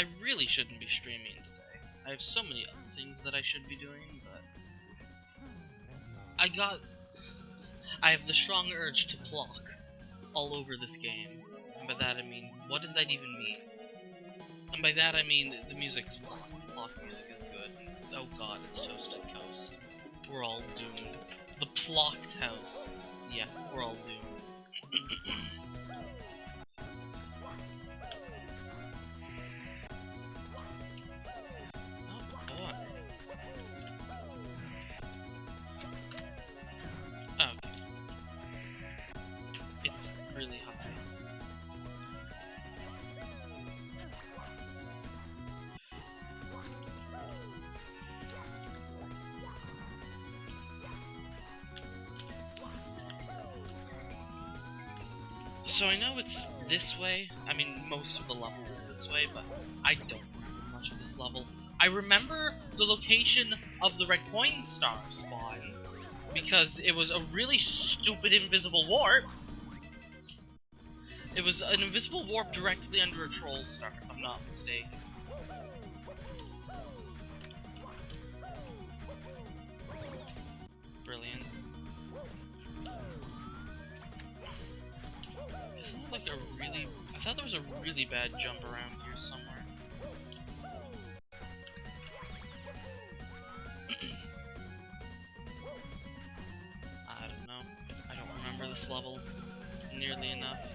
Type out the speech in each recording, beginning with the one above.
I really shouldn't be streaming today. I have so many other things that I should be doing, but I have the strong urge to pluck all over this game. And by that I mean, what does that even mean? And by that I mean, the music is pluck. Pluck music is good. Oh god, it's Toasted Coast. We're all doomed. The Plocked House. Yeah, we're all doomed. Oh boy. Okay. It's really high. So I know it's this way. I mean, most of the level is this way, but I don't remember much of this level. I remember the location of the Red Coin Star spawn, because it was a really stupid invisible warp. It was an invisible warp directly under a Troll Star, if I'm not mistaken. Brilliant. Isn't it like a really... I thought there was a really bad jump around here somewhere. I don't know. I don't remember this level nearly enough.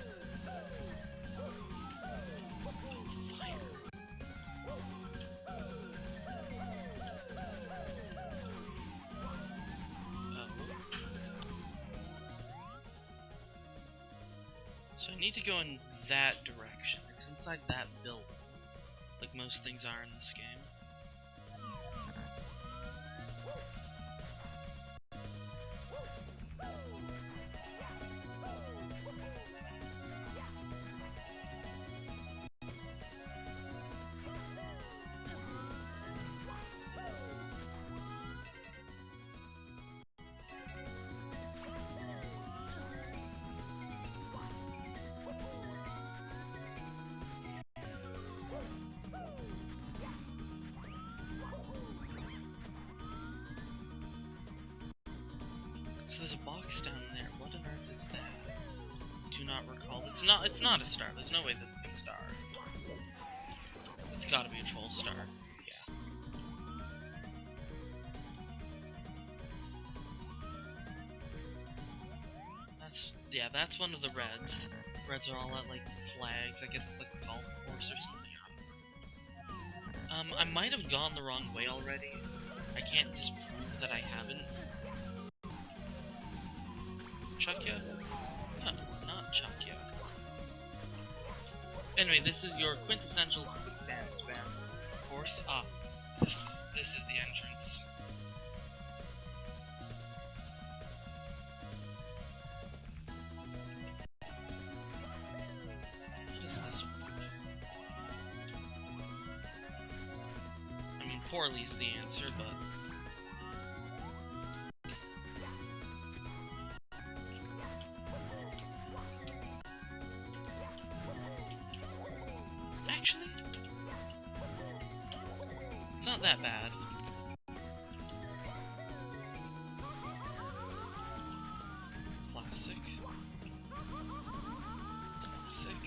Fire. So I need to go in that direction. It's inside that building, like most things are in this game. So there's a box down there. What on earth is that? Do not recall. It's not a star. There's no way this is a star. It's gotta be a Troll Star. Yeah. That's one of the reds. Reds are all at like flags. I guess it's like a golf course or something. I might have gone the wrong way already. I can't disprove that I haven't. Chuck ya? No, not Chuck ya. Anyway, this is your quintessential quicksand spam course. This is the entrance. What is this one? I mean, poorly's the answer, but... Actually, it's not that bad. Classic. Classic.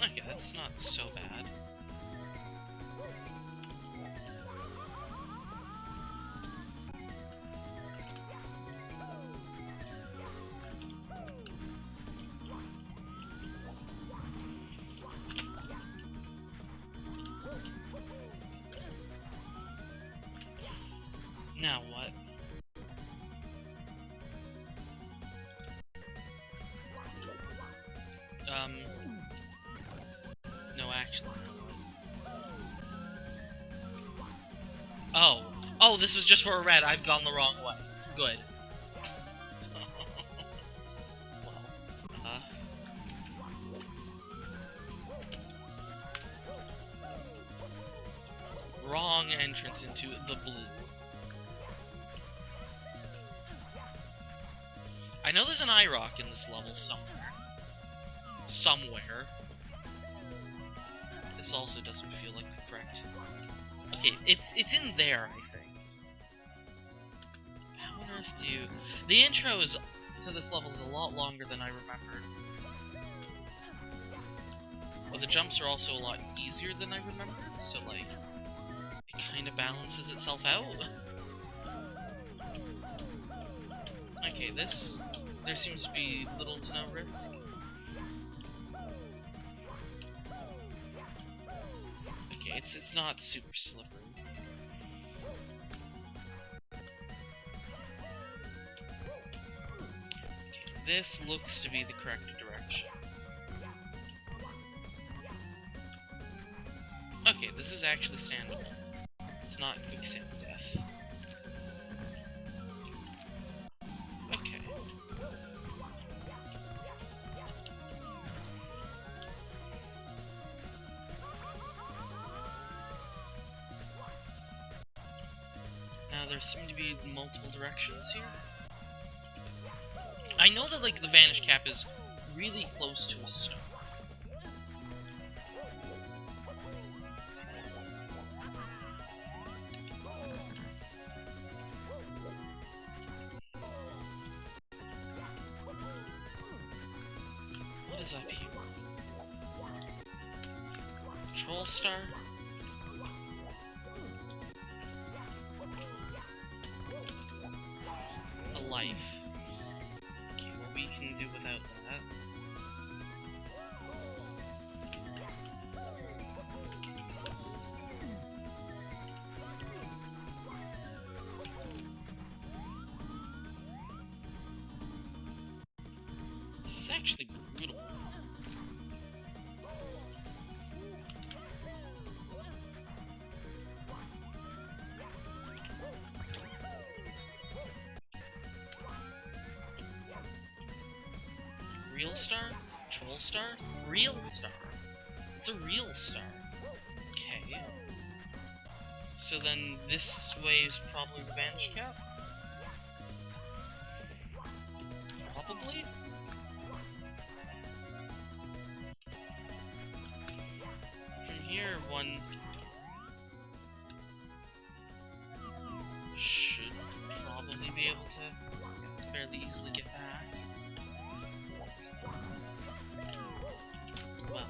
Okay, that's not so bad. Now what? No, actually. Oh. Oh, this was just for a red. I've gone the wrong way. Good. Well, wrong entrance into the blue. I know there's an IROC in this level somewhere. somewhere. This also doesn't feel like the correct... Okay, it's in there, I think. How on earth do you... The intro is to this level is a lot longer than I remembered. But the jumps are also a lot easier than I remembered, so like, it kind of balances itself out. Okay, there seems to be little to no risk. Okay, it's not super slippery. Okay, this looks to be the correct direction. Okay, this is actually standable. It's not quicksand death. Okay. Now there seem to be multiple directions here. I know that like the vanish cap is really close to a stone. What is up here? Control star? A life. Okay, well we can do without that. This is actually brutal. Real star? Troll star? Real star. It's a real star. Okay. So then this way is probably the vanish cap? Probably? From here, one should probably be able to fairly easily get back. Well.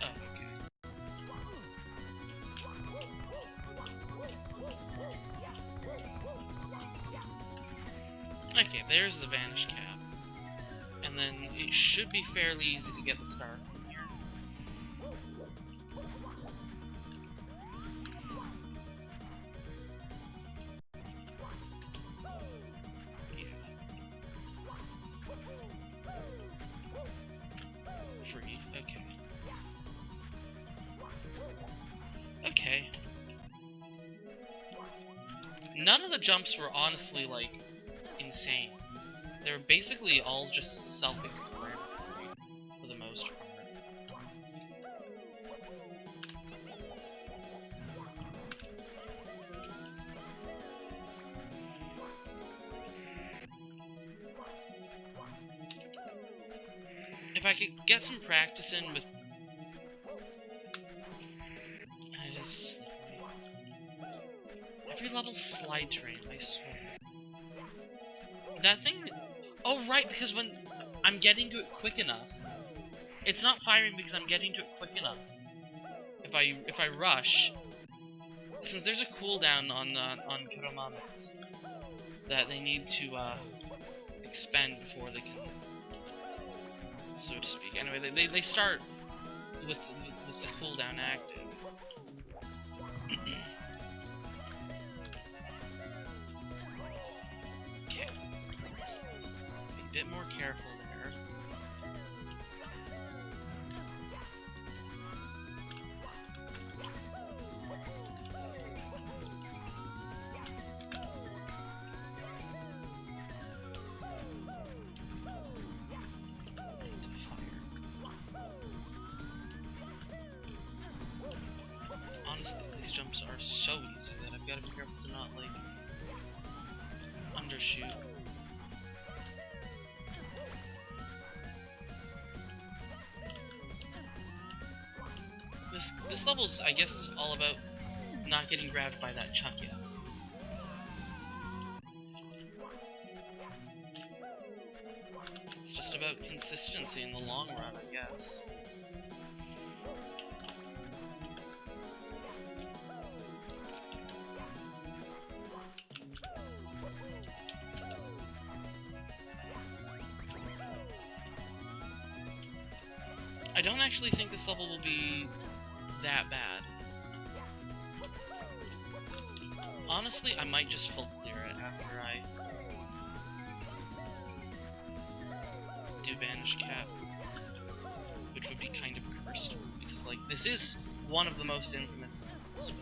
Oh, okay. Okay, there's the vanish cap. And then it should be fairly easy to get the star from here. Free, okay. Okay. None of the jumps were honestly, like, insane. They were basically all just self-explanatory, for the most part. If I could get some practice in with... It is slippery. Every level's slide terrain, I swear. That thing... Oh, right, because when I'm getting to it quick enough, it's not firing because I'm getting to it quick enough. If I rush, since there's a cooldown on Kuromamets that they need to expend before they can, so to speak. Anyway, they start with the cooldown active. Okay. Be a bit more careful there. Honestly, these jumps are so easy that I've got to be careful to not, like... parachute. This level's, I guess, all about not getting grabbed by that Chuck yet. It's just about consistency in the long run, I guess. I don't actually think this level will be that bad. Honestly, I might just full clear it after I do Vanish Cap, which would be kind of cursed, because, like, this is one of the most infamous levels.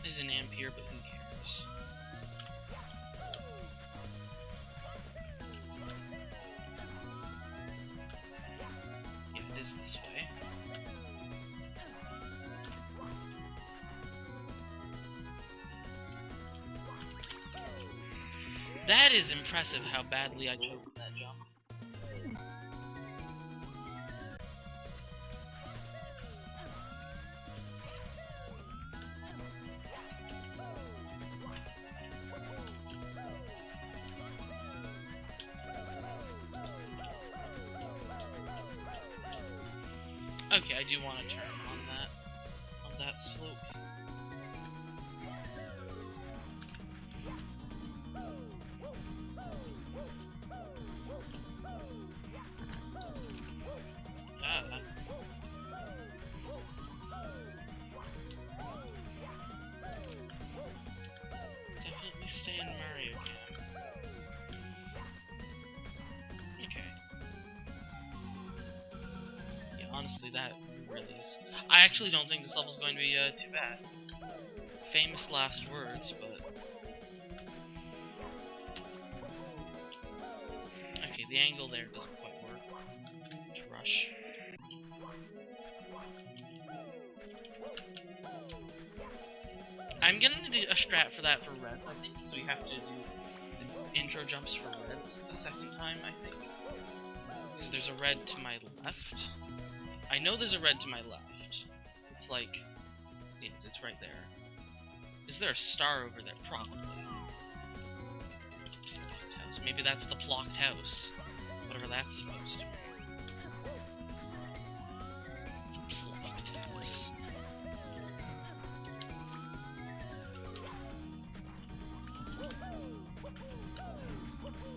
There's an amp here, but who cares? Yeah, it is this way. That is impressive how badly I choked that jump. Okay, I do want to turn on that slope. Definitely stay in Mario Jam. Okay. Yeah, honestly, that really is. I actually don't think this level's going to be too bad. Famous last words, but okay, the angle there doesn't quite work to rush. I'm gonna do a strat for that for reds, I think, because we have to do the intro jumps for reds the second time, I think. Because there's a red to my left. I know there's a red to my left. It's like, yeah, it's right there. Is there a star over there? Probably. Blocked house. Maybe that's the blocked house. Whatever that's supposed to be. The blocked house.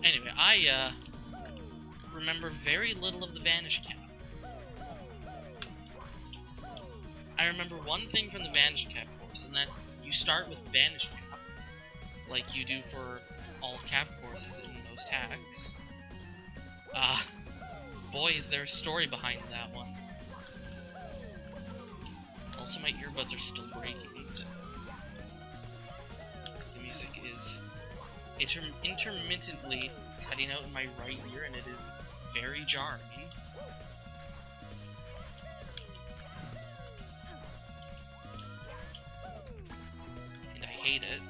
Anyway, I remember very little of the Vanish Cap. I remember one thing from the Vanish Cap course, and that's you start with the Vanish Cap, like you do for all cap courses in most hacks. Boy, is there a story behind that one. Also, my earbuds are still breaking, so the music is intermittently cutting out in my right ear, and it is very jarring. And I hate it.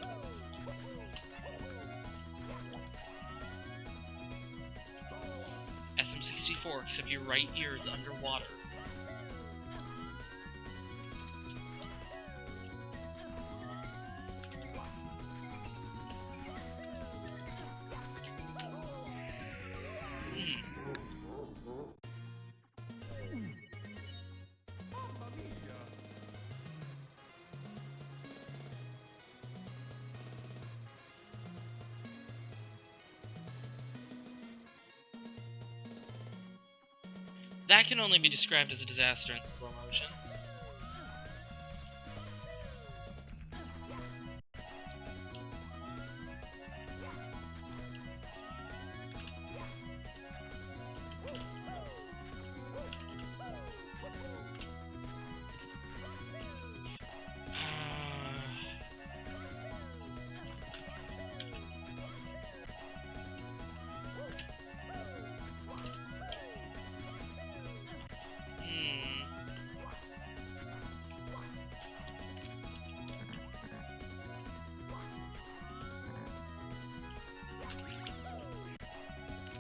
SM64, except your right ear is underwater. That can only be described as a disaster in slow motion.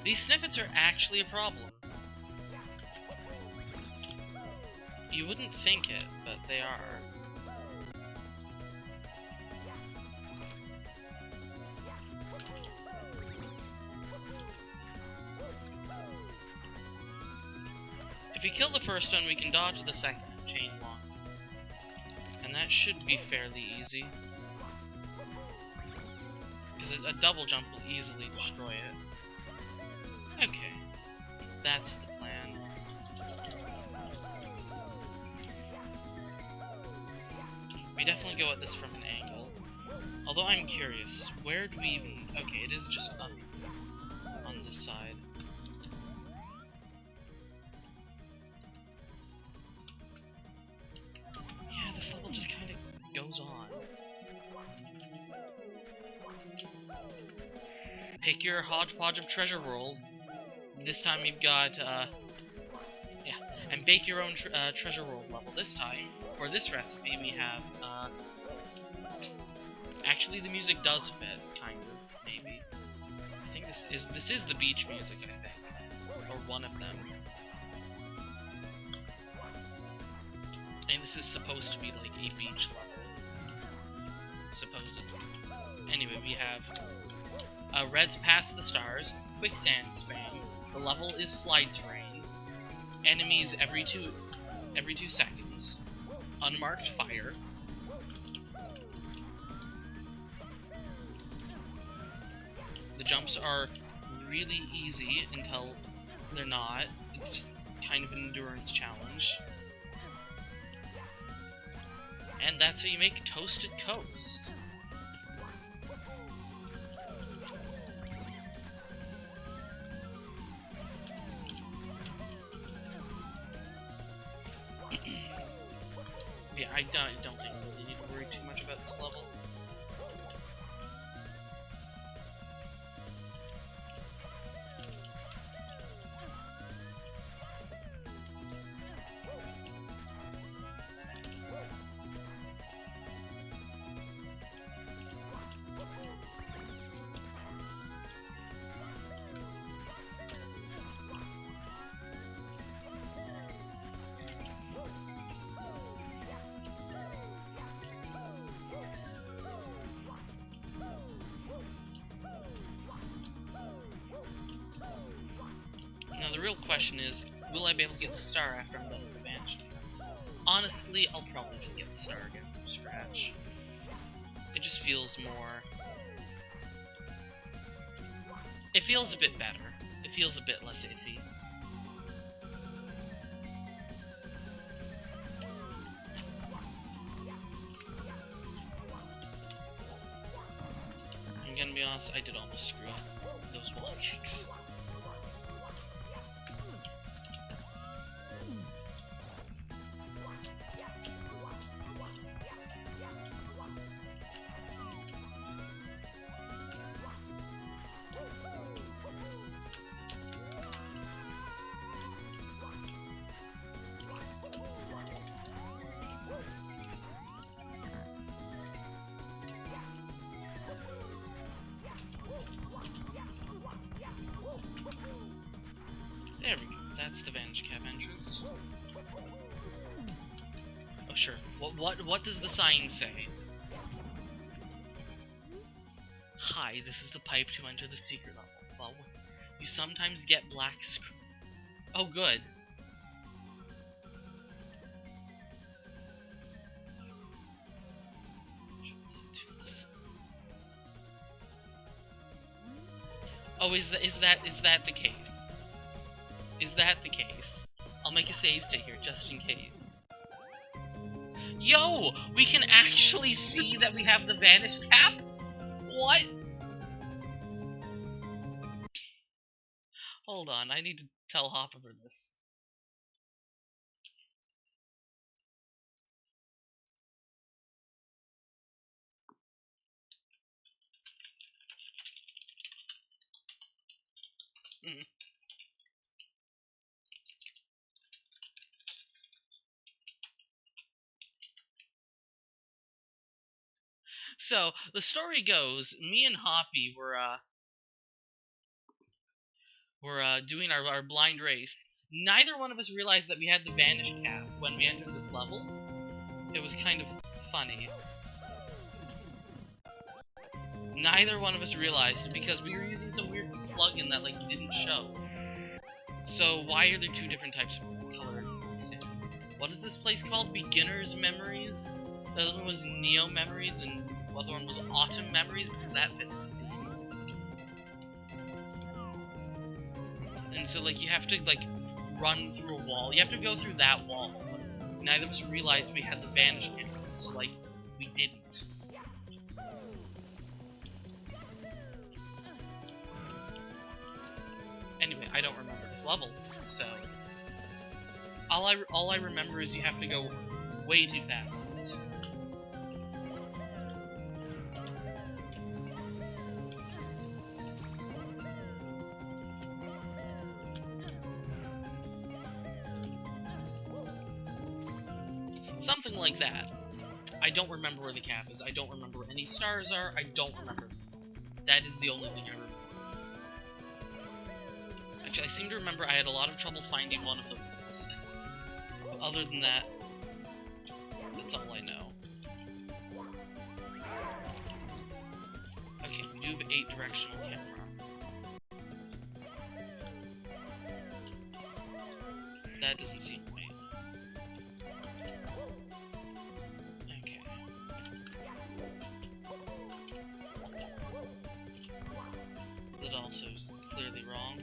These snippets are actually a problem. You wouldn't think it, but they are. If we kill the first one, we can dodge the second and chain one. And that should be fairly easy. Because a double jump will easily destroy it. Okay. That's the plan. We definitely go at this from an angle. Although I'm curious, where do we even... Okay, it is just up on this side. Yeah, this level just kind of goes on. Pick your hodgepodge of treasure world. This time we've got, yeah, and bake your own treasure world level. This time, for this recipe, we have, actually the music does fit, kind of, maybe. I think this is the beach music, I think, or one of them. And this is supposed to be like a beach level, supposedly. Anyway, we have Red's Past the Stars, Quicksand Spam. The level is slide terrain. Enemies every two seconds. Unmarked fire. The jumps are really easy until they're not. It's just kind of an endurance challenge. And that's how you make Toasted Coast. Yeah, I don't think we really need to worry too much about this level. Now the real question is, will I be able to get the star after I'm done with the Vanish? Honestly, I'll probably just get the star again from scratch. It just feels more... It feels a bit better. It feels a bit less iffy. I'm gonna be honest, I did almost screw up those wall kicks. There we go. That's the Vanish Cave entrance. Oh sure. What does the sign say? Hi, this is the pipe to enter the secret level. Well, you sometimes get black Oh, good. Oh, is that the case? Is that the case? I'll make a save state here, just in case. Yo! We can actually see that we have the Vanish Cap? What? Hold on, I need to tell Hopper this. So, the story goes, me and Hoppy were We're doing our blind race. Neither one of us realized that we had the vanish cap when we entered this level. It was kind of funny. Neither one of us realized it because we were using some weird plugin that like didn't show. So why are there two different types of color? What is this place called? Beginner's Memories? The other one was Neo Memories, and the other one was Autumn Memories, because that fits the theme. And so, like, you have to, like, run through a wall. You have to go through that wall. But neither of us realized we had the vanish camera, so, like, we didn't. Anyway, I don't remember this level, so... All I remember is you have to go way too fast. Something like that. I don't remember where the cap is. I don't remember where any stars are. I don't remember this. That is the only thing I remember. Actually, I seem to remember I had a lot of trouble finding one of them. Other than that, that's all I know. Okay, noob 8 directional camera. That doesn't seem right. Okay. That also is clearly wrong.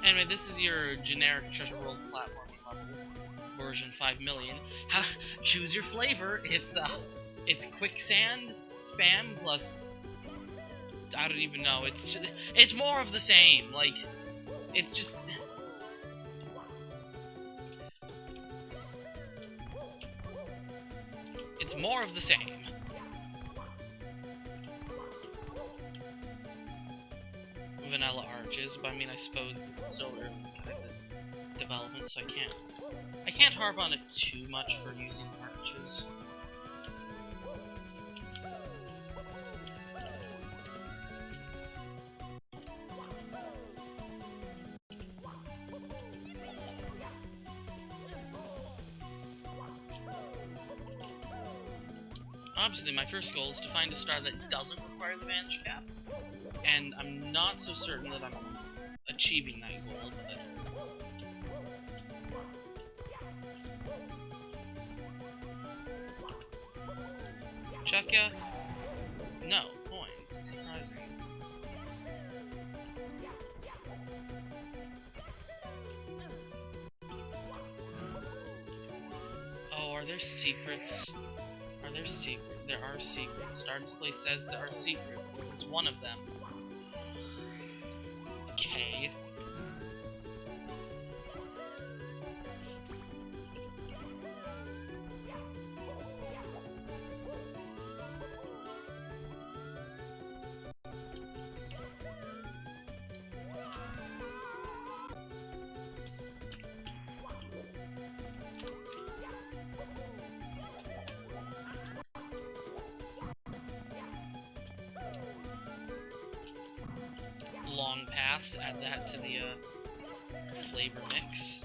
Anyway, this is your generic Treasure World platforming level, version 5 million. Choose your flavor. It's quicksand spam plus I don't even know. It's more of the same. Like it's just it's more of the same. Vanilla arches, but I mean, I suppose this is still early as a development, so I can't harp on it too much for using arches. Obviously, my first goal is to find a star that doesn't require the vanish cap. And I'm not so certain that I'm achieving that goal, but... Chucka? No, coins. Surprising. Oh, are there secrets? Are there secrets? There are secrets. Star Display says there are secrets. This is one of them. Okay. Long paths, add that to the flavor mix.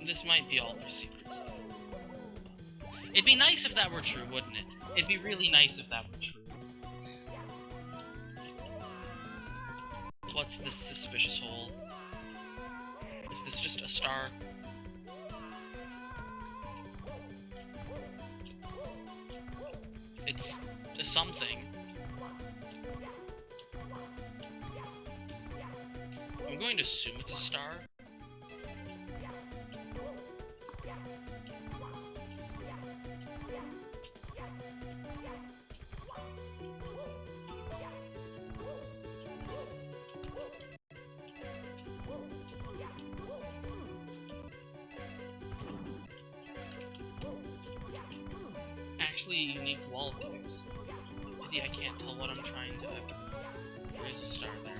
This might be all their secrets, though. It'd be nice if that were true, wouldn't it? It'd be really nice if that were true. What's this suspicious hole? Is this just a star? It's something. I'm going to assume it's a star. uniquely unique wall picks. Pity I can't tell what I'm trying to... There is a star there.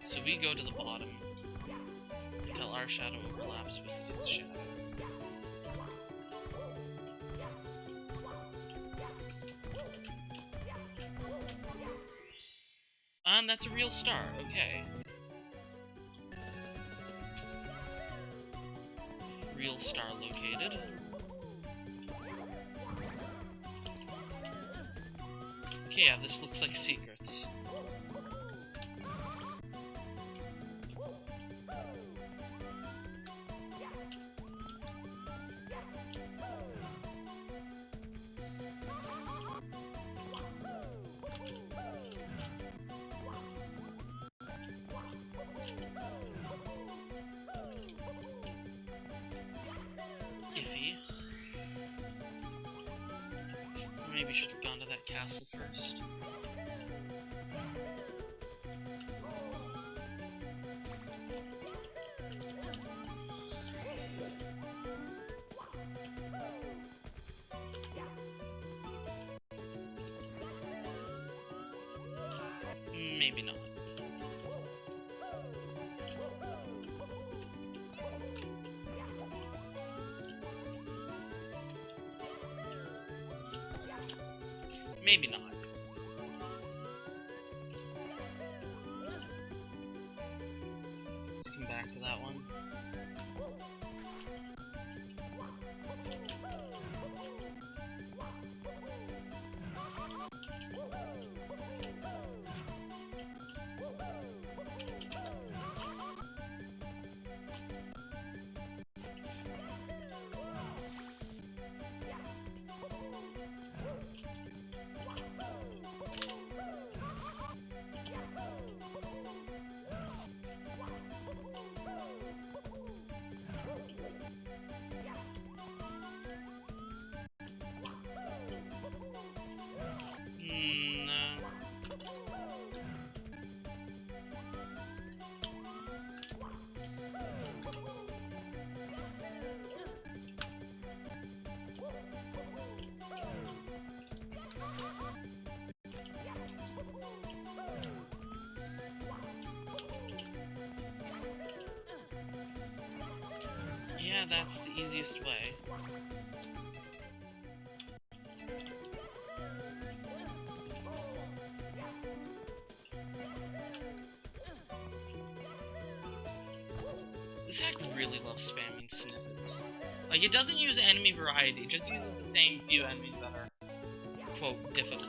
So we go to the bottom until our shadow overlaps with its shadow. And that's a real star, okay. Real star located. Okay, yeah, this looks like secrets. Iffy. Maybe should have gone to that castle first. Maybe not. Maybe not. Let's come back to that one. No. Yeah, that's the easiest way. This hack really loves spamming snippets. Like, it doesn't use enemy variety, it just uses the same few enemies that are, quote, difficult.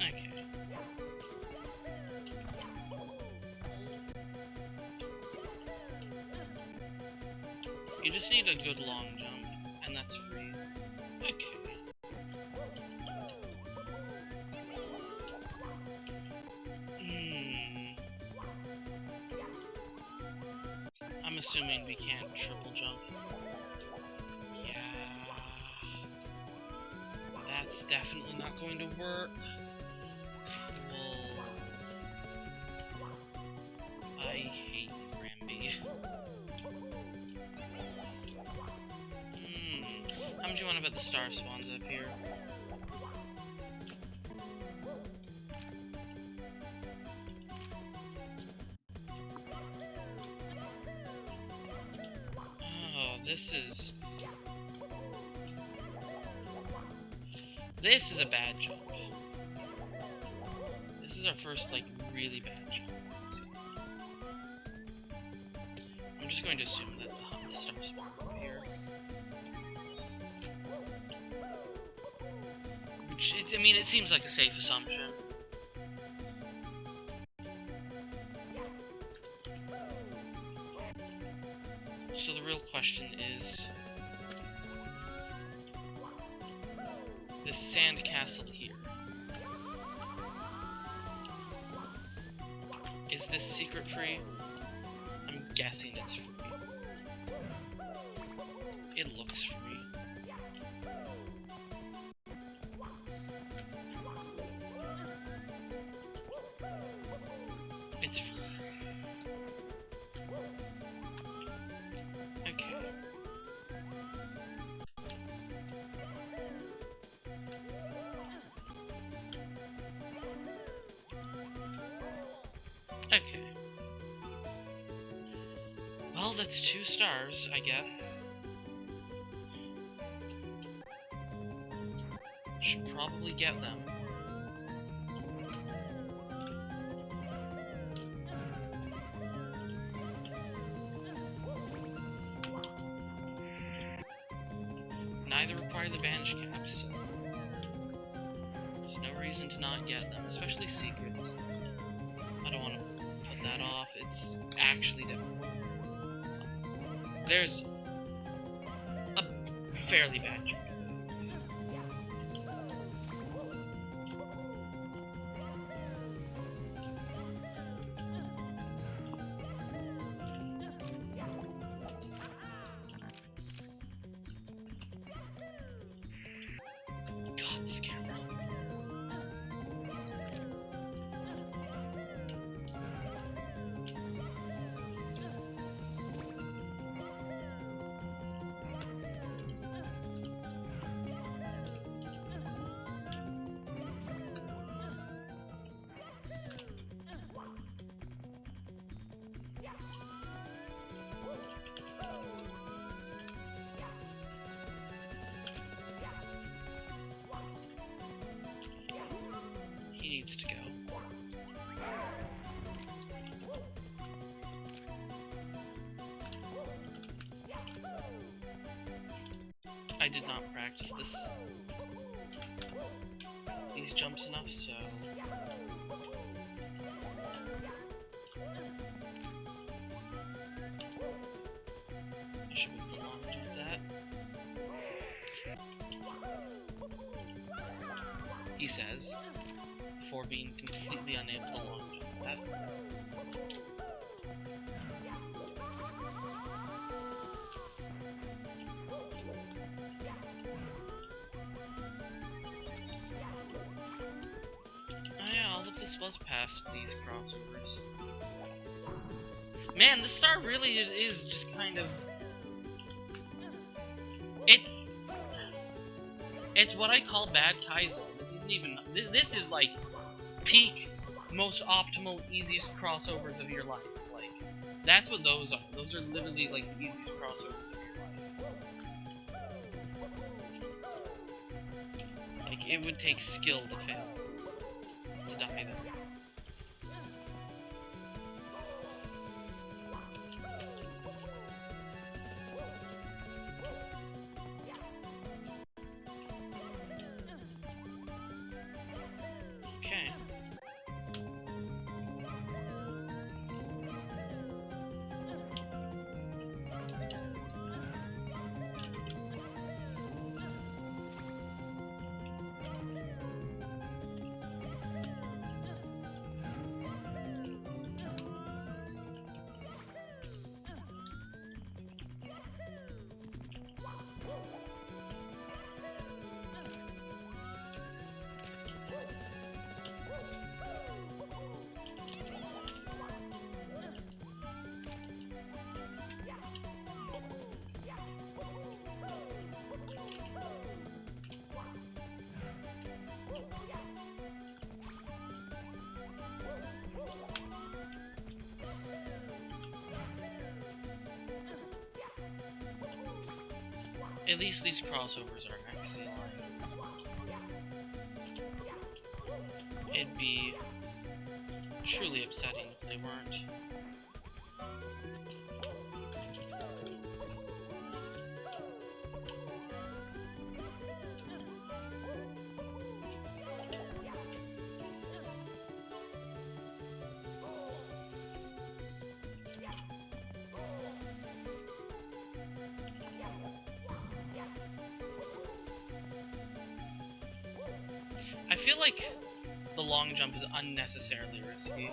Okay. You just need a good long jump, and that's free. Okay. I'm assuming we can't triple jump. Yeah. That's definitely not going to work. Cool. I hate Granby. How much do you want to bet the star spawns up here? Oh, this is a bad jump. This is our first, like, really bad jump. Let's see. I'm just going to assume that the star spawns up here. Which, I mean, it seems like a safe assumption. So the real question is... sand castle here. Is this secret free? I'm guessing it's free. It looks free. It's free. Okay. Okay. Well, that's 2 stars, I guess. Should probably get them. Neither require the bandage cap, so there's no reason to not get them, especially secrets. I don't want to put that off, it's actually difficult. There's a fairly bad chance. God, this camera. He needs to go. I did not practice these jumps enough, so I should move along to that. He says, before being completely unable to long jump that. Oh yeah, all of this was past these crossovers. Man, the star really is just kind of... It's what I call bad Kaizo. This isn't even... This is like peak, most optimal, easiest crossovers of your life. Like, that's what those are. Those are literally like the easiest crossovers of your life. Like, it would take skill to fail. To die there. Okay. At least these crossovers are actually aligned. It'd be truly upsetting if they weren't. feel like the long jump is unnecessarily risky.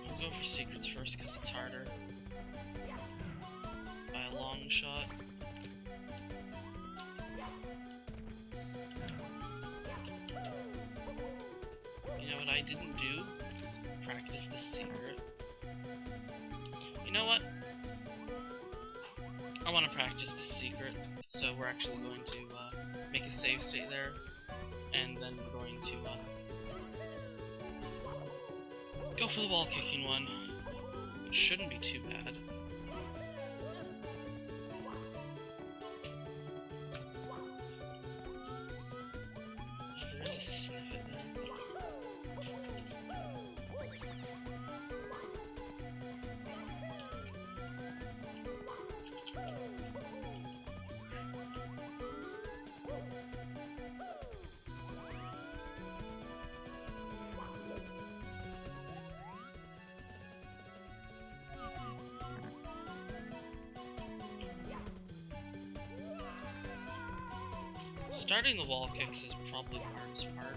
I'll go for secrets first because it's harder by a long shot. You know what I didn't do? Practice the secret. You know what? I want to practice the secret, so we're actually going to make a save state there, and then we're going to go for the wall kicking one. It shouldn't be too bad. Oh, there is a snippet there. Starting the wall kicks is probably the hardest part.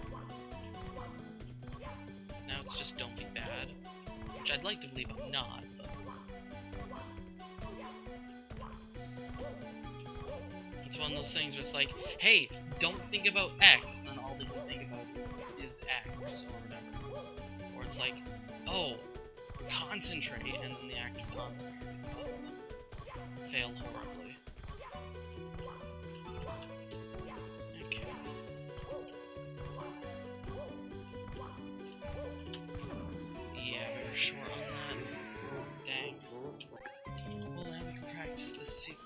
Now it's just don't be bad, which I'd like to believe I'm not, but... It's one of those things where it's like, hey, don't think about X, and then all they can think about is X, or whatever. Or it's like, oh, concentrate, and then the act of concentrating causes them to fail horribly. Short on that. Dang. Well, then we can practice this secret.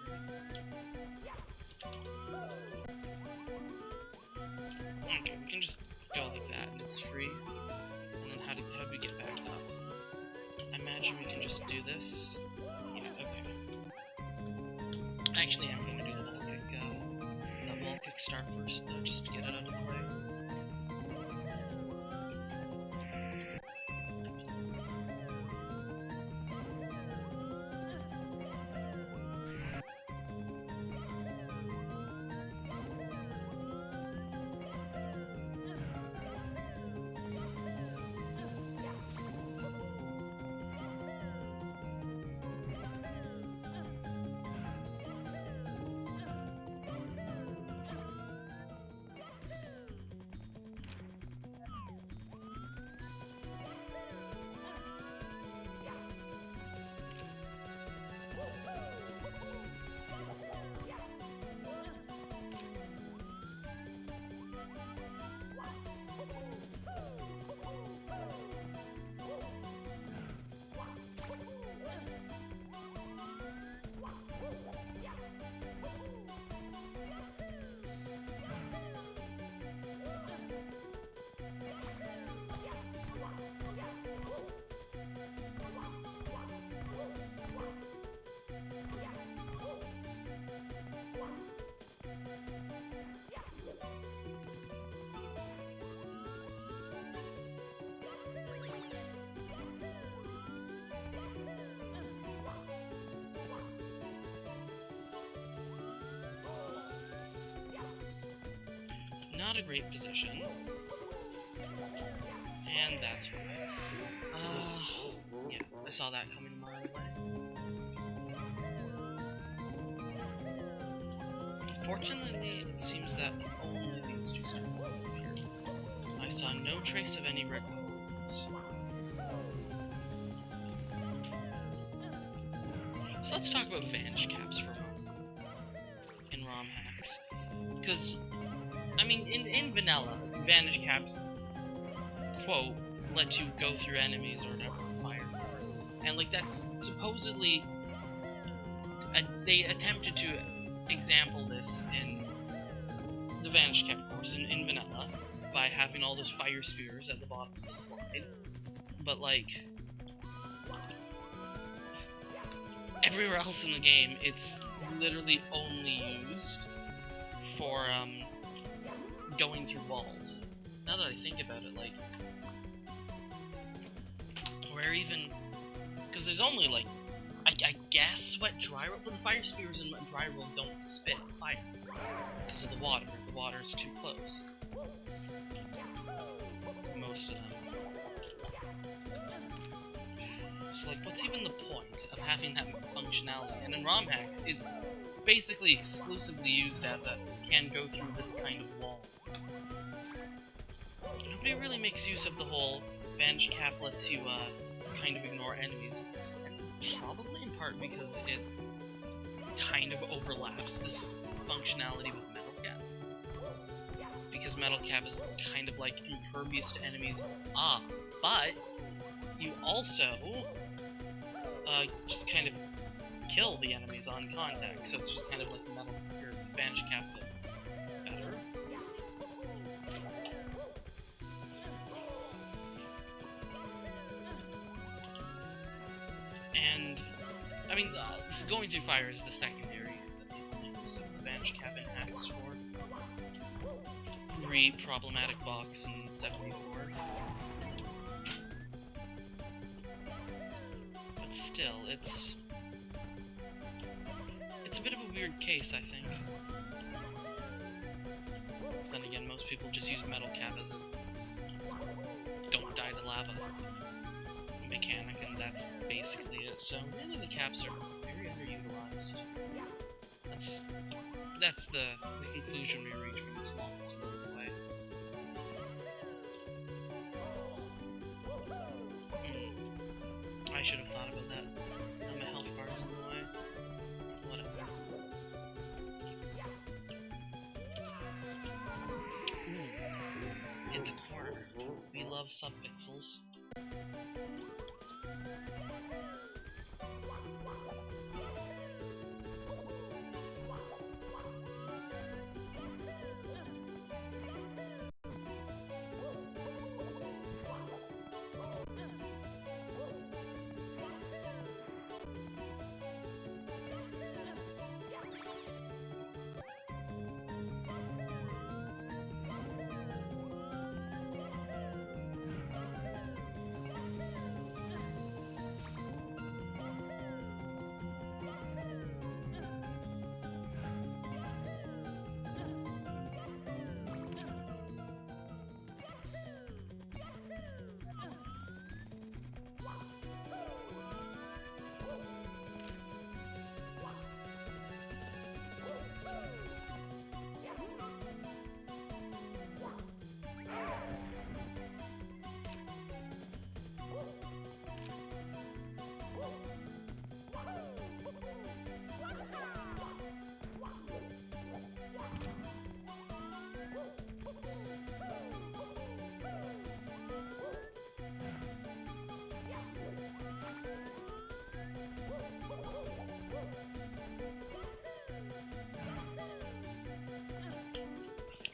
Okay, we can just go like that, and it's free. And then how do we get back up? I imagine we can just do this. Yeah, okay. Actually, I'm gonna do the wall kick. The wall kick start first, though, just to get it out of the way. Not a great position. And that's why. Yeah, I saw that coming a mile away. Fortunately, it seems that only these two circles appeared. I saw no trace of any red codes. So let's talk about Vanish Caps for a moment. In ROM hacks. Because I mean, in vanilla, Vanish Caps, quote, let you go through enemies or whatever, fire. And, like, that's supposedly... they attempted to example this in the Vanish Cap course in vanilla by having all those fire spears at the bottom of the slide. But, like... everywhere else in the game, it's literally only used for going through walls. Now that I think about it, like, where even, because there's only like, I guess what dry roll, but the fire spears in dry roll don't spit fire because of the water. The water's too close. Most of them. So like, what's even the point of having that functionality? And in ROM hacks, it's basically exclusively used as a can go through this kind of wall. Nobody really makes use of the whole bandage cap lets you kind of ignore enemies, and probably in part because it kind of overlaps this functionality with metal cap. Because metal cap is kind of like impervious to enemies. But you also just kind of kill the enemies on contact, so it's just kind of like metal or bandage cap, but better. And I mean, going through fire is the secondary use that people use of the bandage cap in hacks for problematic box in 74. But still, it's a bit of a weird case, I think. Then again, most people just use metal cap as a don't die to lava mechanic, and that's basically it. So really the caps are very underutilized. That's the conclusion we reach from this long soliloquy. I should have thought about that. Now my health bar's in the way. Whatever. Hit the corner. We love subpixels.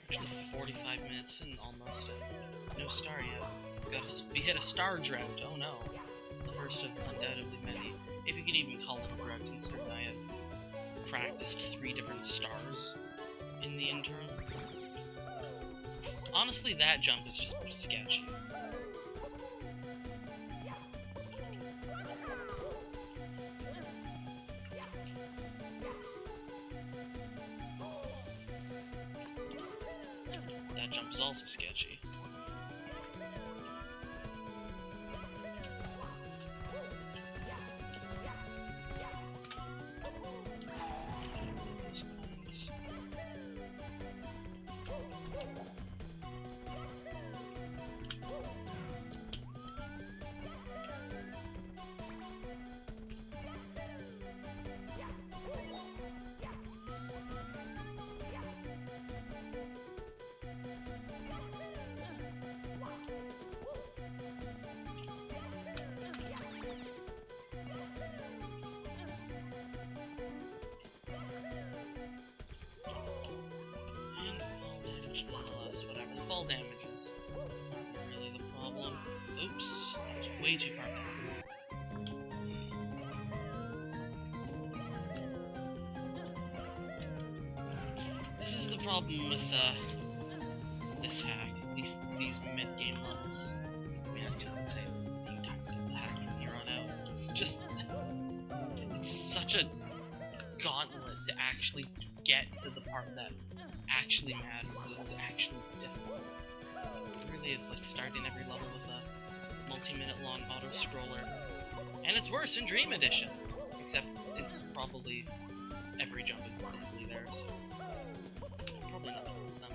Actually, 45 minutes and almost no star yet. We hit a star drought. Oh no, the first of undoubtedly many. If you could even call it a drought, considering I have practiced 3 different stars in the interim. Honestly, that jump is just sketchy. That jump is also sketchy. Nonetheless, whatever. The fall damage is not really the problem. Oops. Way too far back. This is the problem problem with this hack, these mid-game levels. I mean, I can't say the entire hack from here on out. It's just, it's such a gauntlet to actually get to the part that actually matters and is actually difficult. It really is like starting every level with a multi-minute long auto-scroller. And it's worse in Dream Edition! Except it's probably every jump is definitely there, so probably not all of them.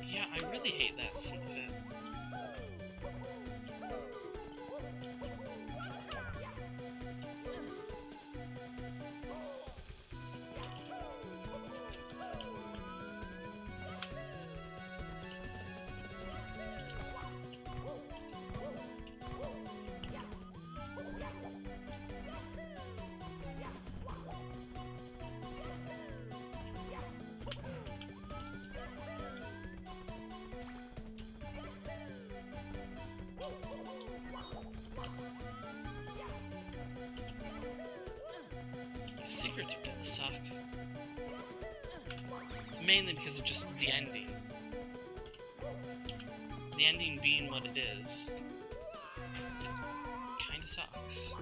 Yeah, I really hate that scene of it. Secrets are gonna suck. Mainly because of just the ending. The ending being what it is, it kinda sucks.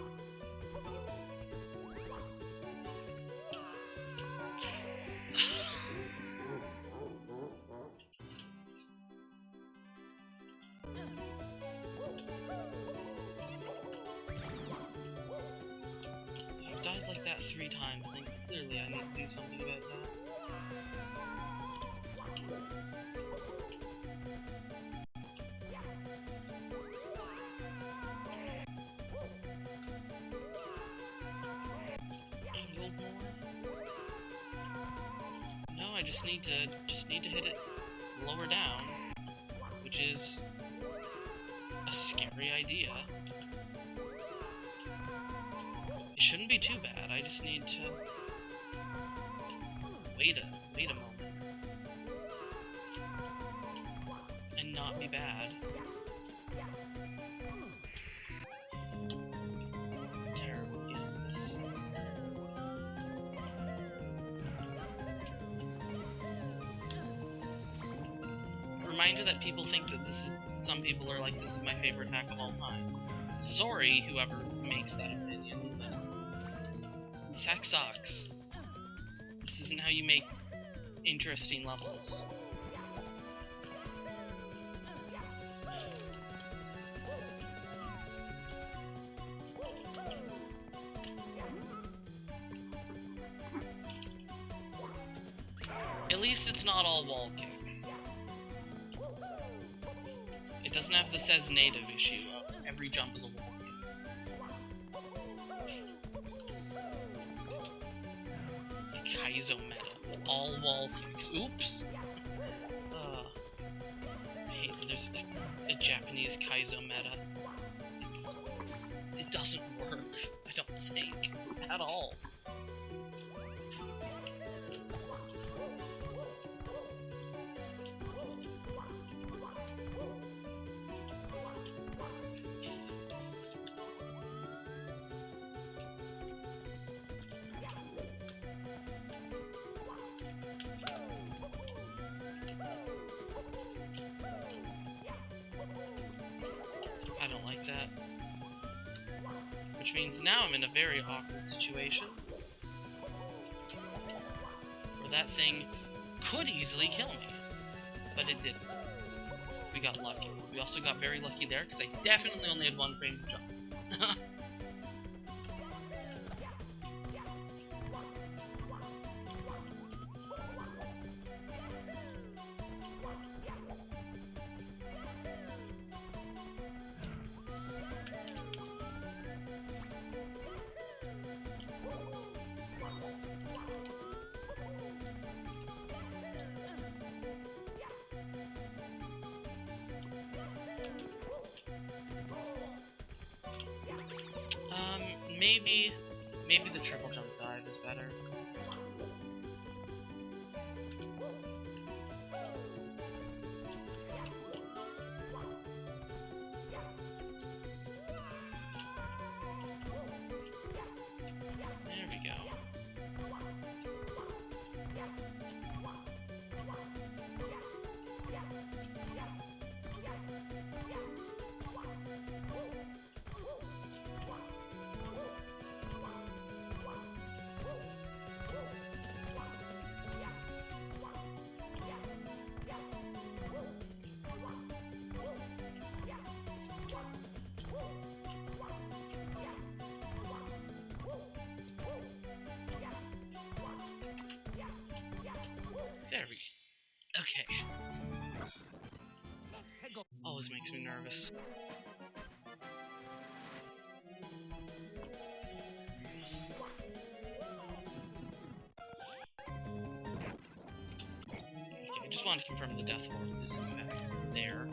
I've died like that 3 times, I think clearly I need to do something about that. No, I just need to hit it lower down, which is a scary idea. It shouldn't be too bad. I just need to wait a moment and not be bad. Terrible at this. Reminder that people think that this is, some people are like, this is my favorite hack of all time. Sorry, whoever makes that opinion. This hack sucks. This isn't how you make interesting levels. At least it's not all wall kicks. It doesn't have the says native issue of every jump is a wall kick. Kaizo meta. All wall kicks. Oops! I hate that there's a Japanese Kaizo meta. It doesn't work, I don't think, at all. I don't like that. Which means now I'm in a very awkward situation. Where that thing could easily kill me. But it didn't. We got lucky. We also got very lucky there, because I definitely only had 1 frame to jump. maybe the triple jump dive is better. There we go. There we go. Okay. Always makes me nervous. Okay, I just want to confirm the death ward is in fact there.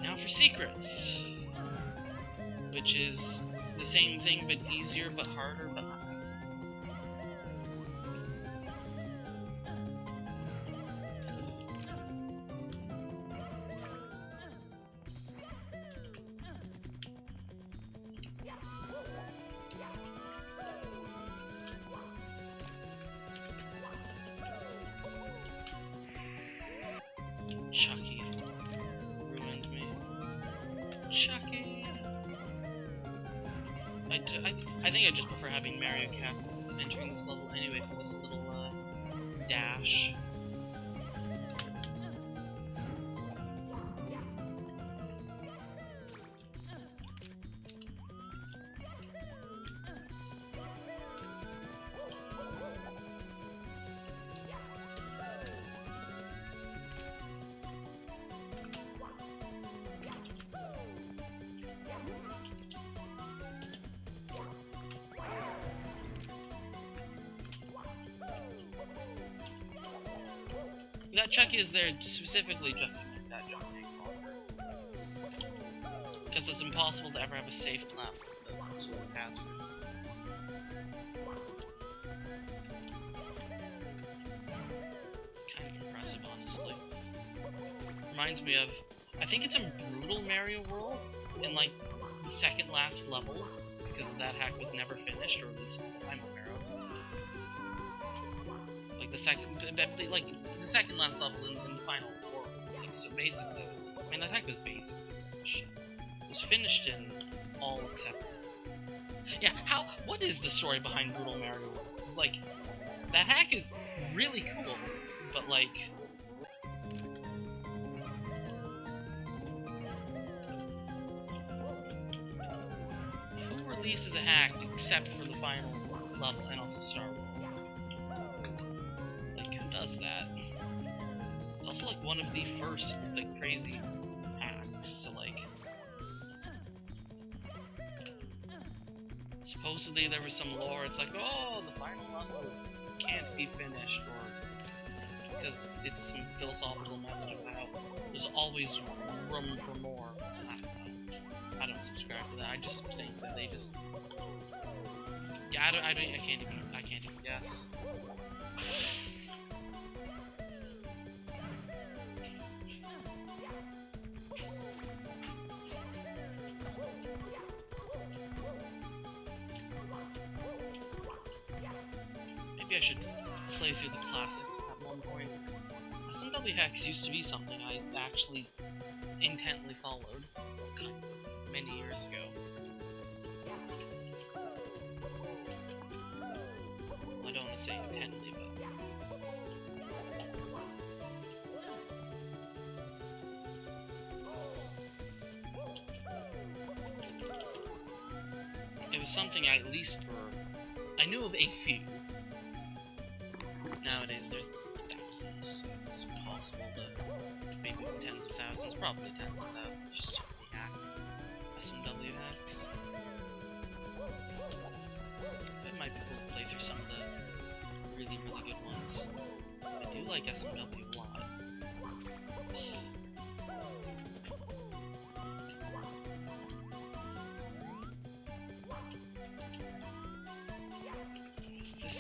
Now for secrets, which is the same thing but easier but harder but not. Chucky ruined me. Chucky. I think I just prefer having Mario Cap entering this level anyway for this little dash. That Chucky is there specifically just to make that jump take longer. Because it's impossible to ever have a safe platform without some sort of hazard. It's kind of impressive, honestly. Reminds me of, I think it's in Brutal Mario World, in like the second last level, because that hack was never finished, or at least I'm aware of. The second last level in the final world. Like, so basically, I mean, that hack was basically finished. It was finished in all except. Yeah, what is the story behind Brutal Mario World? Because, like, that hack is really cool, but, like. Who releases a hack except for the final level and also Star Wars? Does that. It's also like one of the first like crazy hacks, so like supposedly there was some lore, it's like, oh, the final level can't be finished, or because it's some philosophical message of how there's always room for more. So I don't subscribe to that. I just think that they just I can't even guess. Maybe I should play through the classics at one point. SMW hacks used to be something I actually intently followed many years ago. Well, I don't want to say intently, but it was something I at least I knew of a few. Nowadays, there's thousands, so it's possible to maybe tens of thousands, probably tens of thousands. There's so many hacks, SMW hacks. It might be cool to play through some of the really, really good ones. I do like SMW a lot.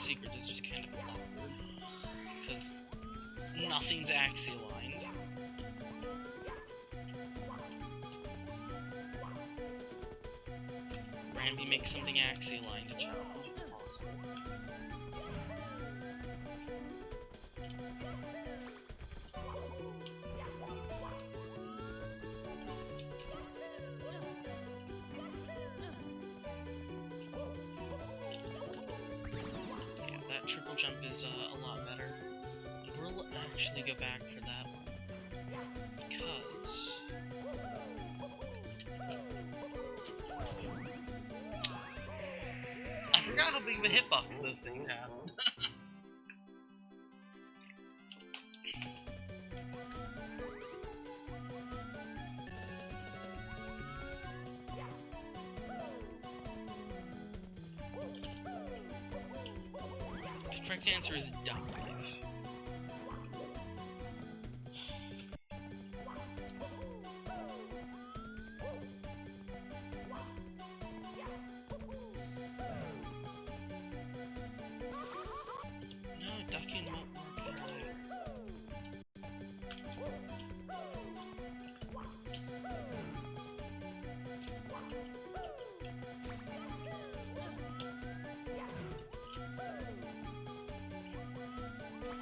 secret is just kind of awkward, because nothing's axi-aligned. Rambi makes something axi-aligned a challenge. Impossible. Yeah, that triple jump is a lot better. We'll actually go back for that one, because I forgot how big of a hitbox those things have. The correct answer is dive. Ducking won't work at all.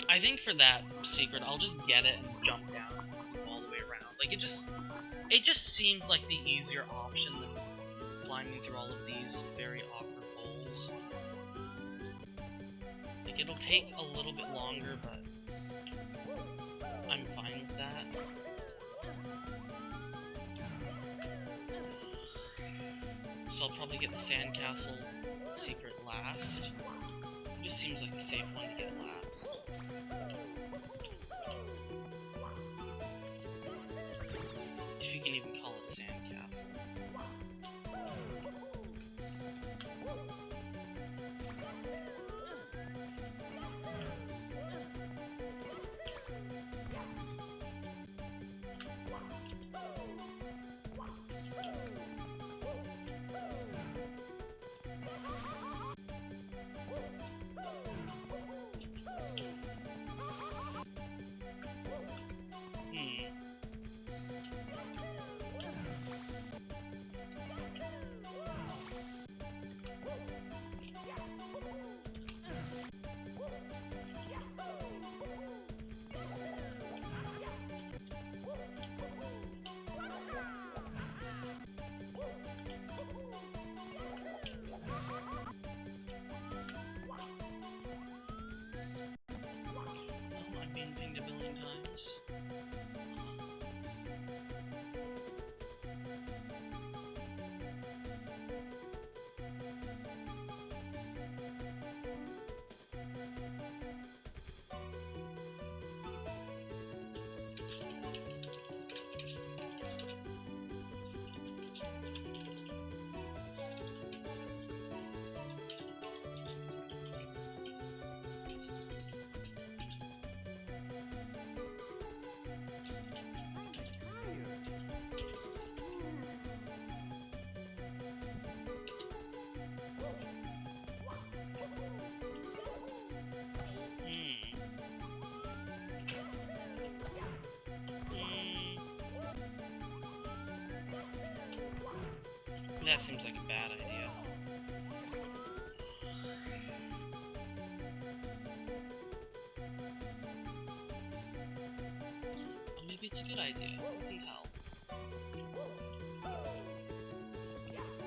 I think for that secret, I'll just get it and jump down all the way around. Like, it just seems like the easier option than climbing through all of these very awkward holes. Like, it'll take a little bit longer, but I'm fine with that. So I'll probably get the sandcastle secret last. It just seems like a safe one to get last. If you can even call it a sandcastle. I'm being pinged a billion times. That seems like a bad idea. Well, maybe it's a good idea. Who can tell?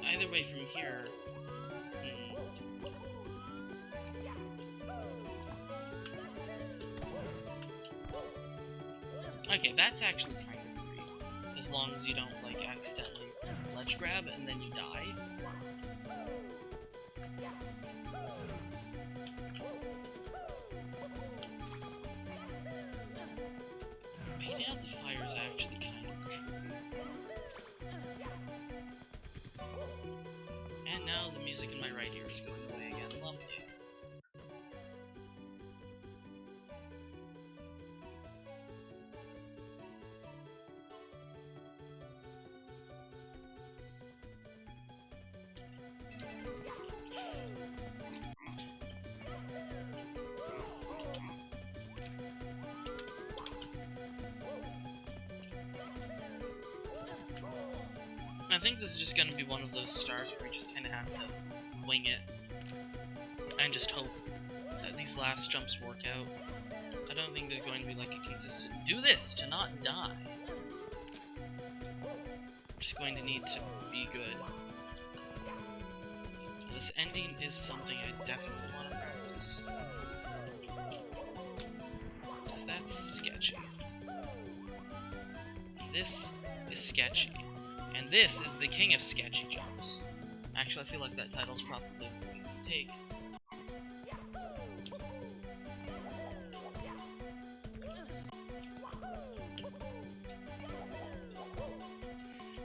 Either way, from here... Okay, that's actually kind of free. As long as you don't, like, accidentally ledge grab and then you die. Baiting out the fire is actually kind of true. And now the music in my right ear is going away again. Lovely. I think this is just gonna be one of those stars where we just kinda have to wing it. And just hope that these last jumps work out. I don't think there's going to be like a consistent do this to not die. I'm just going to need to be good. This ending is something I definitely want to practice. Because that's sketchy. This is sketchy. And this is the king of sketchy jumps. Actually, I feel like that title's probably what we can take.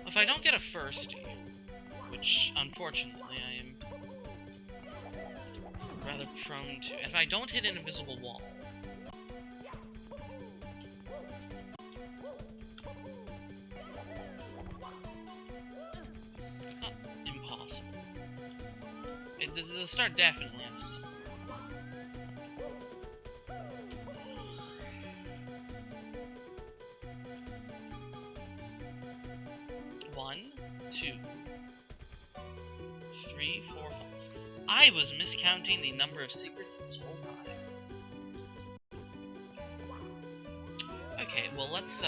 If I don't get a firstie, which unfortunately I am rather prone to, if I don't hit an invisible wall, it's not impossible. The star definitely has to stop. I was miscounting the number of secrets this whole time. Okay, well let's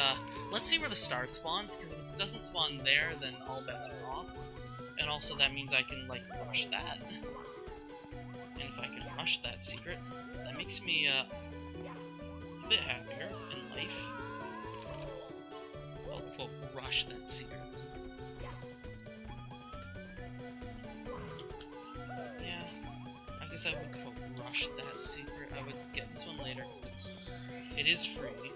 see where the star spawns, because if it doesn't spawn there, then all bets are off. And also that means I can like rush that. And if I can rush that secret, that makes me a bit happier in life. I'll quote rush that secret. I would quote rush that secret. I would get this one later because it is free.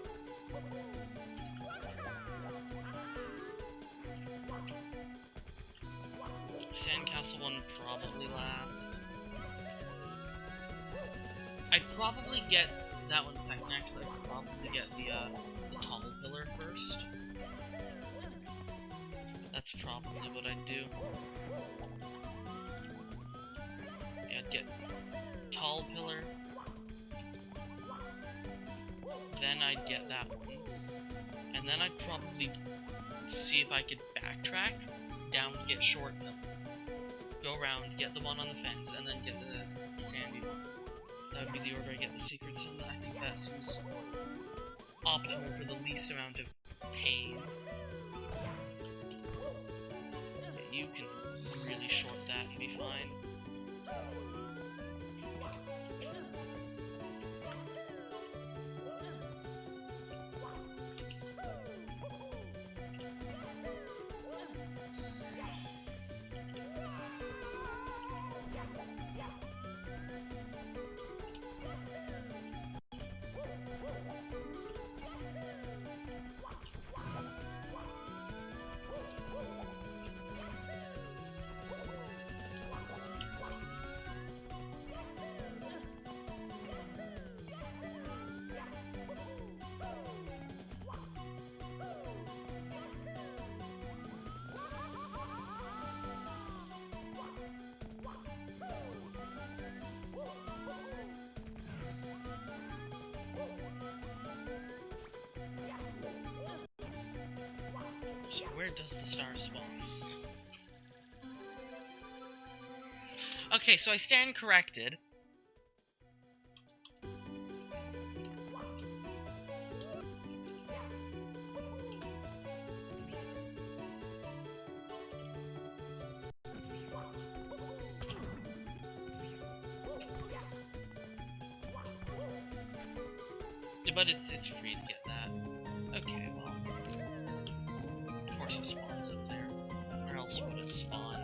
Sandcastle one probably last. I'd probably get that one second. Actually, I'd probably get the tall pillar first. That's probably what I'd do. Yeah, I'd get tall pillar, then I'd get that one, and then I'd probably see if I could backtrack down to get short pillar, go around, get the one on the fence, and then get the sandy one. That would be the order I get the secrets in. I think that seems optimal for the least amount of pain. Yeah, you can really short that and be fine. So where does the star spawn? Okay, so I stand corrected. But it's free to get that. Okay, well. Of course it spawns up there. Where else would it spawn?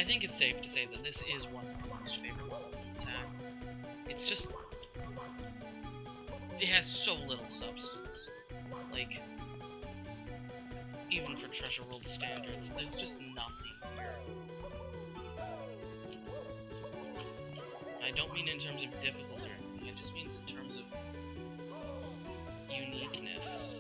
think it's safe to say that this is one of my least favorite levels in this hack. It's just... it has so little substance. Like, even for Treasure World standards, there's just nothing here. I don't mean in terms of difficulty or anything, it just means in terms of uniqueness.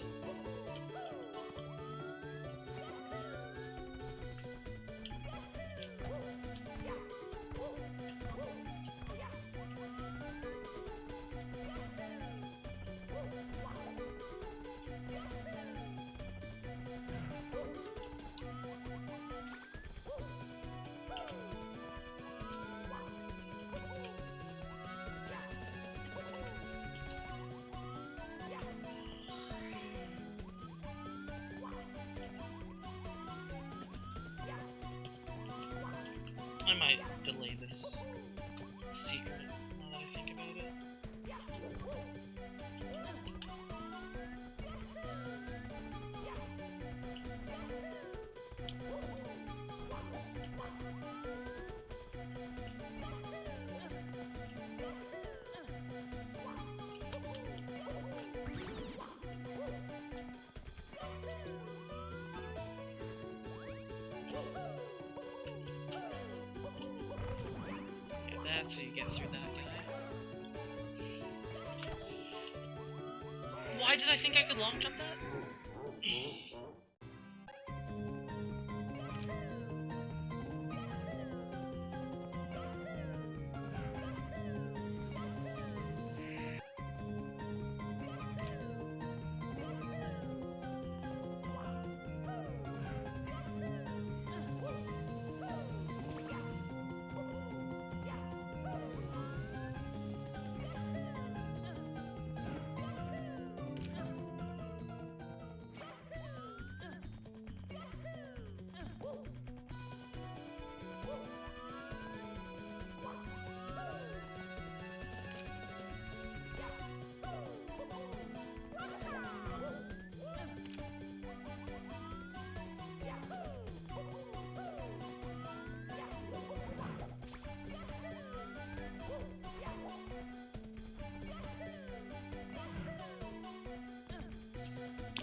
I might delay this secret, now that I think about it. That's how you get through that guy. Why did I think I could long jump that?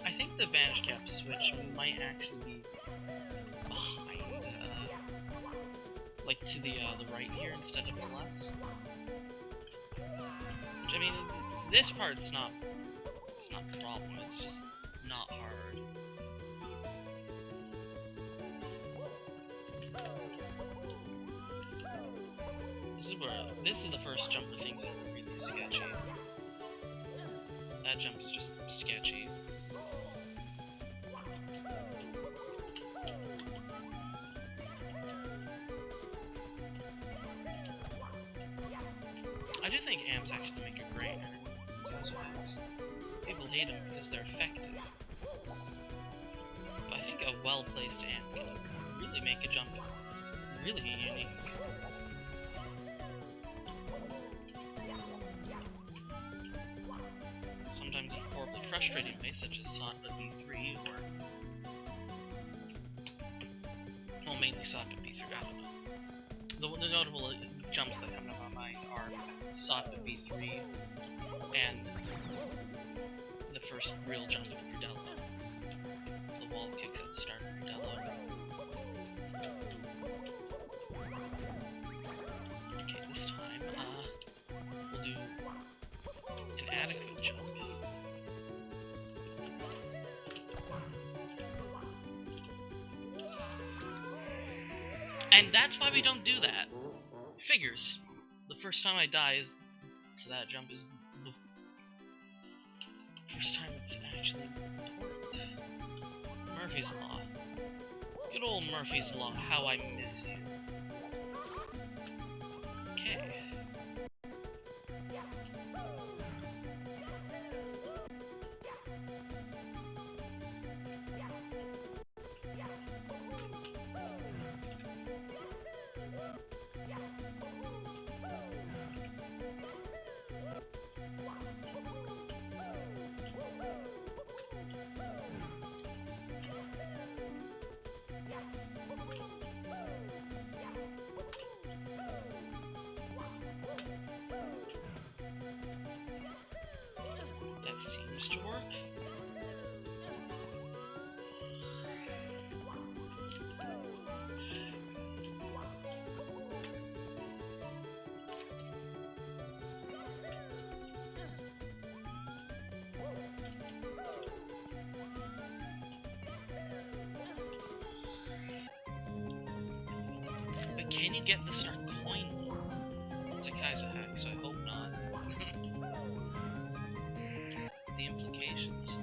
I think the Vanish Cap switch might actually be behind, like to the right here instead of the left. Which, I mean, this part's not, it's not a problem, it's just not hard. This is the first jump where things are really sketchy. That jump is just sketchy. I do think amps actually make a great enemy. Those ones. People hate them because they're effective. But I think a well-placed amp can really make a jump really unique. Sometimes in horribly frustrating ways, such as Socket B3 or... well, mainly Socket B3, I don't know. The notable jumps that come to my mind are Socket B3 and the first real jump of Rudello. The wall kicks at the start of Rudello. Okay, this time, we'll do an adequate jump. And that's why we don't do that. Figures. The first time I die is to that jump is the first time it's actually important. Murphy's Law. Good old Murphy's Law, how I miss you. Okay. Can you get the star coins? It's a Kaiser hack, so I hope not. The implications.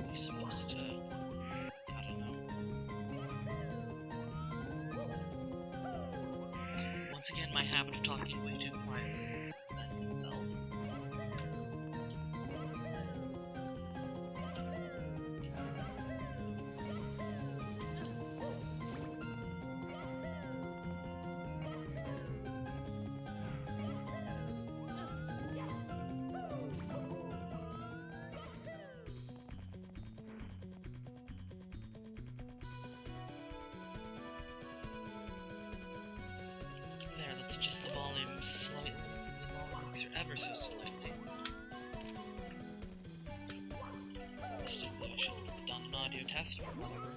You're supposed to... I don't know. Once again, my habit of talking way too quietly is presenting itself. Just the volume slightly. The volume makes ever so slightly. Realistically, I should have done an audio test or whatever.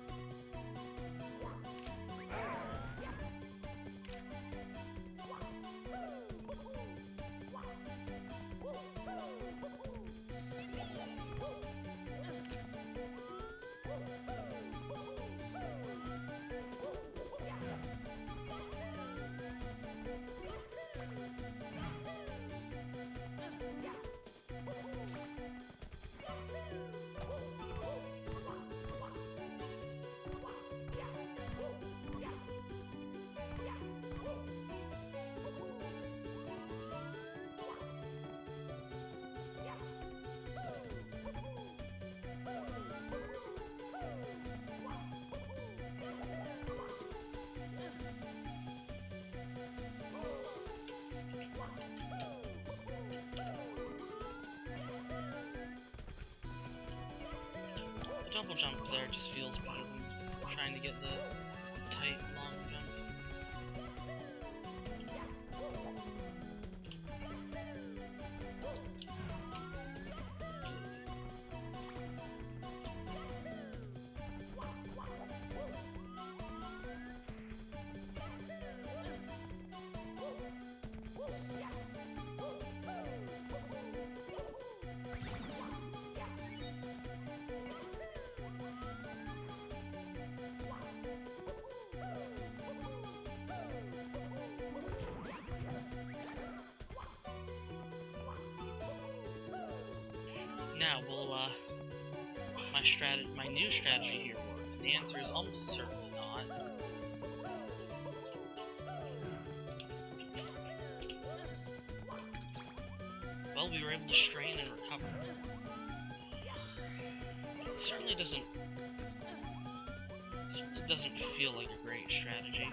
The double jump there just feels better than trying to get the tight, long jump. Now, will my new strategy here work? And the answer is almost certainly not. Well, we were able to strain and recover. It certainly doesn't feel like a great strategy.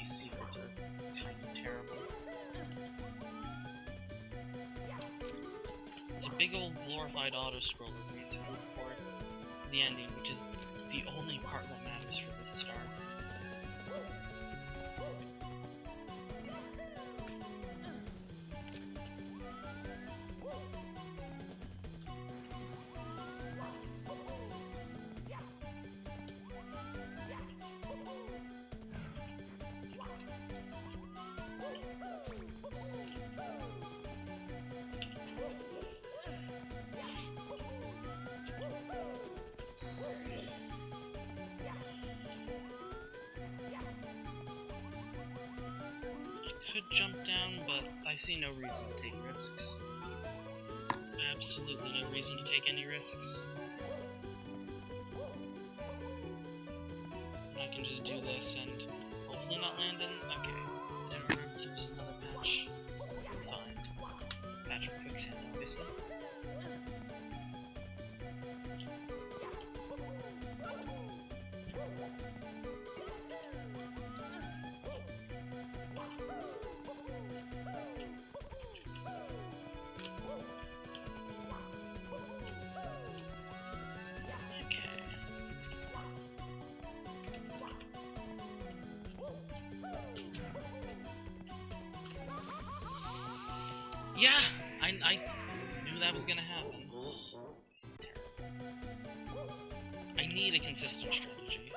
Secrets are kind of terrible. It's a big old glorified auto-scroller basically for the ending, which is the only part that matters for this star. Could jump down, but I see no reason to take risks. Absolutely no reason to take any risks. I can just do this and hopefully not land in... Okay. I didn't remember there was another patch. Fine. Patch for quicksand, obviously. Yeah, I knew that was gonna happen. It's terrible. I need a consistent strategy.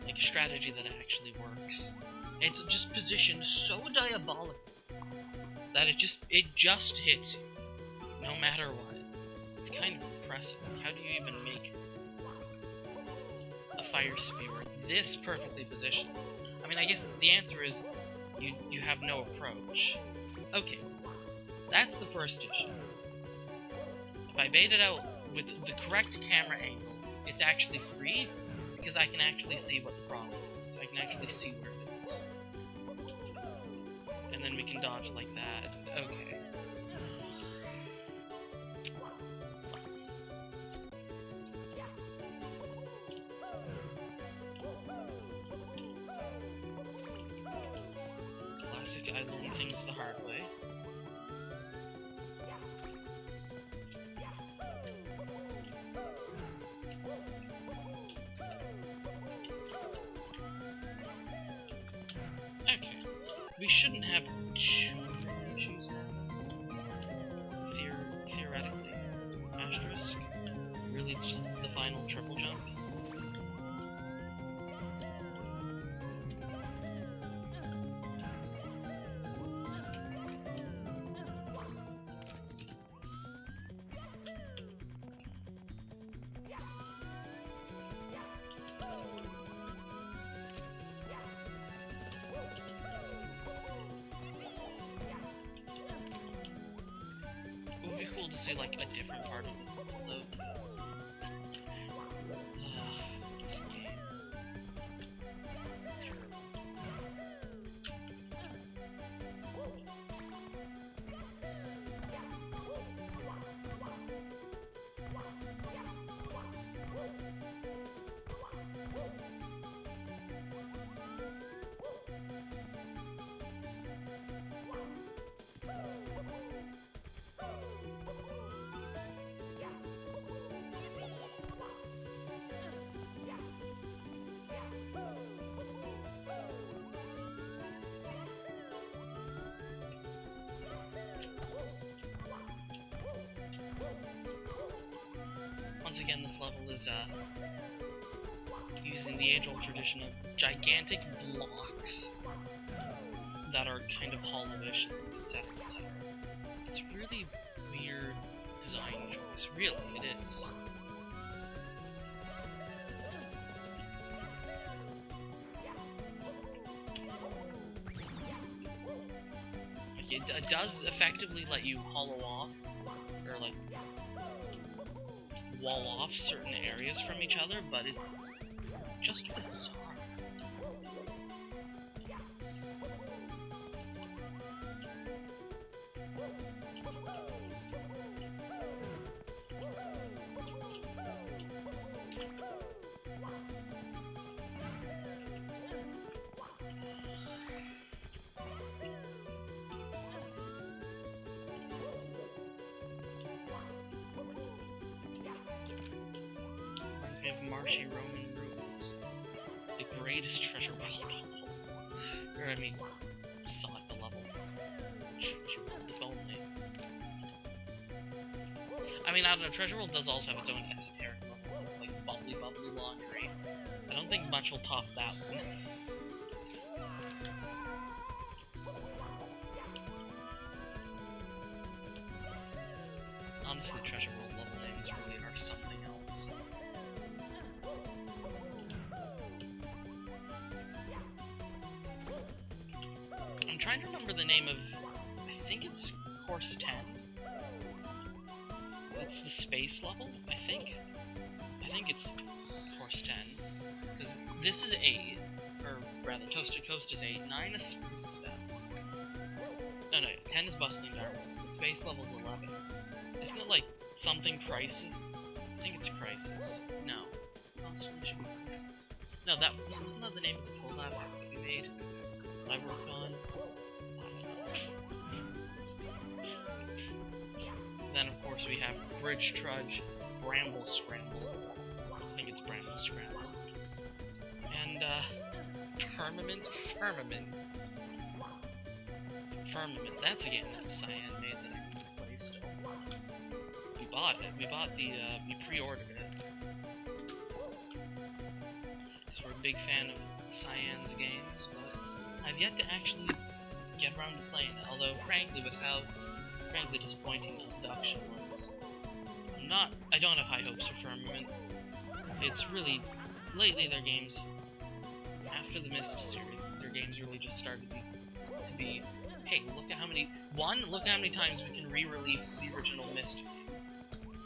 Like a strategy that actually works. It's just positioned so diabolically that it just hits you, no matter what. It's kind of impressive. How do you even make a fire spear this perfectly positioned? I mean, I guess the answer is you have no approach. Okay, that's the first issue. If I bait it out with the correct camera angle, it's actually free, because I can actually see what the problem is. I can actually see where it is. And then we can dodge like that. Okay. Classic, I learn things the hard way. Okay. We shouldn't have too many issues now. Theoretically. Asterisk. Really, it's just the final triple jump. It would be cool to see, like, a different part of this level, though, because... this game... Terrible. Once again, this level is using the age-old tradition of gigantic blocks that are kind of hollowish, etc., etc. It's a really weird design choice. Really, it is. Like, it does effectively let you hollow off, or like wall off certain areas from each other, but it's just bizarre. We have marshy Roman ruins. The greatest treasure world of all. Or, I mean, sought the level. Treasure world, if only. I mean, I don't know, Treasure World does also have its own esoteric level. It's like bubbly laundry. I don't think much will top that one. Honestly, Treasure World level names really are something else. I'm trying to remember the name of... I think it's course 10. That's the space level, I think. I think it's course 10. Because this is 8. Or rather, Toasted Coast is 8. 9 is Spruce Step. No, 10 is Bustling Darkness. The space level is 11. Isn't it like something Crisis? I think it's Crisis. No. Constellation Crisis. No, wasn't that the name of the collab that we made? That I worked on? Then, of course, we have Bridge Trudge, Bramble Scramble. I think it's Bramble Scramble. And, Firmament. That's a game that Cyan made that I need to play still. We bought it. We pre-ordered it. Because we're a big fan of Cyan's games, but I've yet to actually get around to playing it. Although, frankly, with how disappointing the induction was, I don't have high hopes for Firmament. It's really, lately their games, after the Myst series, their games really just started to be, hey, look at how many times we can re-release the original Myst game.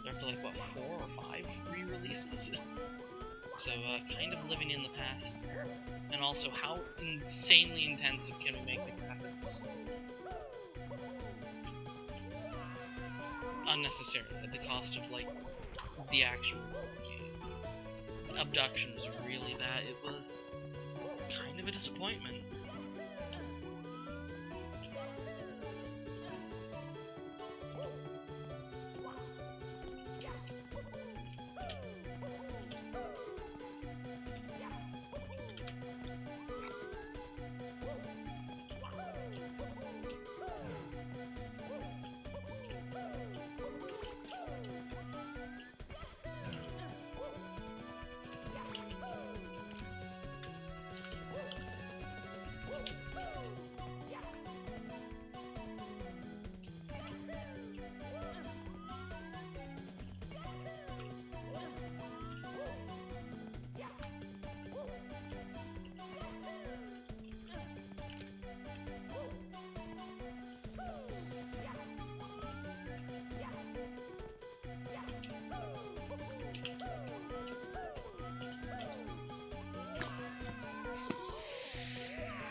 They're up to like, what, 4 or 5 re-releases? So, kind of living in the past. And also, how insanely intensive can we make the graphics? Unnecessarily, at the cost of, like, the actual game. Abduction was really that. It was kind of a disappointment.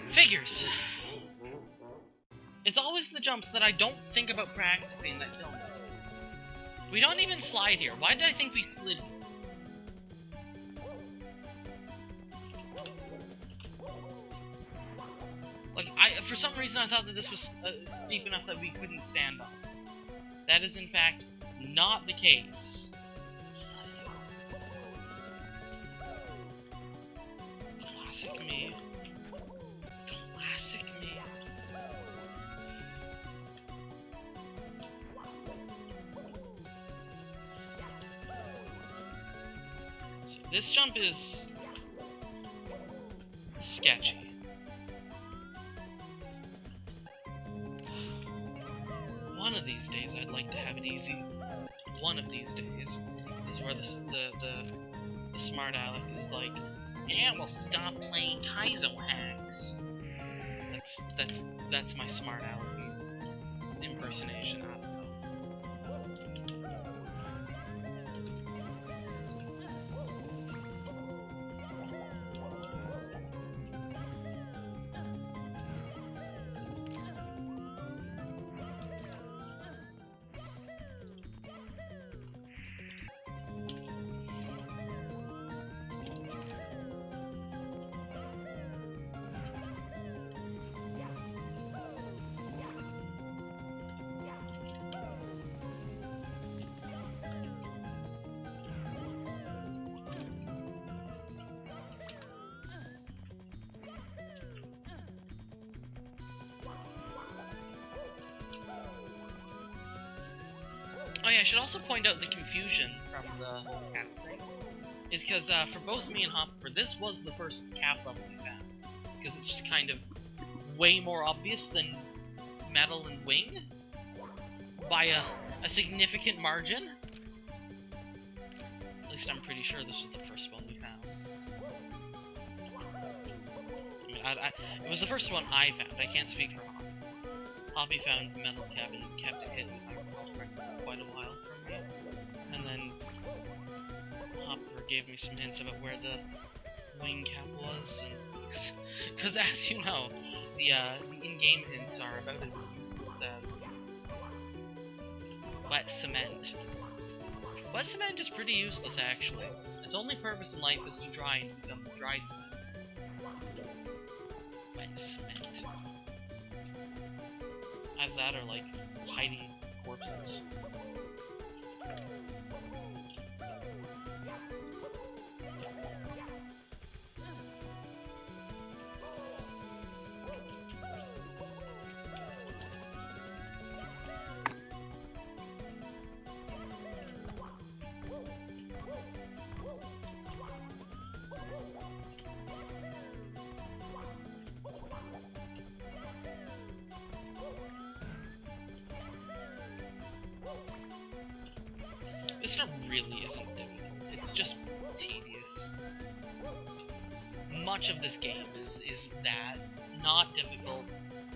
Figures. It's always the jumps that I don't think about practicing that kill me. We don't even slide here. Why did I think we slid here? Like, for some reason I thought that this was steep enough that we couldn't stand on it. That is, in fact, not the case. Classic me. Classic me. So this jump is sketchy. One of these days I'd like to have it easy. One of these days. This is where the smart aleck is like, yeah, we'll stop playing Kaizo hacks. That's my smart aleck impersonation. I don't know. Oh yeah, I should also point out the confusion from the whole cap thing. Is because for both me and Hopper, this was the first cap level we found. Because it's just kind of way more obvious than Metal and Wing. By a significant margin. At least I'm pretty sure this was the first one we found. I mean, it was the first one I found. I can't speak for Hopper. Hoppy found Metal Cabin and kept it hidden, if I recall correctly, for quite a while from me. And then Hopper gave me some hints about where the wing cap was, and because as you know, the in-game hints are about as useless as wet cement. Wet cement is pretty useless, actually. Its only purpose in life is to dry and become dry cement. Wet cement. Either that or, like, hiding corpses. This stuff really isn't difficult, it's just tedious. Much of this game is that. Not difficult,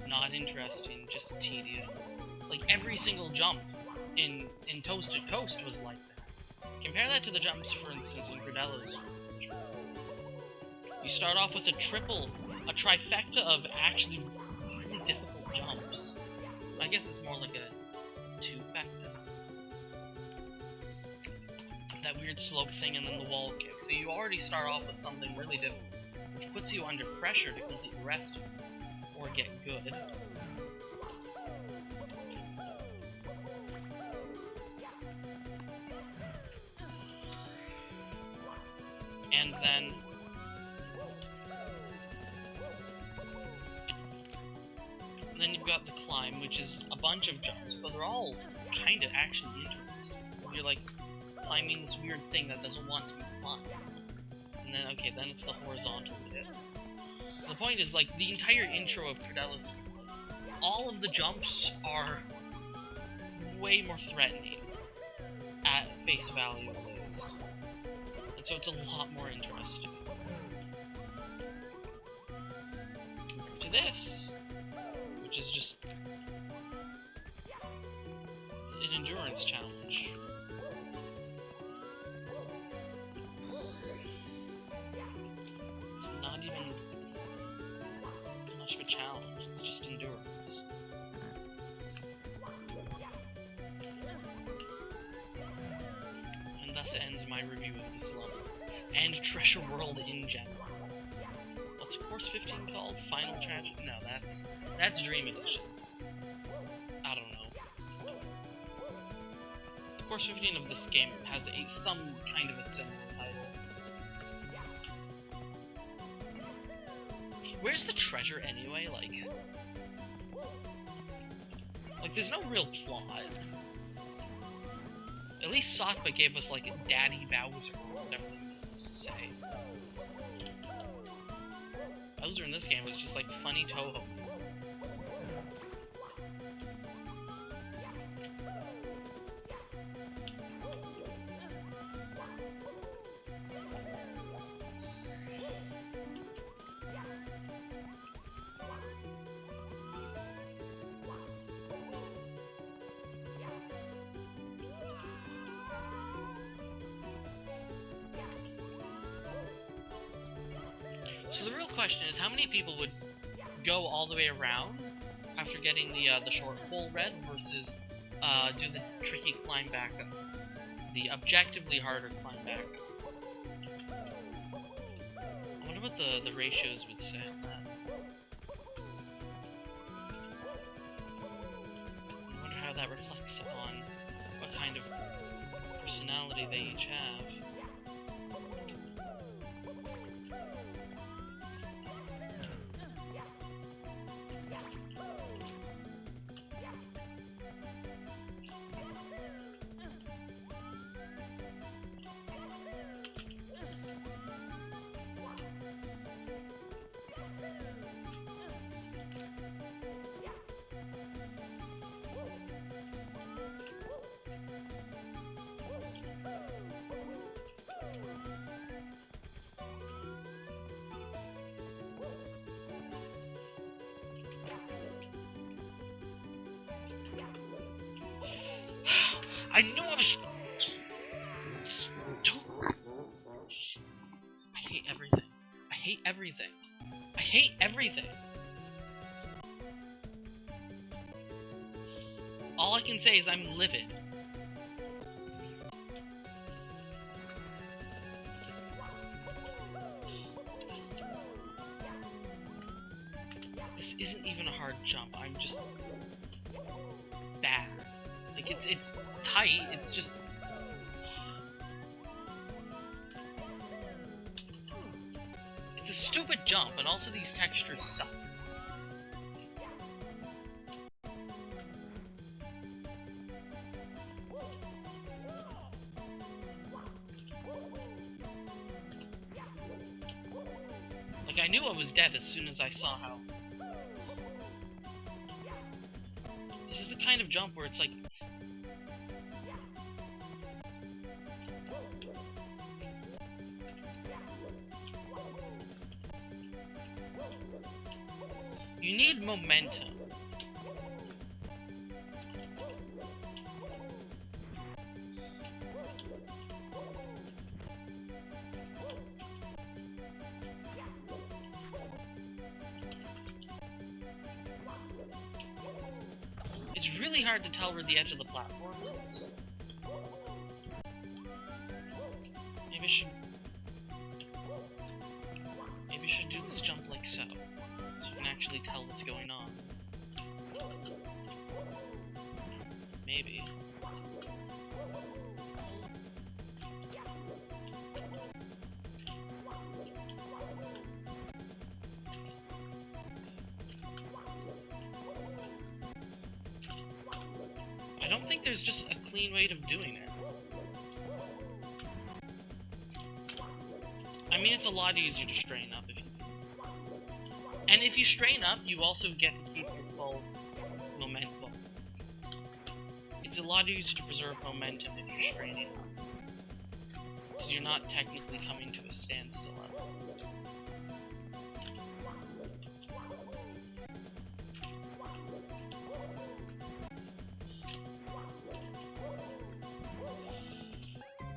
not interesting, just tedious. Like, every single jump in Toasted Coast was like that. Compare that to the jumps, for instance, in Credello's. You start off with a trifecta of actually really difficult jumps. I guess it's more like a two-facta. That weird slope thing and then the wall kick. So you already start off with something really difficult, which puts you under pressure to complete the rest of it, or get good. And then you've got the climb, which is a bunch of jumps, but they're all kind of actually interesting. You're like climbing this weird thing that doesn't want to be climbed. And then, okay, then it's the horizontal bit. The point is, like, the entire intro of Credello's, all of the jumps are way more threatening, at face value at least. And so it's a lot more interesting. Compared to this, which is just an endurance challenge. It's not even much of a challenge, it's just endurance. And thus ends my review of this level, and Treasure World in general. What's Course 15 called? Final Tragedy? No, that's Dream Edition. I don't know. Course 15 of this game has some kind of a similar title. Where's the treasure anyway? Like there's no real plot. At least Sakba gave us, like, Daddy Bowser, or whatever they used to say. Bowser in this game was just, like, funny Toho music. So the real question is, how many people would go all the way around after getting the short pole red versus do the tricky climb back up, the objectively harder climb back up? I wonder what the ratios would say on that. I wonder how that reflects upon what kind of personality they each have. I knew I was stupid. I hate everything. I hate everything. I hate everything. All I can say is I'm livid. This isn't even a hard jump. I'm just bad. Like it's tight. It's just it's a stupid jump, and also these textures suck. Like I knew I was dead as soon as I saw how. This is the kind of jump where it's like you need momentum. It's really hard to tell where the edge of the platform is. Maybe I should do this jump like so. So you can actually tell what's going on. Maybe. I don't think there's just a clean way of doing it. I mean, it's a lot easier to strain up if you can. And if you strain up, you also get to keep your full momentum. It's a lot easier to preserve momentum if you're straining up. Because you're not technically coming to a standstill level.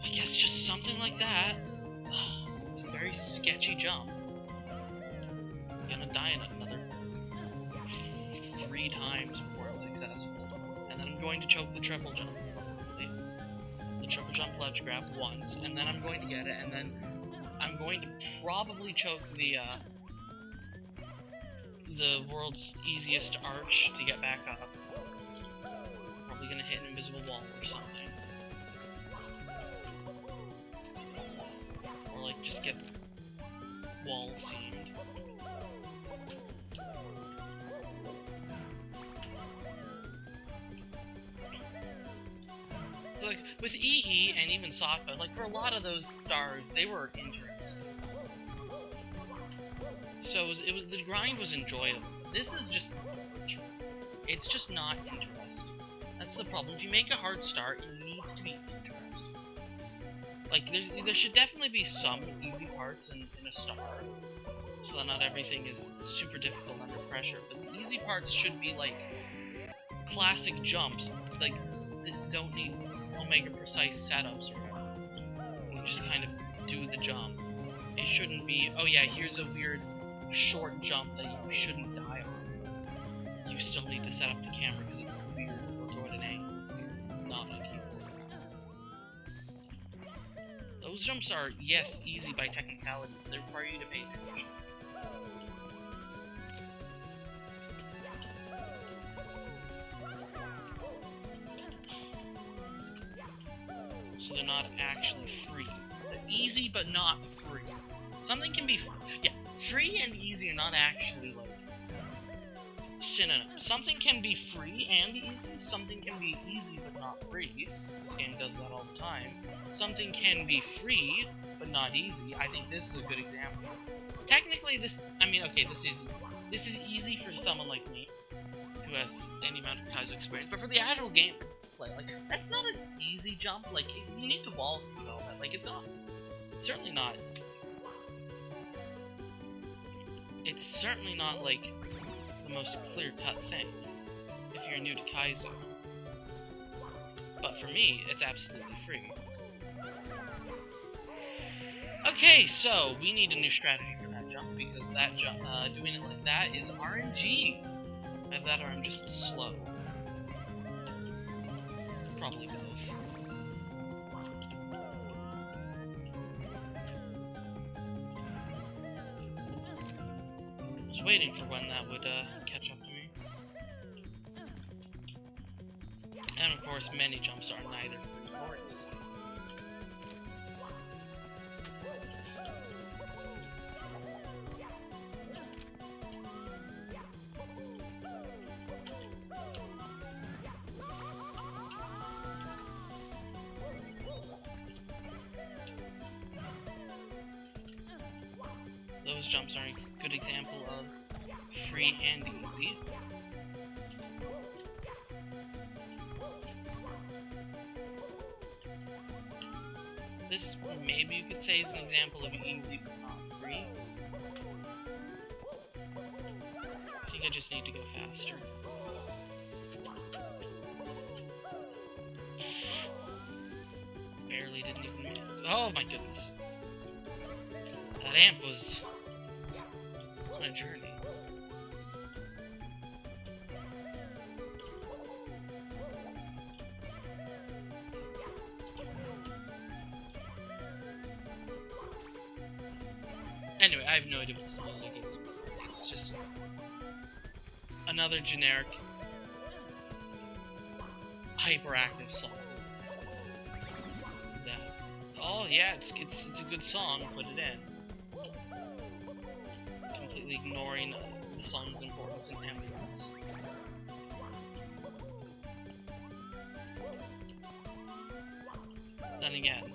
I guess just something like that. It's a very sketchy jump. I'm gonna die in it another 3 times before I'm successful. And then I'm going to choke the triple jump. The triple jump ledge grab once, and then I'm going to get it, and then I'm going to probably choke the world's easiest arch to get back up. Probably gonna hit an invisible wall or something. Or like just get wall seamed. Like with EE and even Sokka, like for a lot of those stars, they were interesting. So the grind was enjoyable. This is just, it's just not interesting. That's the problem. If you make a hard star, it needs to be interesting. Like there should definitely be some easy parts in a star, so that not everything is super difficult under pressure. But the easy parts should be like classic jumps, like that don't need Omega precise setups or whatever. You just kind of do the jump. It shouldn't be, oh yeah, here's a weird short jump that you shouldn't die on. You still need to set up the camera because it's weird or go at an angle because you're not on a keyboard. Those jumps are, yes, easy by technicality, but they require you to pay attention. So they're not actually free. They're easy, but not free. Something can be, free and easy are not actually, like, synonyms. Something can be free and easy. Something can be easy, but not free. This game does that all the time. Something can be free, but not easy. I think this is a good example. Technically, this is easy for someone like me, who has any amount of Kaizo experience, but for the actual game, like, that's not an easy jump. Like, you need to wall through all that. Like, it's certainly not, like, the most clear-cut thing, if you're new to Kaizo. But But for me, it's absolutely free. Okay, so we need a new strategy for that jump, because that jump, doing it like that is RNG. Either that or I'm just slow. Probably both. I was waiting for when that would catch up to me. And of course, many jumps are neither free nor easy. Those jumps are a good example of free and easy. This, maybe you could say, is an example of easy but not free. I think I just need to go faster. Barely didn't even make it. Oh my goodness. That amp was on a journey. Anyway, I have no idea what this music is, but it's just another generic hyperactive song. That, oh yeah, it's a good song, put it in. Completely ignoring the song's importance and ambience. Then again,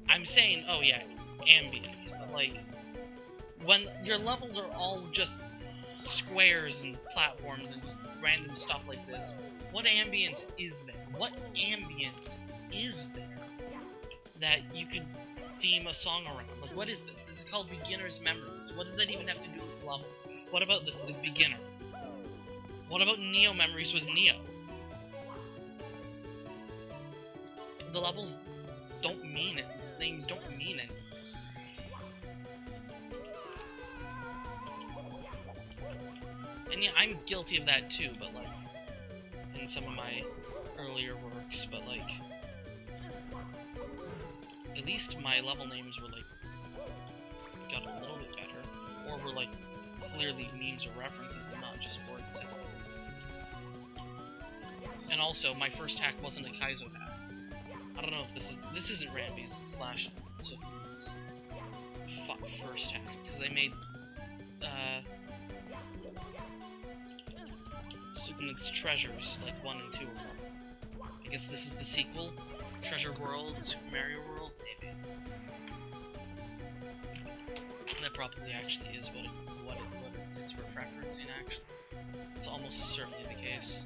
I'm saying, oh yeah, ambience, but like, when your levels are all just squares and platforms and just random stuff like this, what ambience is there? What ambience is there that you could theme a song around? Like, what is this? This is called Beginner's Memories. What does that even have to do with level? What about this is beginner? What about Neo Memories was Neo? The levels don't mean it. Things don't mean it. And yeah, I'm guilty of that too, but like, in some of my earlier works, but like, at least my level names were like, got a little bit better, or were like, clearly memes or references and not just words. And also, my first hack wasn't a Kaizo hack. I don't know if this isn't Ramby's slash Sukumit's first hack, because they made, Sukumit's Treasures, like 1 and 2 of them. I guess this is the sequel? Treasure World, Super Mario World, maybe? That probably actually is what it's referencing, actually. It's almost certainly the case.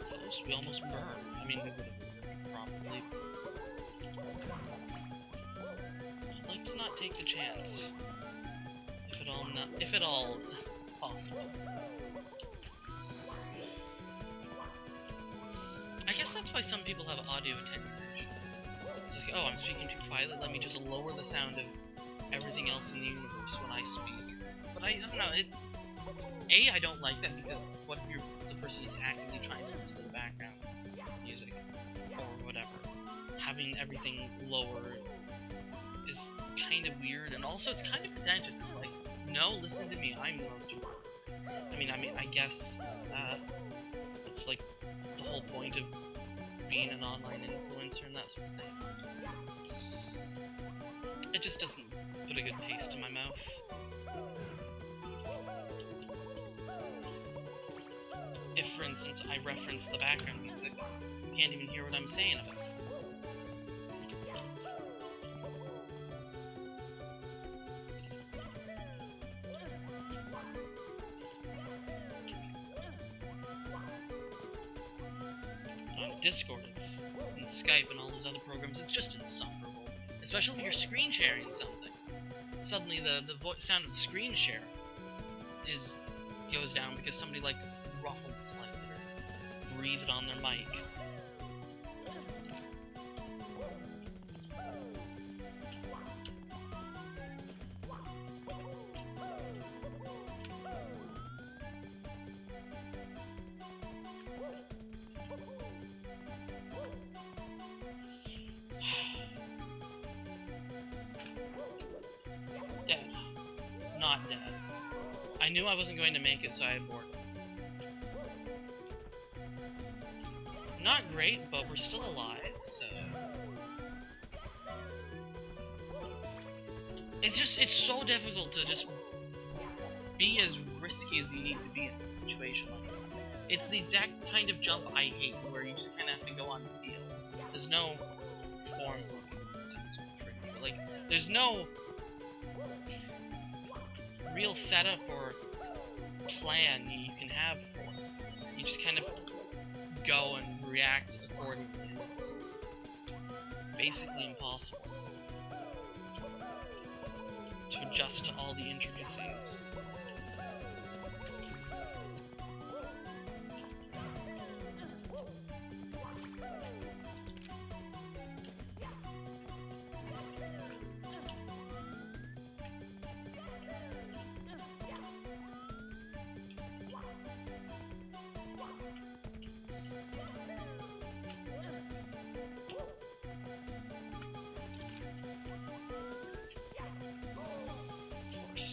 Close. We almost burned. I mean, we would have probably. I'd like to not take the chance, if at all possible. I guess that's why some people have audio attenuation. It's like, oh, I'm speaking too quietly. Let me just lower the sound of everything else in the universe when I speak. But I don't know. I don't like that, because what if the person is actively trying to listen to the background music or whatever? Having everything lower is kind of weird, and also it's kind of pretentious. It's like, no, listen to me, I'm the most important. I mean, I guess it's like the whole point of being an online influencer and that sort of thing. It just doesn't put a good taste in my mouth. If, for instance, I reference the background music, you can't even hear what I'm saying about it. Discord, and Skype, and all those other programs, it's just insufferable. Especially if you're screen sharing something. Suddenly the sound of the screen share goes down because somebody like ruffled slightly or breathed on their mic. Dead. Not dead. I knew I wasn't going to make it, so I aborted. Not great, but we're still alive, so... It's so difficult to just be as risky as you need to be in this situation like that. It's the exact kind of jump I hate, where you just kind of have to go on the field. There's no form... It sounds tricky, but like, there's no real setup or plan you can have for it. You just kind of go and react accordingly. It's basically impossible to adjust to all the intricacies.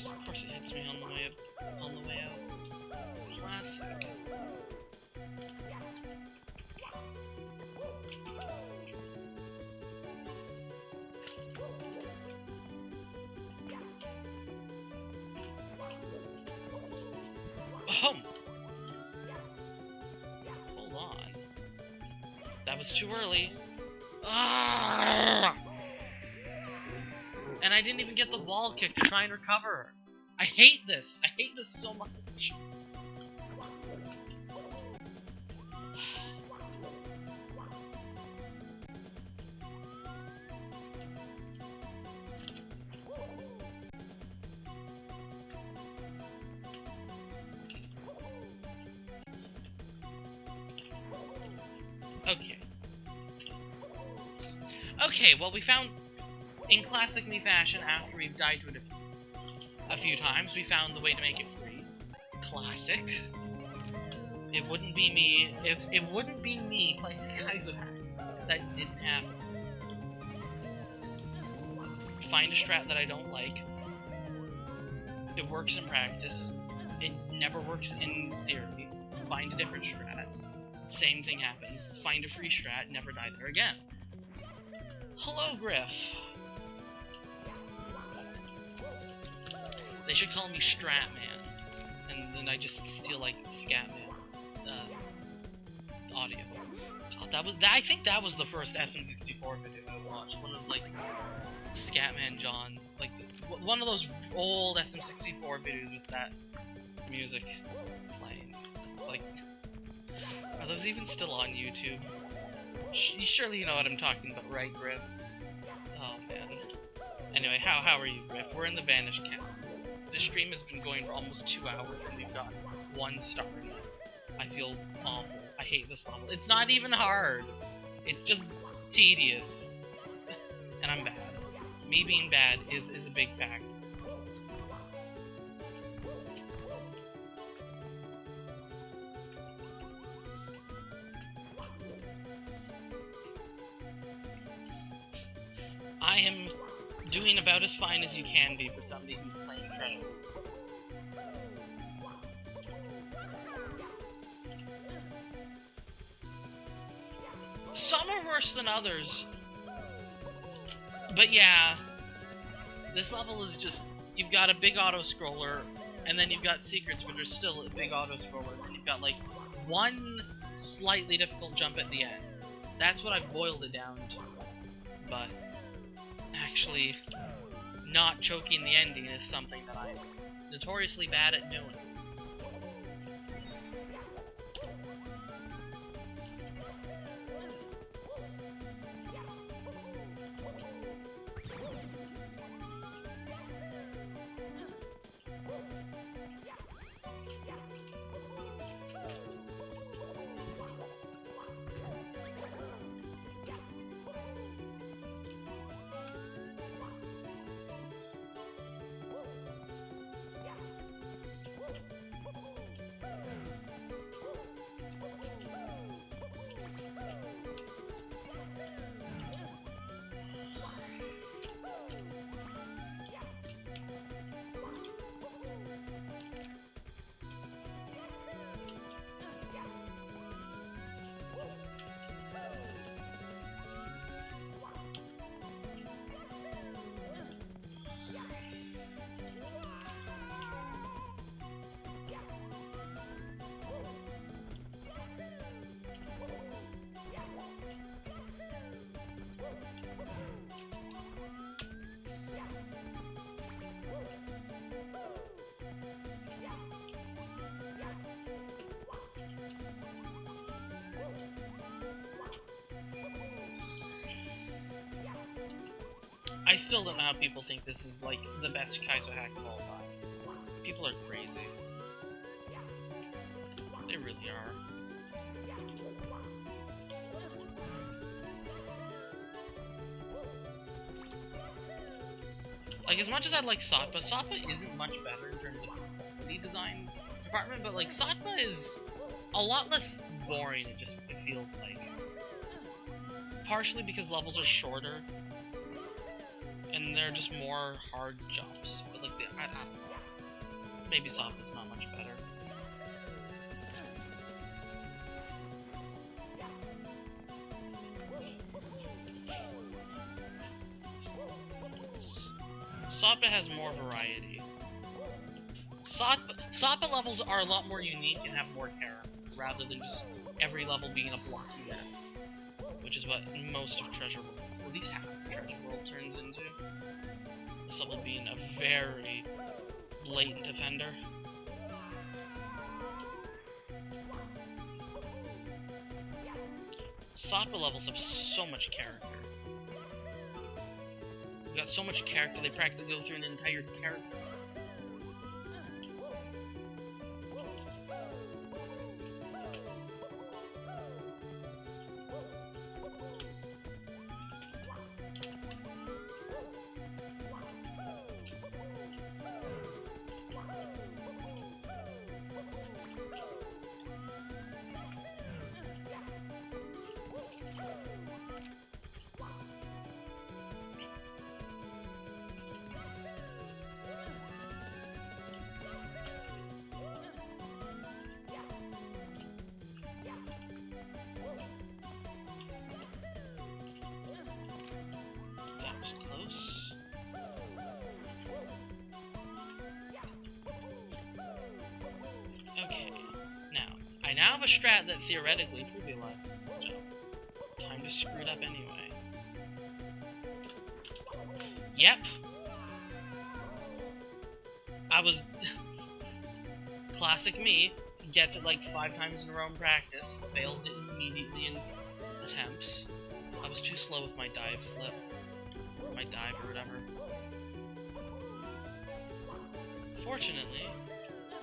Of course it hits me on the way out. Classic. Hold on. That was too early. Ah! And I didn't even get the wall kick to try and recover. I hate this. I hate this so much. Okay. Okay, well, we found, in classic me fashion, after we've died to it a few times, we found the way to make it free. Classic. It wouldn't be me. It wouldn't be me playing the Kaizo hack if that didn't happen. Find a strat that I don't like. It works in practice. It never works in theory. Find a different strat. Same thing happens. Find a free strat. Never die there again. Hello, Griff. They should call me Stratman, and then I just steal like Scatman's audio. God, I think that was the first SM64 video I watched. One of like Scatman John, like one of those old SM64 videos with that music playing. It's like, are those even still on YouTube? Surely you know what I'm talking about, right, Griff? Oh man. Anyway, how are you, Griff? We're in the Vanished Camp. The stream has been going for almost 2 hours and we've got 1 star in it. I feel awful. I hate this level. It's not even hard. It's just tedious. And I'm bad. Me being bad is a big factor. I am doing about as fine as you can be for somebody who's playing Treasure. Some are worse than others. But yeah, this level is just, you've got a big auto-scroller, and then you've got secrets, which are still a big auto-scroller, and you've got like 1 slightly difficult jump at the end. That's what I've boiled it down to. But actually, not choking the ending is something that I'm notoriously bad at doing. I still don't know how people think this is, like, the best Kaizo hack of all time. People are crazy. They really are. Like, as much as I like Satpa, Satpa isn't much better in terms of quality design department, but, like, Satpa is a lot less boring, it feels like. Partially because levels are shorter, and they're just more hard jumps, but, like, I don't know. Maybe Satpa's not much better. Satpa has more variety. Satpa levels are a lot more unique and have more character, rather than just every level being a blocky mess, which is what most of Treasure World, or at least half of Treasure World, turns into. This level being a very blatant offender. Satpa levels have so much character. They've got so much character, they practically go through an entire character. Was close. Okay, I now have a strat that theoretically trivializes this jump. Time to screw it up anyway. Yep. I was... Classic me. Gets it like 5 times in a row in practice. Fails it immediately in attempts. I was too slow with my dive flip. My dive or whatever. Fortunately,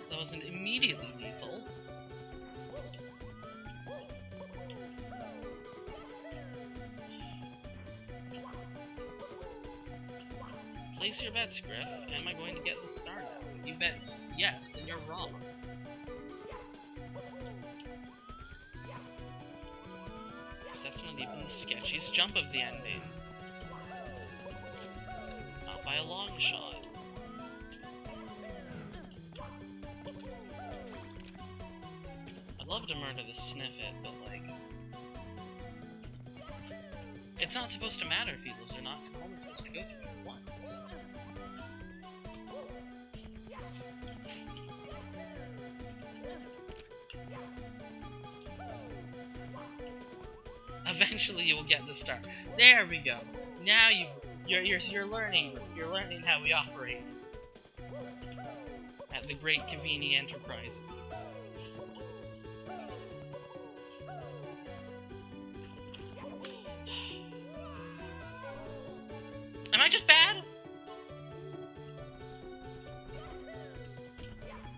that wasn't immediately lethal. Place your bets, Griff. Am I going to get the star now? If you bet yes, then you're wrong. Because that's not even the sketchiest jump of the ending. By a long shot. I'd love to murder the Sniffet, but, like... It's not supposed to matter if he lives or not, because I'm only supposed to go through it once. Eventually you will get the star. There we go. Now you're learning how we operate at the great Cavini Enterprises. Am I just bad?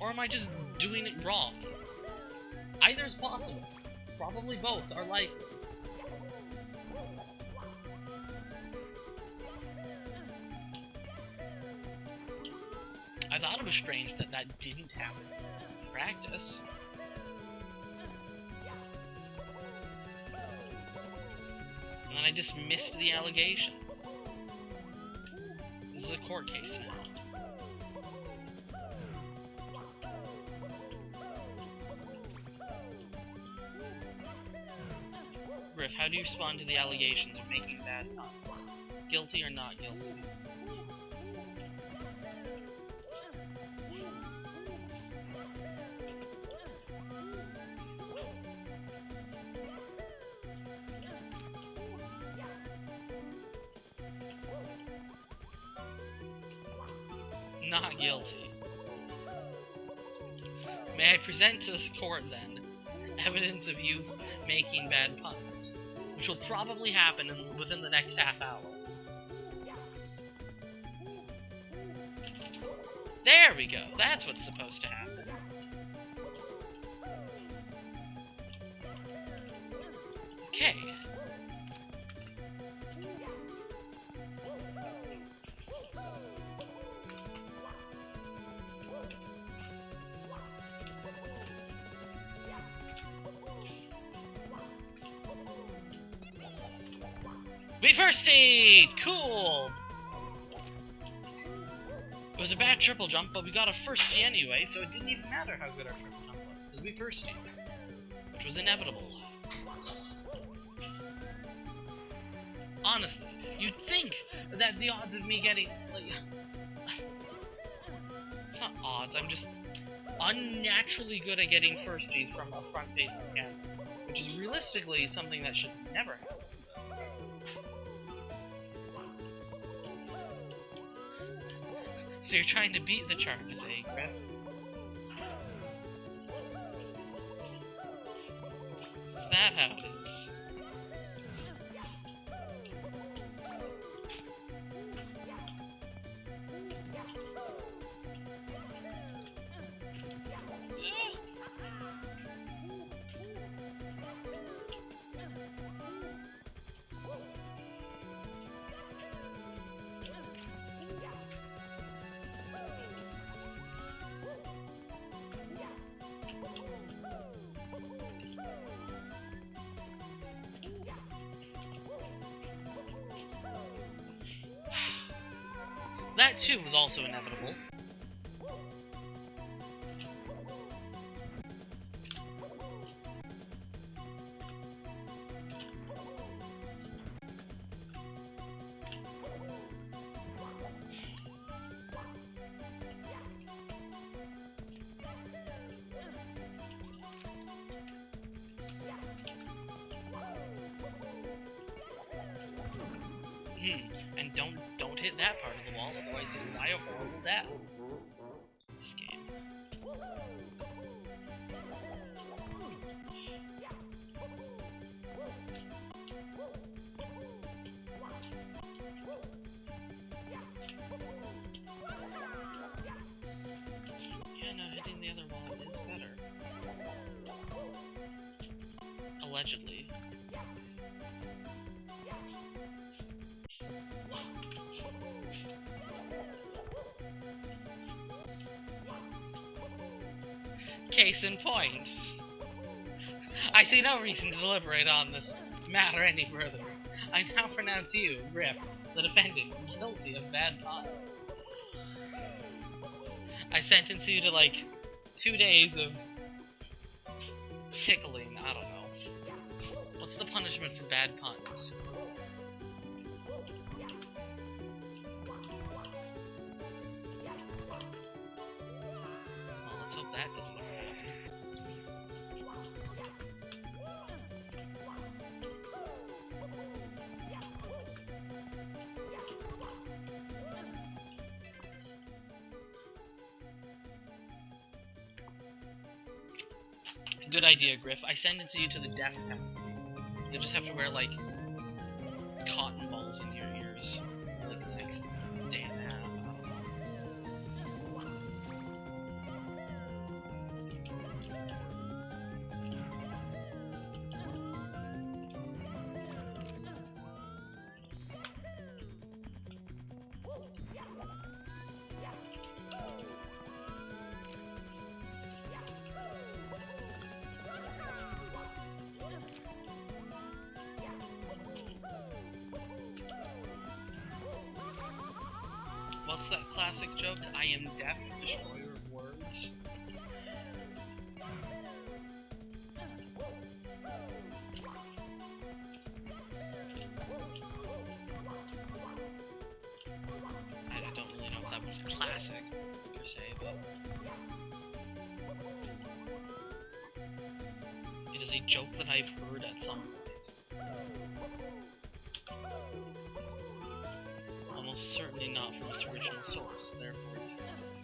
Or am I just doing it wrong? Either is possible. Probably both are likely. I thought it was strange that that didn't happen in practice. And then I just missed the allegations. This is a court case now. Griff, how do you respond to the allegations of making bad puns? Guilty or not guilty? Not guilty. May I present to the court, then, evidence of you making bad puns, which will probably happen within the next half hour. There we go. That's what's supposed to happen. Okay. We first aid! Cool! It was a bad triple jump, but we got a firstie anyway, so it didn't even matter how good our triple jump was, because we firstie, which was inevitable. Honestly, you'd think that the odds of me getting, like... It's not odds, I'm just unnaturally good at getting firsties from a front-facing camera, which is realistically something that should never happen. So you're trying to beat the charges, eh, Griff? Is that how it is? That too was also inevitable. And don't hit that part of the wall, otherwise you'll die a horrible death. This game. Yeah, no, hitting the other wall is better. Allegedly. Case in point. I see no reason to deliberate on this matter any further. I now pronounce you, Griff, the defendant, guilty of bad conduct. I sentence you to, like, 2 days of tickling. I don't know. What's the punishment for bad puns? Well, let's hope that doesn't happen. Good idea, Griff. I sentence you to the death penalty. You'll just have to wear, like, cotton balls in your ears for, like, the next day and a half. What's that classic joke? I am death, destroyer of words. I don't really know if that was a classic, per se, but... It is a joke that I've heard at some point. Almost certainly not from its original source, therefore it's fans.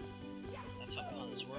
That's how puns work.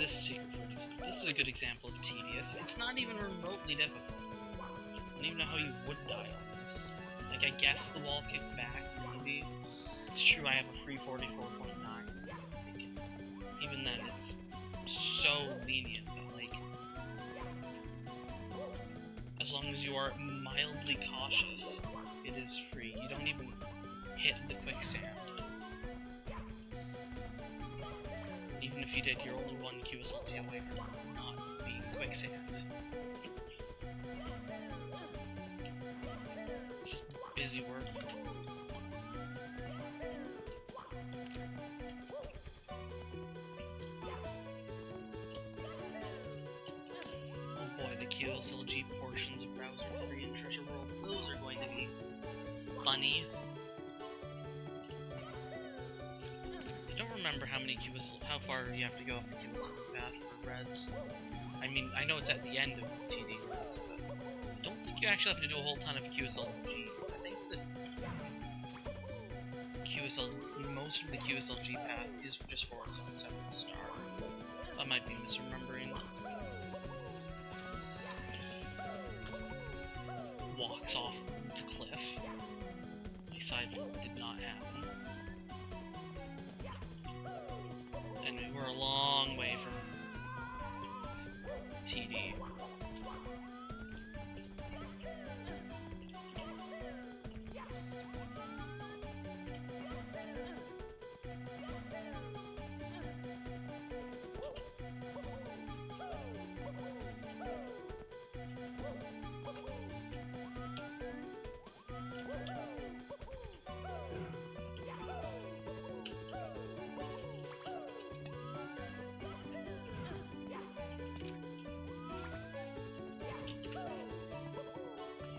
this secret, for instance. This is a good example of tedious. It's not even remotely difficult. I don't even know how you would die on this. Like, I guess the wall kicked back, maybe. It's true, I have a free 44.9. Even then, it's so lenient that, like, as long as you are mildly cautious, it is free. You don't even hit the quicksand. Even if you did, you're only one QSLT away from not being quicksand. It's just busy work. Oh boy, the QSLG portions of Browser 3 and Treasure World, those are going to be funny. I don't remember how far you have to go up the QSL path for Reds. I mean, I know it's at the end of TD Reds, but I don't think you actually have to do a whole ton of QSLGs. I think that most of the QSLG path is just for its own 7th star. I might be misremembering. Walks off the cliff. My side did not happen. And we're a long way from TD.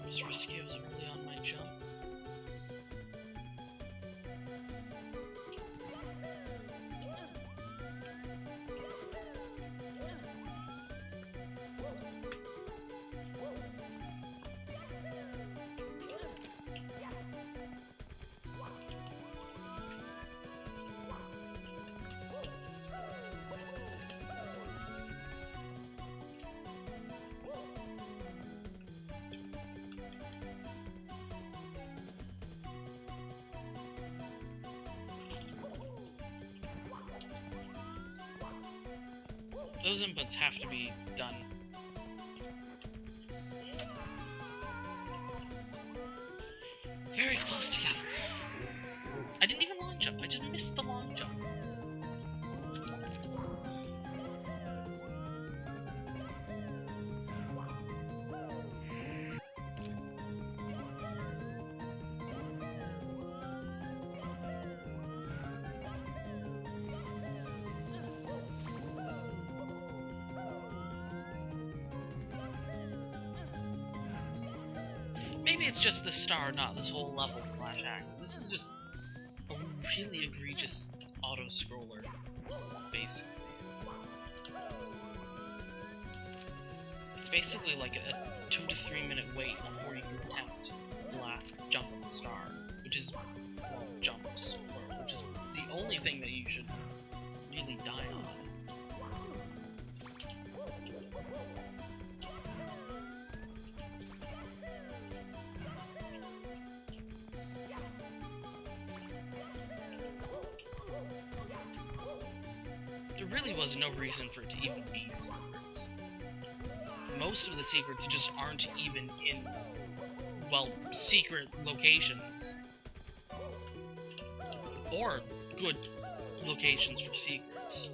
Just risky, I was early on my jump. Those inputs have to be done. Very close together. I didn't even long jump, I just missed the long jump. Maybe it's just the star, not this whole level / act. This is just a really egregious auto-scroller, basically. It's basically like a 2 to 3 minute wait before you can attempt the last jump of the star, which is, well, jumps, which is the only thing that you should really die on. There really was no reason for it to even be secrets. Most of the secrets just aren't even in, well, secret locations. Or good locations for secrets.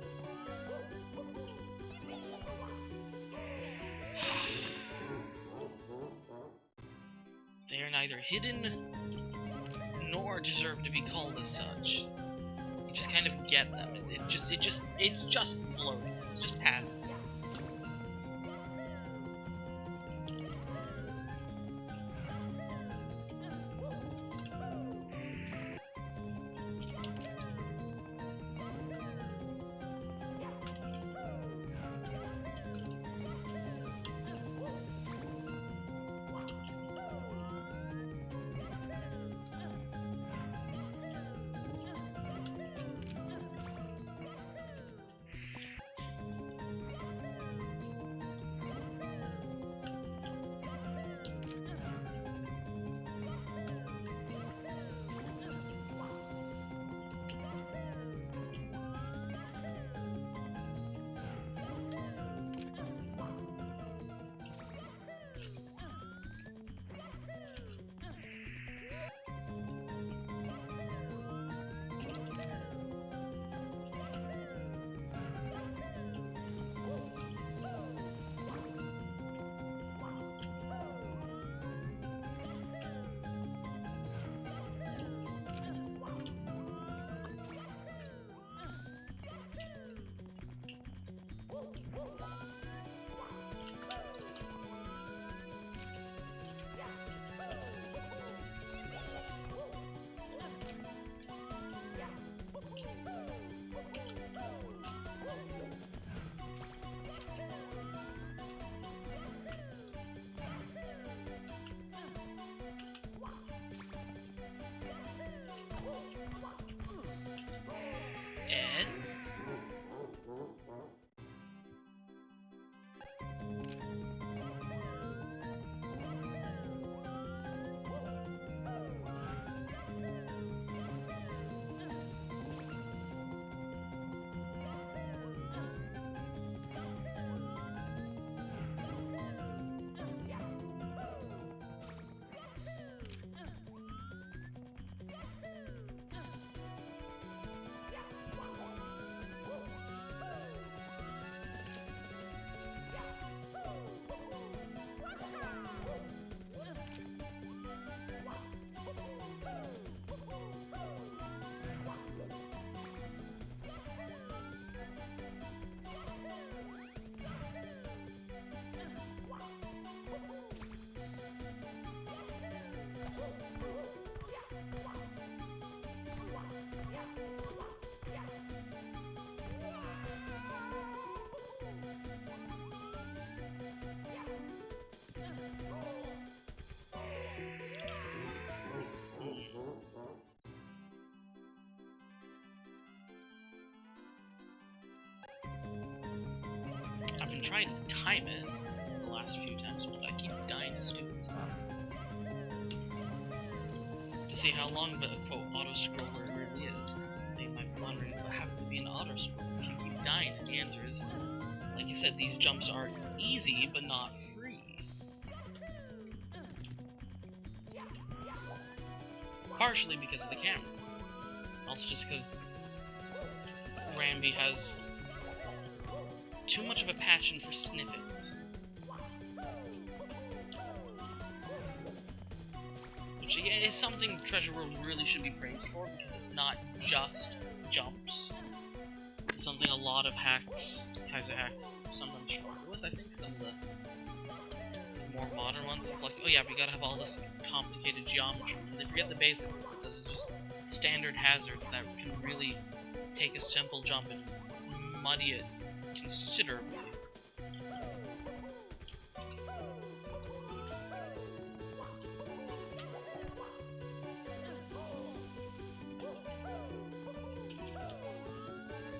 They are neither hidden nor deserve to be called as such. You just kind of get them. It's just bloating. It's just padding. I've been trying to time it the last few times, but I keep dying to stupid stuff. To see how long the quote auto-scroller really is, they might be wondering what happened to be an auto-scroller if you keep dying, and the answer is, like you said, these jumps are easy, but not free. Partially because of the camera. Also just because Rambi has too much of a passion for snippets. Which is something Treasure World really should be praised for, because it's not just jumps. It's something a lot of hacks, Kaiser hacks, sometimes struggle with. I think some of the more modern ones, it's like, oh yeah, we gotta have all this complicated geometry. And they forget the basics. So there's just standard hazards that can really take a simple jump and muddy it considerably.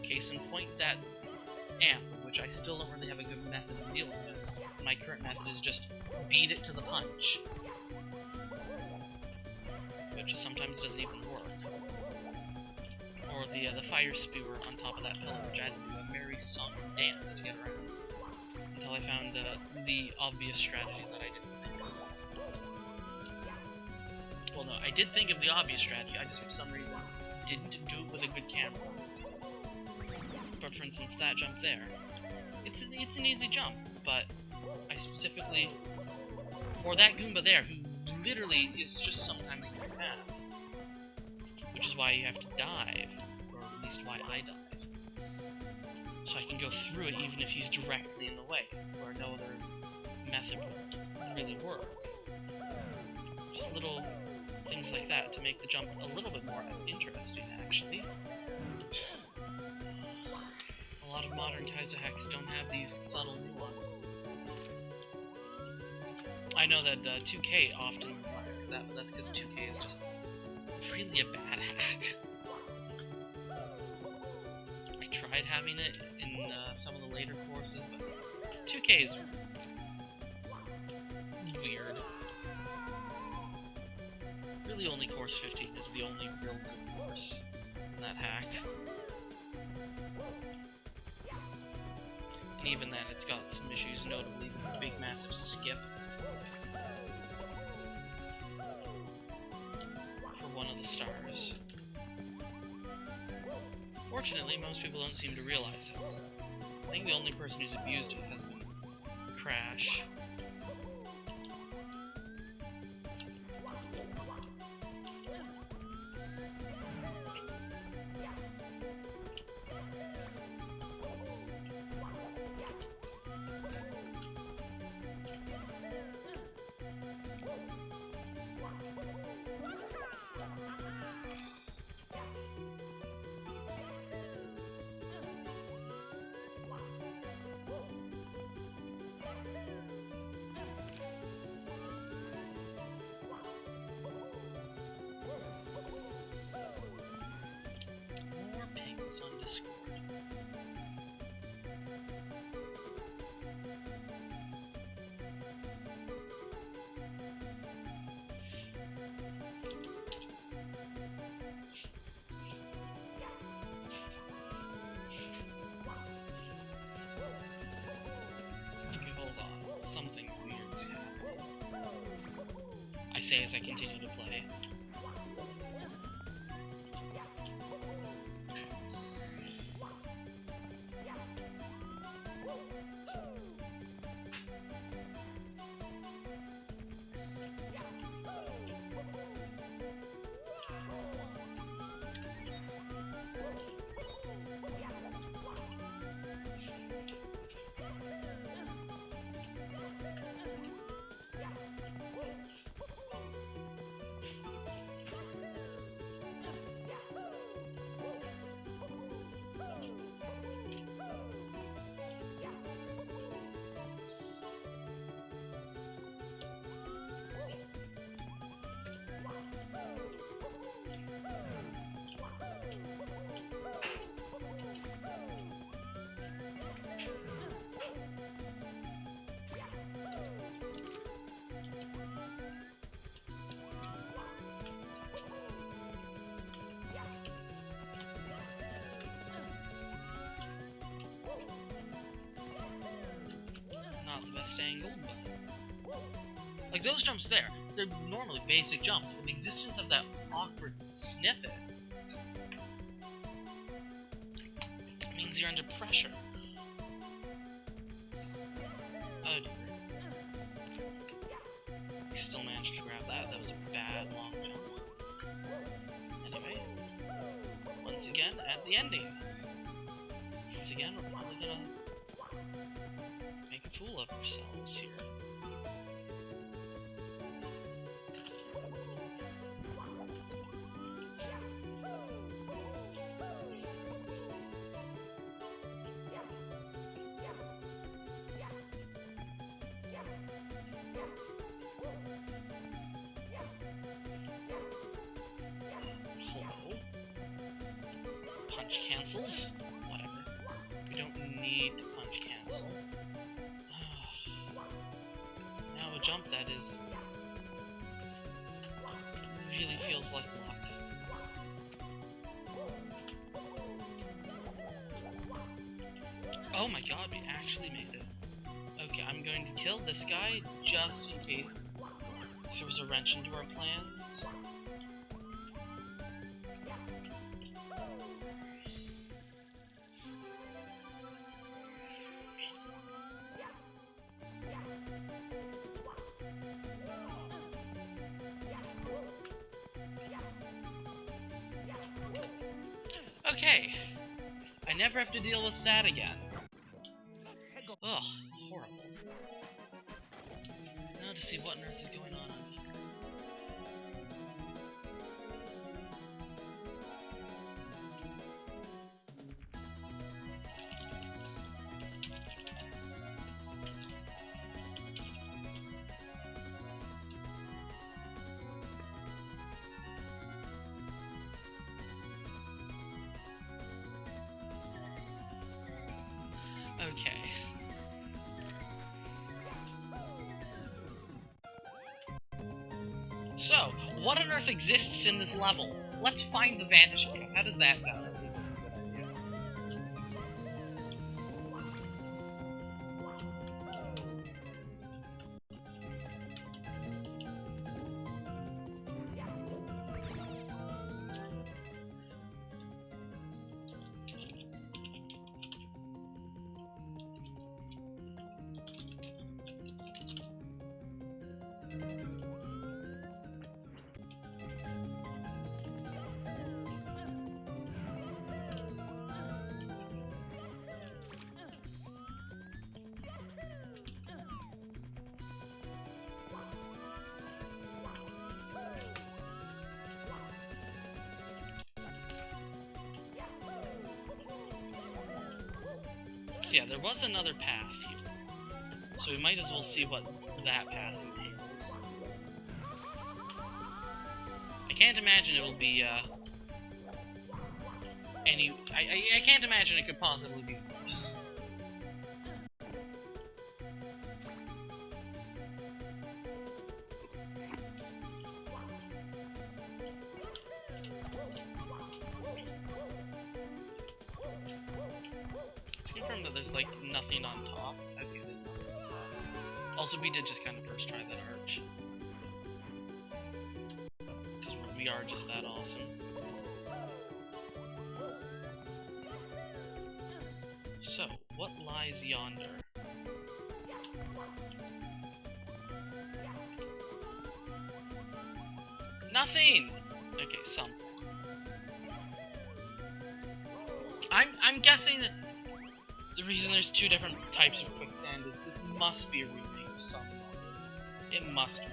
Case in point, that amp, which I still don't really have a good method of dealing with. My current method is just beat it to the punch, which sometimes doesn't even work. Or the fire spewer on top of that pillar, which I had to do a merry song and dance to get around, until I found the obvious strategy that I didn't think of. Well, no, I did think of the obvious strategy, I just for some reason didn't do it with a good camera. But for instance, that jump there, it's an easy jump, but I specifically, or that Goomba there, who literally is just sometimes in your path, which is why you have to dive, or at least why I dive, so I can go through it even if he's directly in the way, where no other method would really work. Just little things like that to make the jump a little bit more interesting, actually. A lot of modern Kaiser hacks don't have these subtle nuances. I know that 2K often lacks that, but that's because 2K is just really a bad hack. I tried having it in some of the later courses, but 2K is weird. Really only course 15 is the only real good course in that hack. And even then, it's got some issues, notably the big massive skip for one of the stars. Fortunately, most people don't seem to realize it, so I think the only person who's abused it has been Crash. this on Discord. Okay, hold on. Something weird's happening. I say as I continue to play. Not the best angle, but... like, those jumps there, they're normally basic jumps, but the existence of that awkward snippet means you're under pressure. Oh dear. You still managed to grab that. That was a bad long jump. Anyway, once again, at the ending. Once again, we're probably gonna make a fool of ourselves here. Hello? Punch cancels? Whatever. We don't need to punch cancel. Now a jump that is... really feels like luck. Oh my god, we actually made it. Okay, I'm going to kill this guy just in case there was a wrench into our plans. Okay, I never have to deal with that again. Ugh, horrible. Now to see what on earth is going on here. Okay. So, what on earth exists in this level? Let's find the Vanish Cave. How does that sound? That seems like a good idea. So yeah, there was another path here. So we might as well see what that path entails. I can't imagine it will be any... I can't imagine it could possibly be worse. Let's confirm that there's, like, nothing on top. Okay, there's nothing on top. Also, we did just kind of first try that arch. Because we are just that awesome. So, what lies yonder? Nothing! Okay, something. I'm guessing that the reason there's two different types of quicksand is this must be a remake of something. It must be.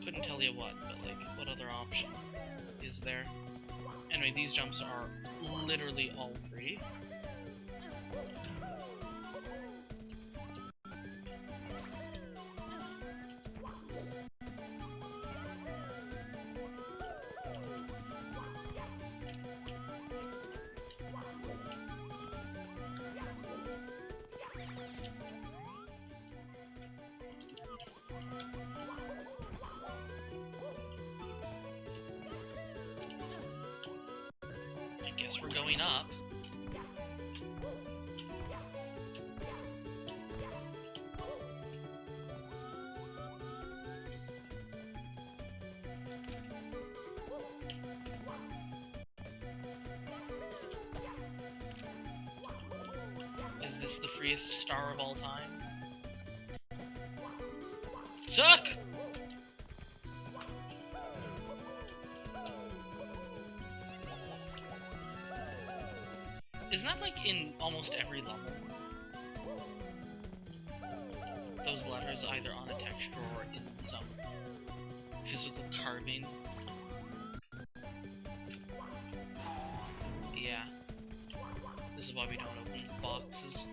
Couldn't tell you what, but like, what other option is there? Anyway, these jumps are literally all free. Guess we're going up. Is this the freest star of all time? Suck! Isn't that like in almost every level? Those letters either on a texture or in some physical carving. Yeah. This is why we don't open boxes.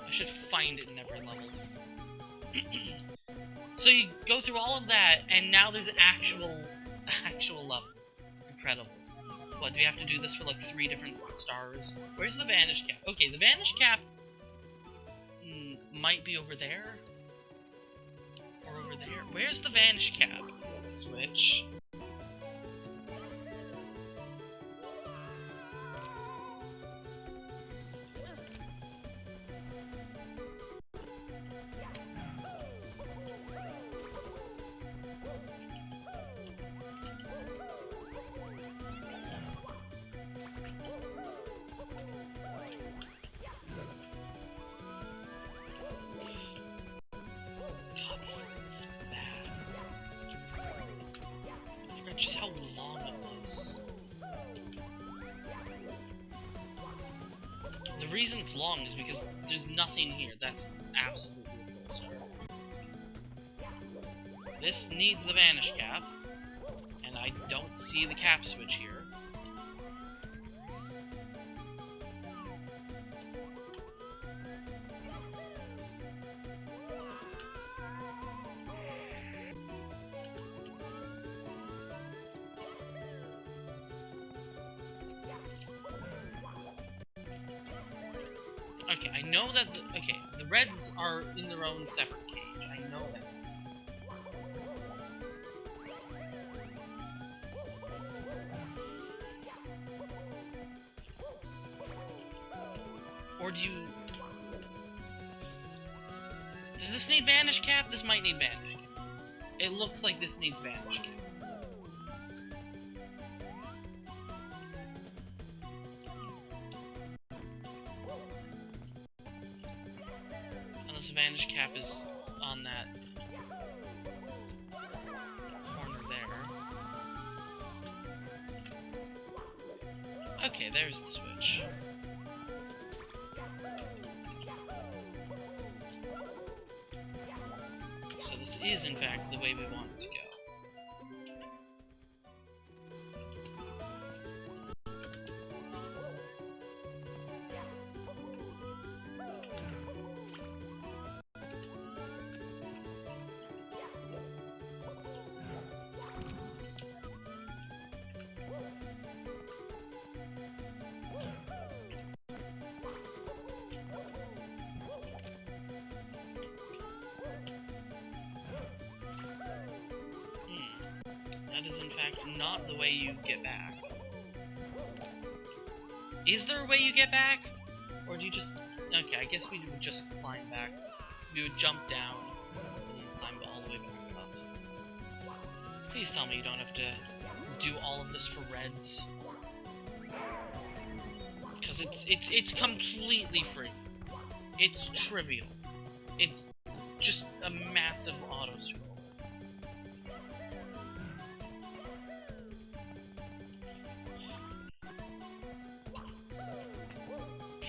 I should find it in every level. So you go through all of that, and now there's actual level. Incredible. What, do we have to do this for like 3 different stars? Where's the vanish cap? Okay, the vanish cap might be over there. Or over there. Where's the vanish cap? Switch. Just how long it was. The reason it's long is because there's nothing here. That's absolutely a full star. This needs the vanish cap, and I don't see the cap switch here. Okay, I know that the reds are in their own separate cage. I know that. Or do you... Does this need vanish cap? This might need vanish cap. It looks like this needs vanish cap. Unless the vanish cap is on that corner there. Okay, there's the switch. So this is, in fact, the way we want it to go. that is in fact not the way you get back. Is there a way you get back? Or do you just... Okay, I guess we would just climb back. We would jump down, and then climb all the way back up. Please tell me you don't have to do all of this for reds. Because it's completely free. It's trivial. It's just a massive auto-scroll.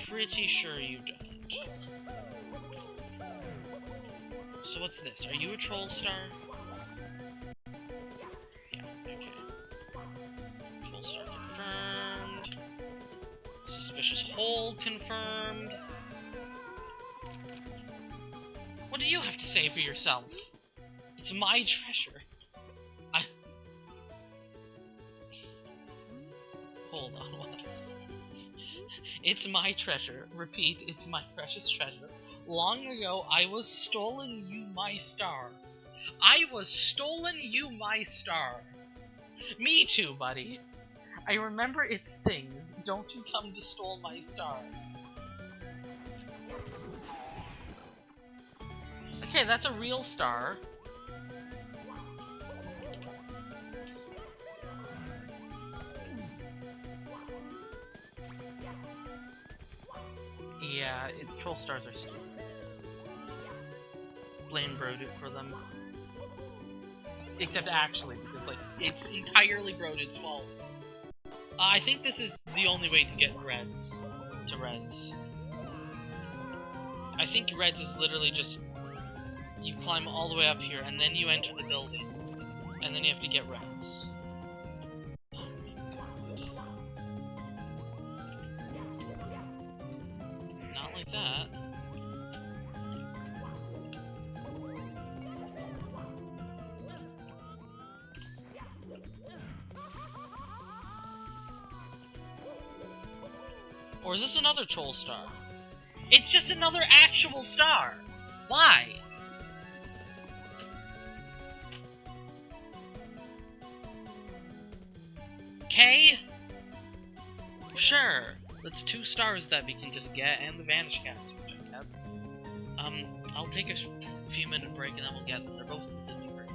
Pretty sure you don't. So what's this? Are you a troll star? Yeah, okay. Troll star confirmed. Suspicious hole confirmed. What do you have to say for yourself? It's my treasure. Hold on, what? It's my treasure. Repeat, it's my precious treasure. Long ago, I was stolen you my star. I was stolen you my star. Me too, buddy. I remember its things. Don't you come to stole my star. Okay, that's a real star. Yeah, troll stars are stupid. Blame Brodude for them. Except actually, because, like, it's entirely Brodude's fault. I think this is the only way to get reds. To reds. I think reds is literally just... You climb all the way up here, and then you enter the building. And then you have to get reds. Oh my god. Not like that. Or is this another troll star? It's just another actual star! Why? Okay? Sure. That's 2 stars that we can just get, and the Vanish Caps, which I guess. I'll take a few minute break and then we'll get them. They're both in the break.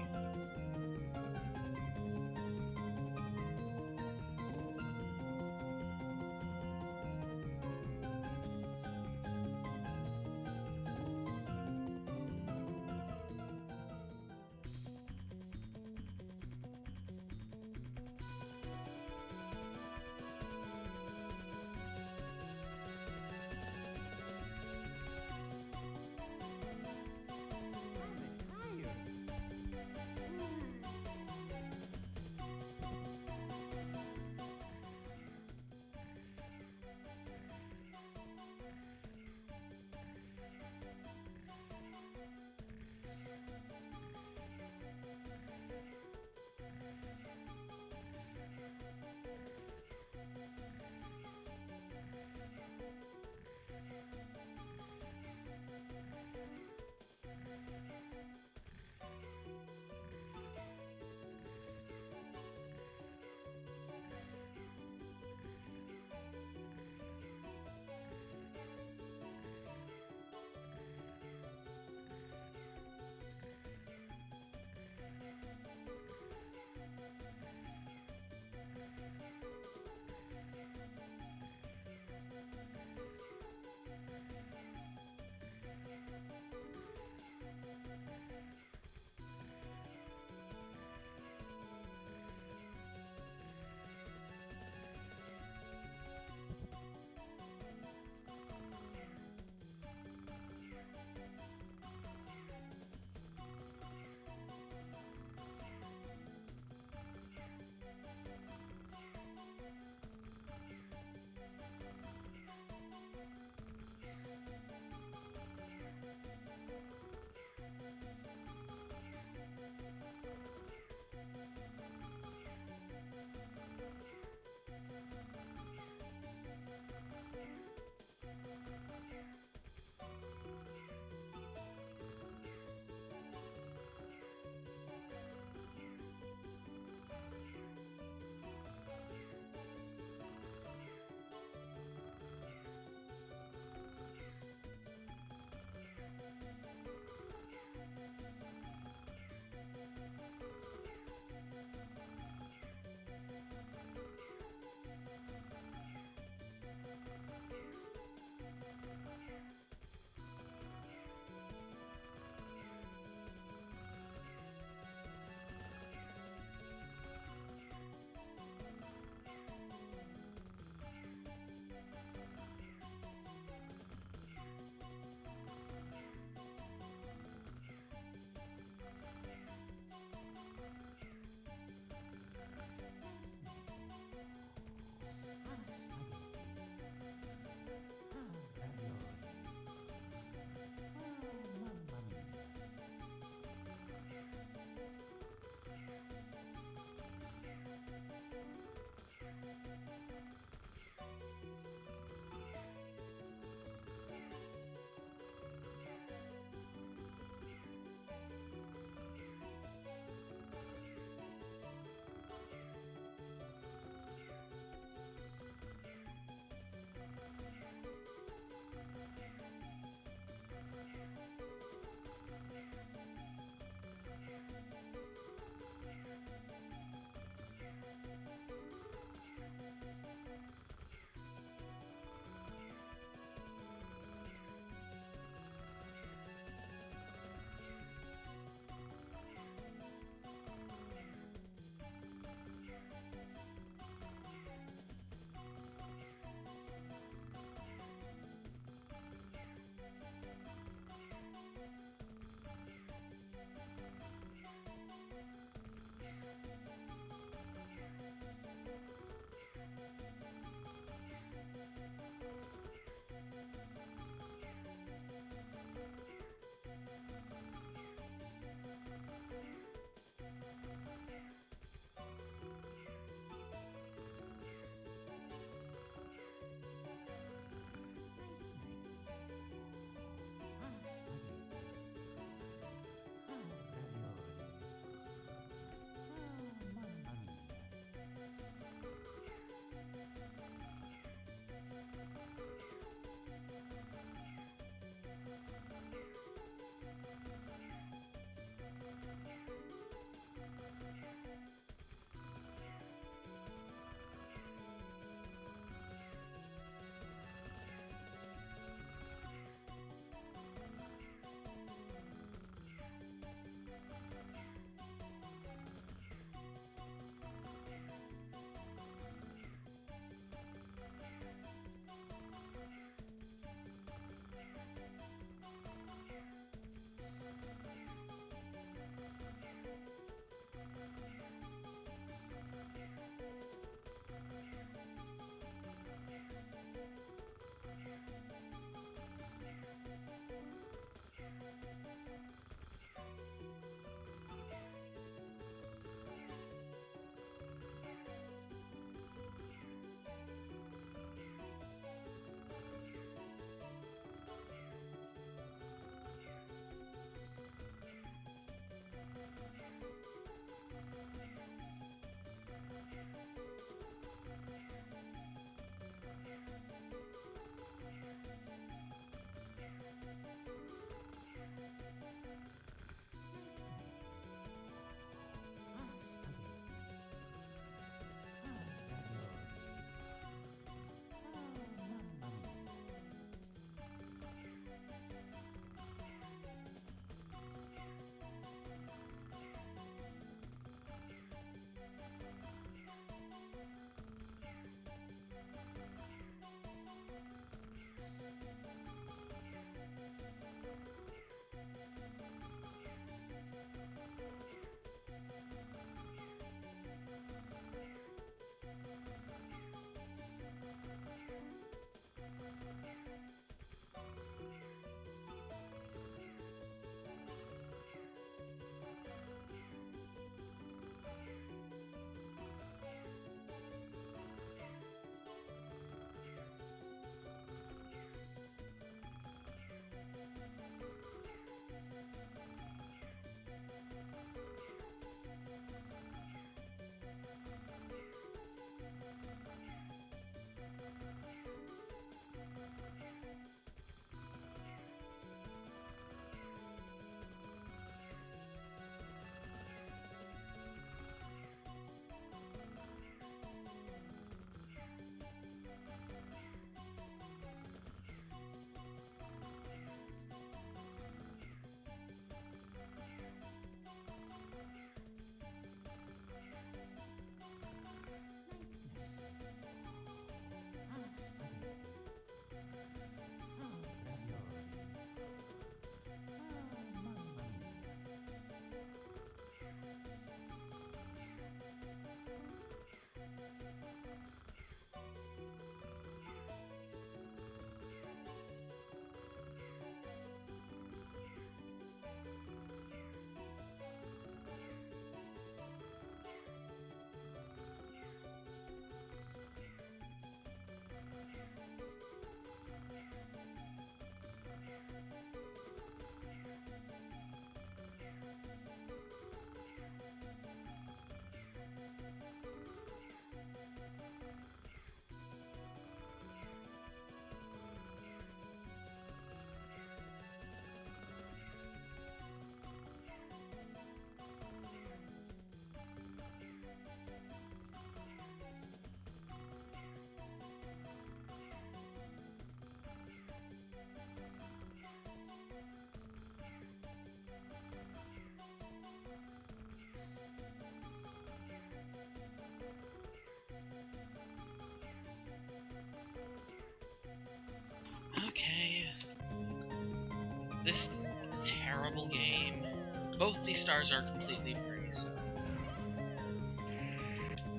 both these stars are completely free, so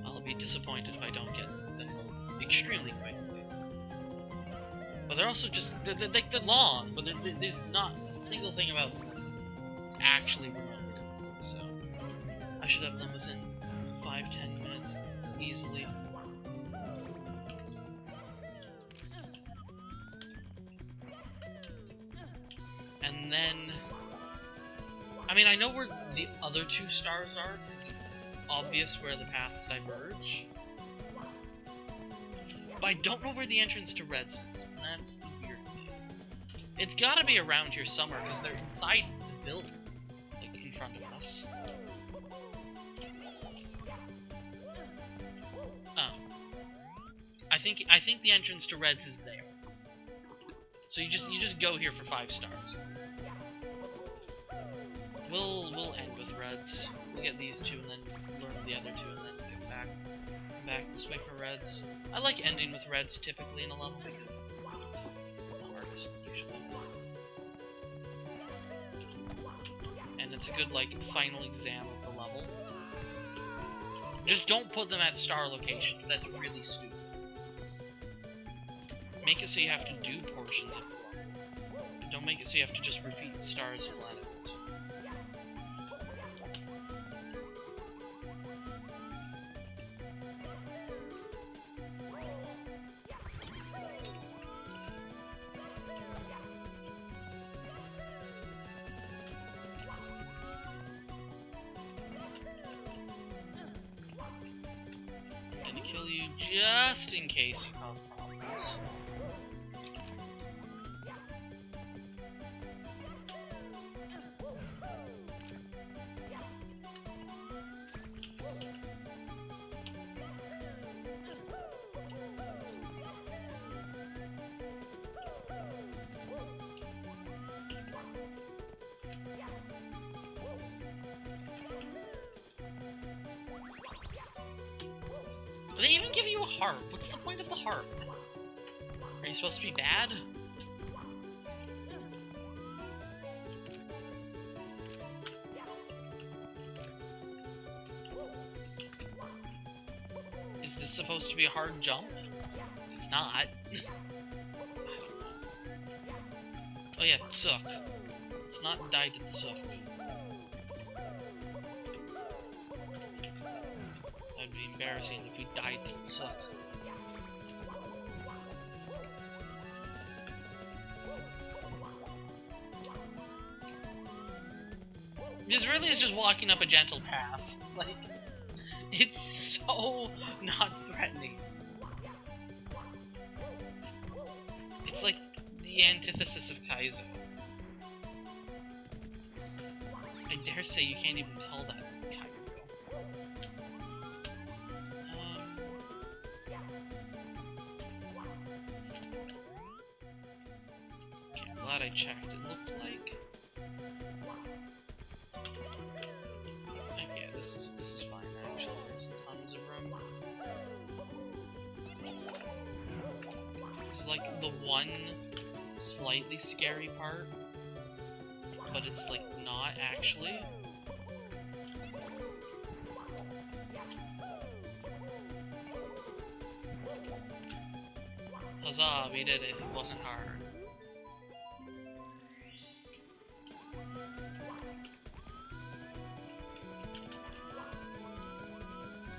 I'll be disappointed if I don't get them both extremely quickly. But they're also just, they're long, but there's not a single thing about them that's actually remote, so I should have them within 5-10 minutes easily. And then, I mean, I know where the other two stars are, because it's obvious where the paths diverge. But I don't know where the entrance to Reds is, and that's the weird thing. It's gotta be around here somewhere, because they're inside the building, like, in front of us. Oh. I think the entrance to Reds is there. So you just go here for 5 stars. We'll end with Reds. We'll get these two and then learn the other two and then get back this way for Reds. I like ending with Reds typically in a level because it's the hardest usually. And it's a good like final exam of the level. Just don't put them at star locations, that's really stupid. Make it so you have to do portions of the level. Don't make it so you have to just repeat stars flat out. I'm gonna kill you just in case you cause problems. They even give you a harp. What's the point of the harp? Are you supposed to be bad? Is this supposed to be a hard jump? It's not. I don't know. Oh yeah, Tsuk. It's not died to Tsuk. That'd be embarrassing if we died to Tsuk. This really is just walking up a gentle path. Like, it's so not threatening. It's like the antithesis of Kaizo. I dare say you can't even call that Kaizo. Okay, I'm glad I checked. It looked like... Okay, this is fine actually. There's tons of room. This is like the one slightly scary part, but it's like not actually. Huzzah, we did it. It wasn't hard.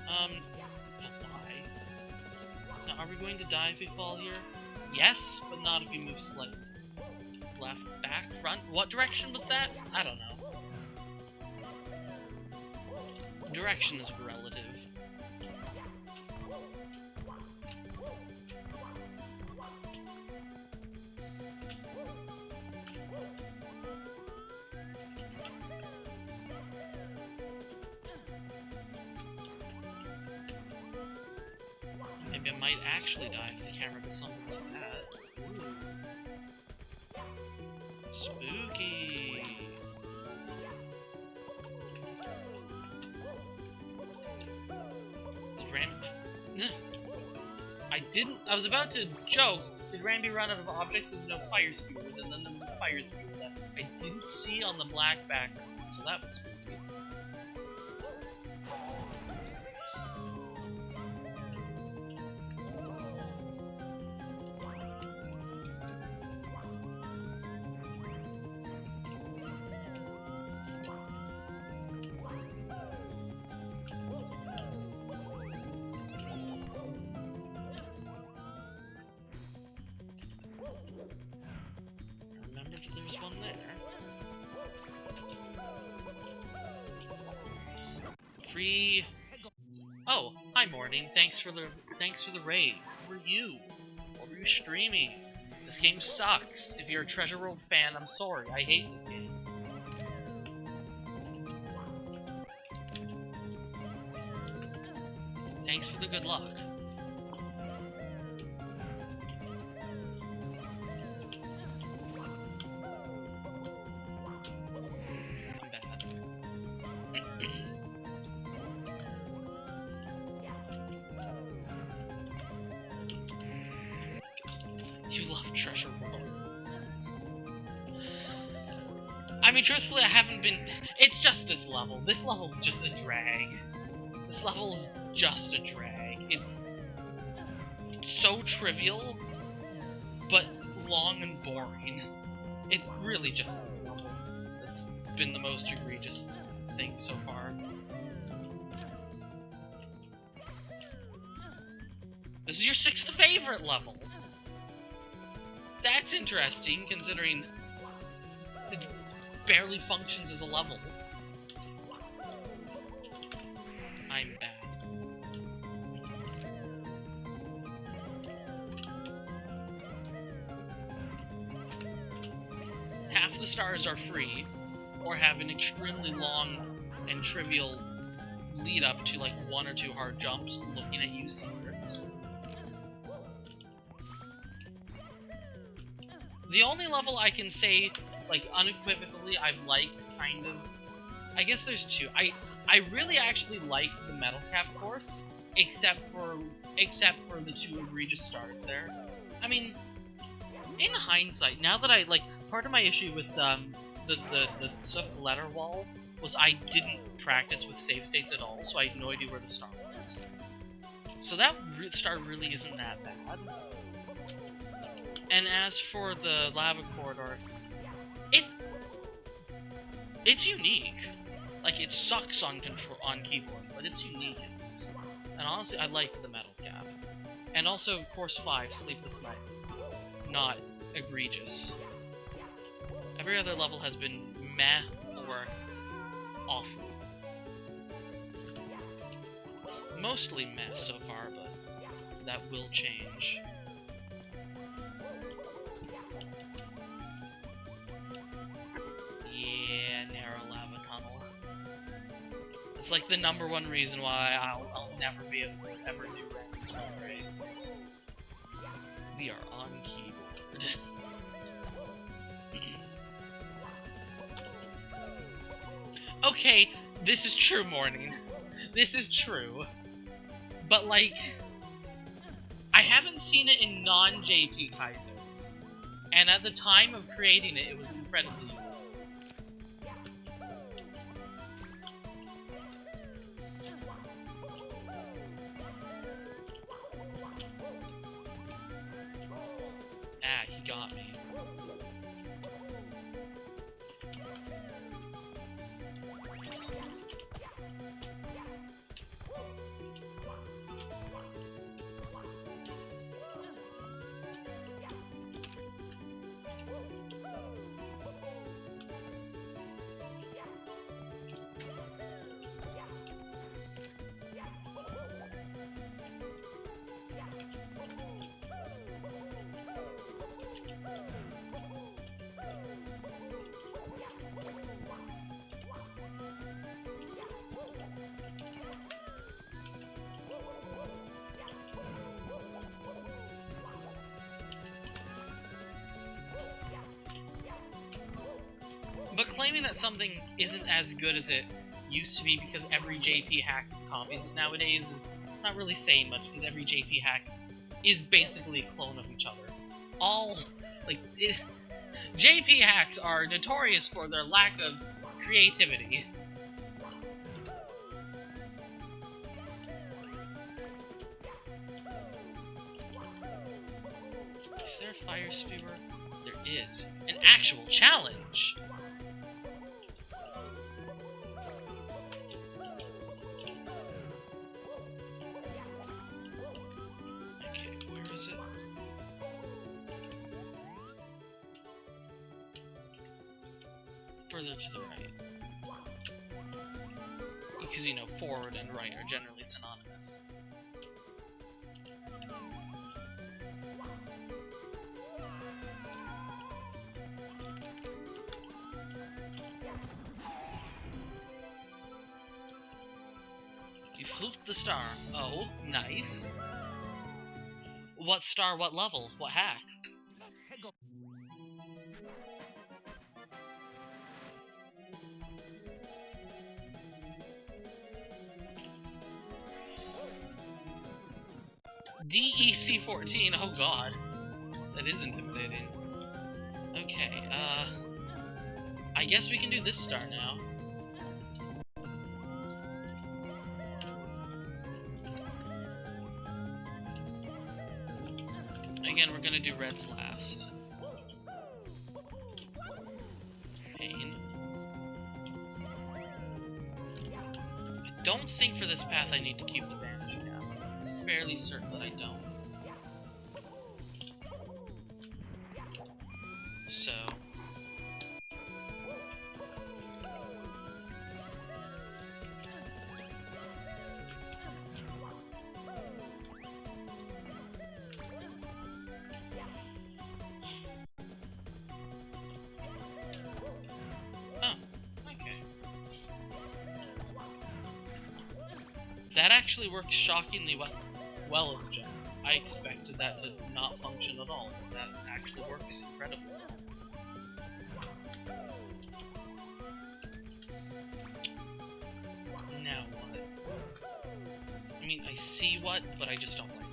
Why? Now, are we going to die if we fall here? Yes, but not if we move slightly. Left, back, front? What direction was that? I don't know. Direction is relative. Maybe I might actually die if the camera does something like that. Ooh. Spooky. I was about to joke, did Rambi run out of objects? There's no fire spewers, and then there was a fire spewer that I didn't see on the black background, so that was spooky. There's one there. Free. Oh, hi Morning. Thanks for the raid. Who are you? What were you streaming? This game sucks. If you're a Treasure World fan, I'm sorry. I hate this game. Thanks for the good luck. You love Treasure World. I mean, truthfully, I haven't been... It's just this level. This level's just a drag. This level's just a drag. It's so trivial, but long and boring. It's really just this level. It's been the most egregious thing so far. This is your 6th favorite level. That's interesting, considering it barely functions as a level. I'm bad. Half the stars are free, or have an extremely long and trivial lead up to like 1 or 2 hard jumps looking at you secrets. The only level I can say, like, unequivocally I've liked, kind of... I guess there's 2. I really actually liked the Metal Cap course, except for the 2 egregious stars there. I mean, in hindsight, now that I, like, part of my issue with, the Sook letter wall was I didn't practice with save states at all, so I had no idea where the star was. So that star really isn't that bad. And as for the lava corridor, it's unique. Like, it sucks on keyboard, but it's unique at least. And honestly, I like the Metal Cap. And also, Course 5, Sleepless Nights. Not egregious. Every other level has been meh or awful. Mostly meh so far, but that will change. Yeah, narrow lava tunnel. It's like the #1 reason why I'll never be able to ever do ranks one grade. We are on keyboard. Okay, this is true, Morning. This is true. But, like, I haven't seen it in non-JP Kaisers. And at the time of creating it, it was incredibly unique. Ah, he got me. But claiming that something isn't as good as it used to be because every JP hack copies it nowadays is not really saying much, because every JP hack is basically a clone of each other. JP hacks are notorious for their lack of creativity. Is there a fire spewer? There is. An actual challenge! Okay, where is it? Further to the right. Because, you know, forward and right are generally synonymous. You fluked the star. Oh, nice. What star, what level? What hack? DEC-14, oh god. That is intimidating. Okay, I guess we can do this star now. Again, we're gonna do reds last. Pain. I don't think for this path I need to keep the bandage cap. I'm fairly certain that I don't. So... that actually works shockingly well as a gem. I expected that to not function at all, but that actually works incredibly well. Now what? I mean, I see what, but I just don't like it.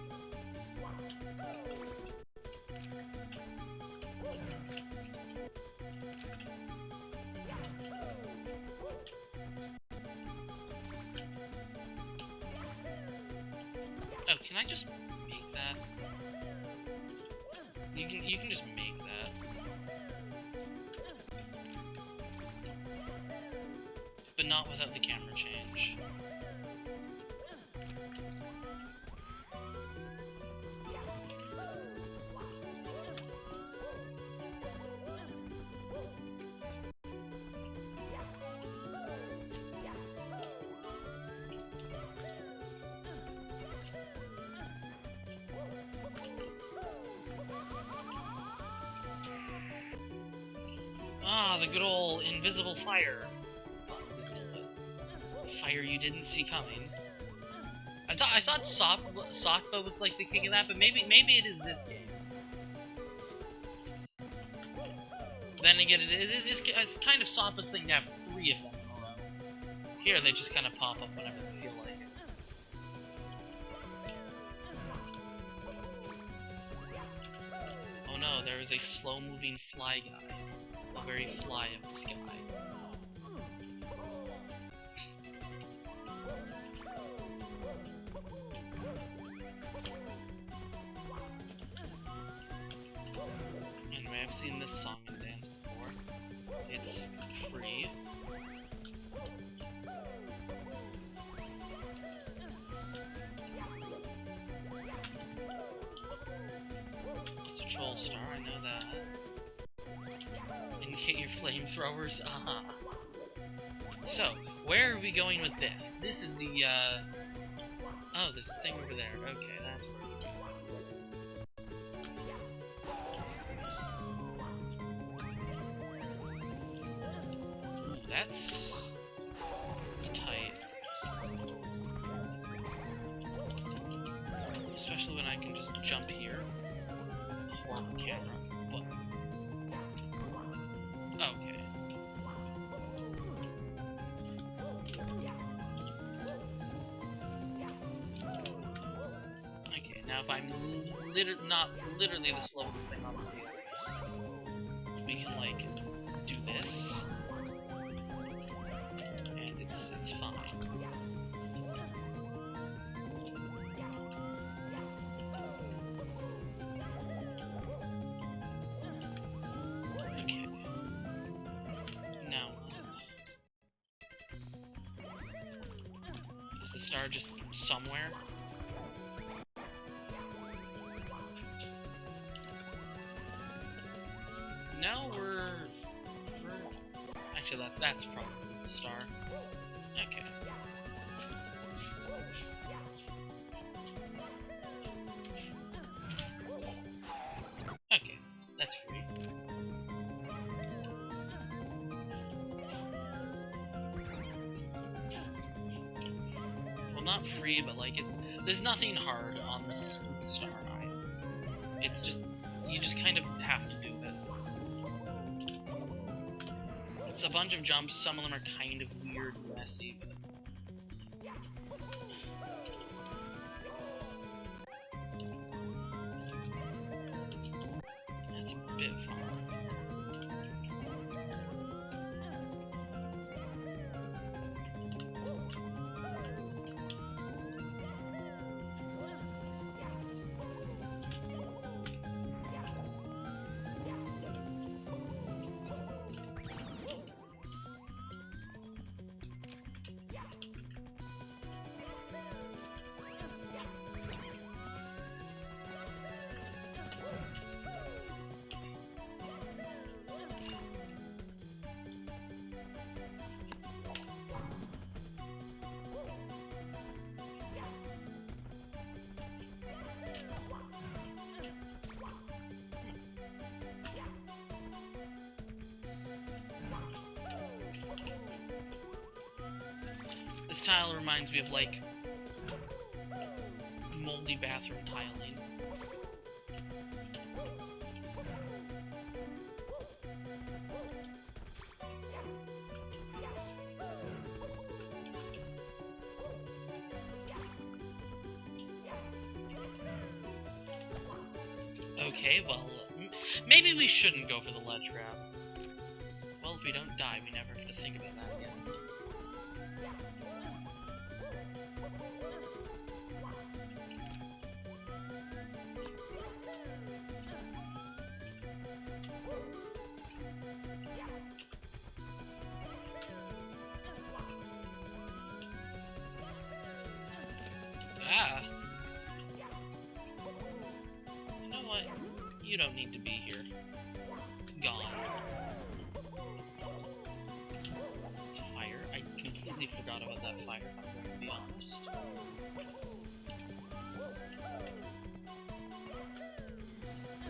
Oh, can I just make that? You can just make that. But not without the camera change. Ah, the good old invisible fire. Fire you didn't see coming. I thought Sakba was like the king of that, but maybe it is this game. Then again, it's kind of Soppa's thing to have 3 of them in a row. Here, they just kind of pop up whenever they feel like it. Oh no, there is a slow-moving fly guy. The very fly of the sky. Anyway, I've seen this song and dance before. It's free. It's a troll star, I know that. Hit your flamethrowers. Aha. So, where are we going with this? This is the, oh, there's a thing over there. Okay, that's where we're going. Ooh, that's tight. Especially when I can just jump here. Hold on camera. What? Okay. Okay, now if I'm not literally the slowest thing on the field, we can, like, do this. the star just somewhere. No, we're actually that's probably the star. Okay. Okay, that's free. Well, not free, but like there's nothing hard on this star item. It's just you just kind of have to do it. It's a bunch of jumps. Some of them are kind of weird and messy, but that's a bit fun. This tile reminds me of, like, moldy bathroom tiling. Okay, well, maybe we shouldn't go for the ledge grab. Well, if we don't die, we never have to think about that again. Ah! You know what? You don't need to be here. Gone. It's a fire. I completely forgot about that fire, I'm going to be honest.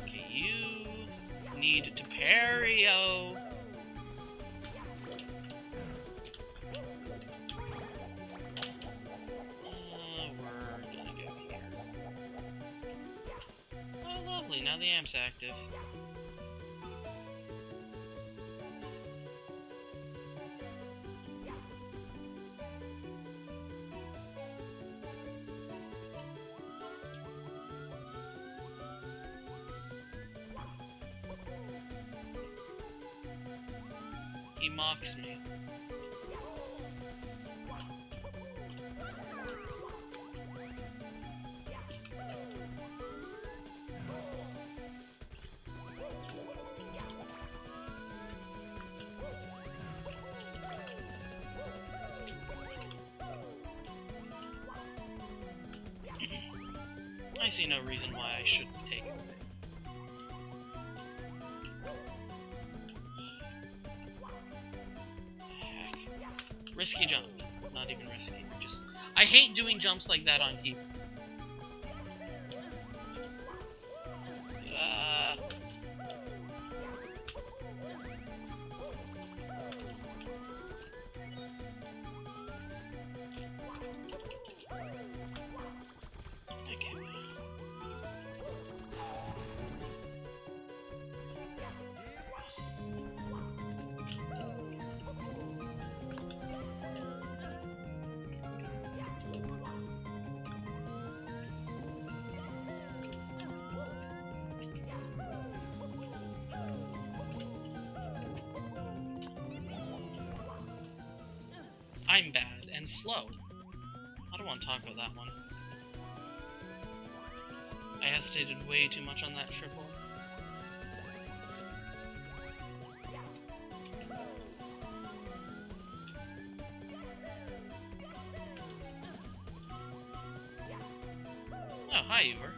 Okay, you need to parry-o! Now the amp's active. He mocks me. I see no reason why I shouldn't take it safe. Heck. Risky jump. Not even risky. Just I hate doing jumps like that on keyboard. I'm bad and slow. I don't want to talk about that one. I hesitated way too much on that triple. Oh, hi, you were.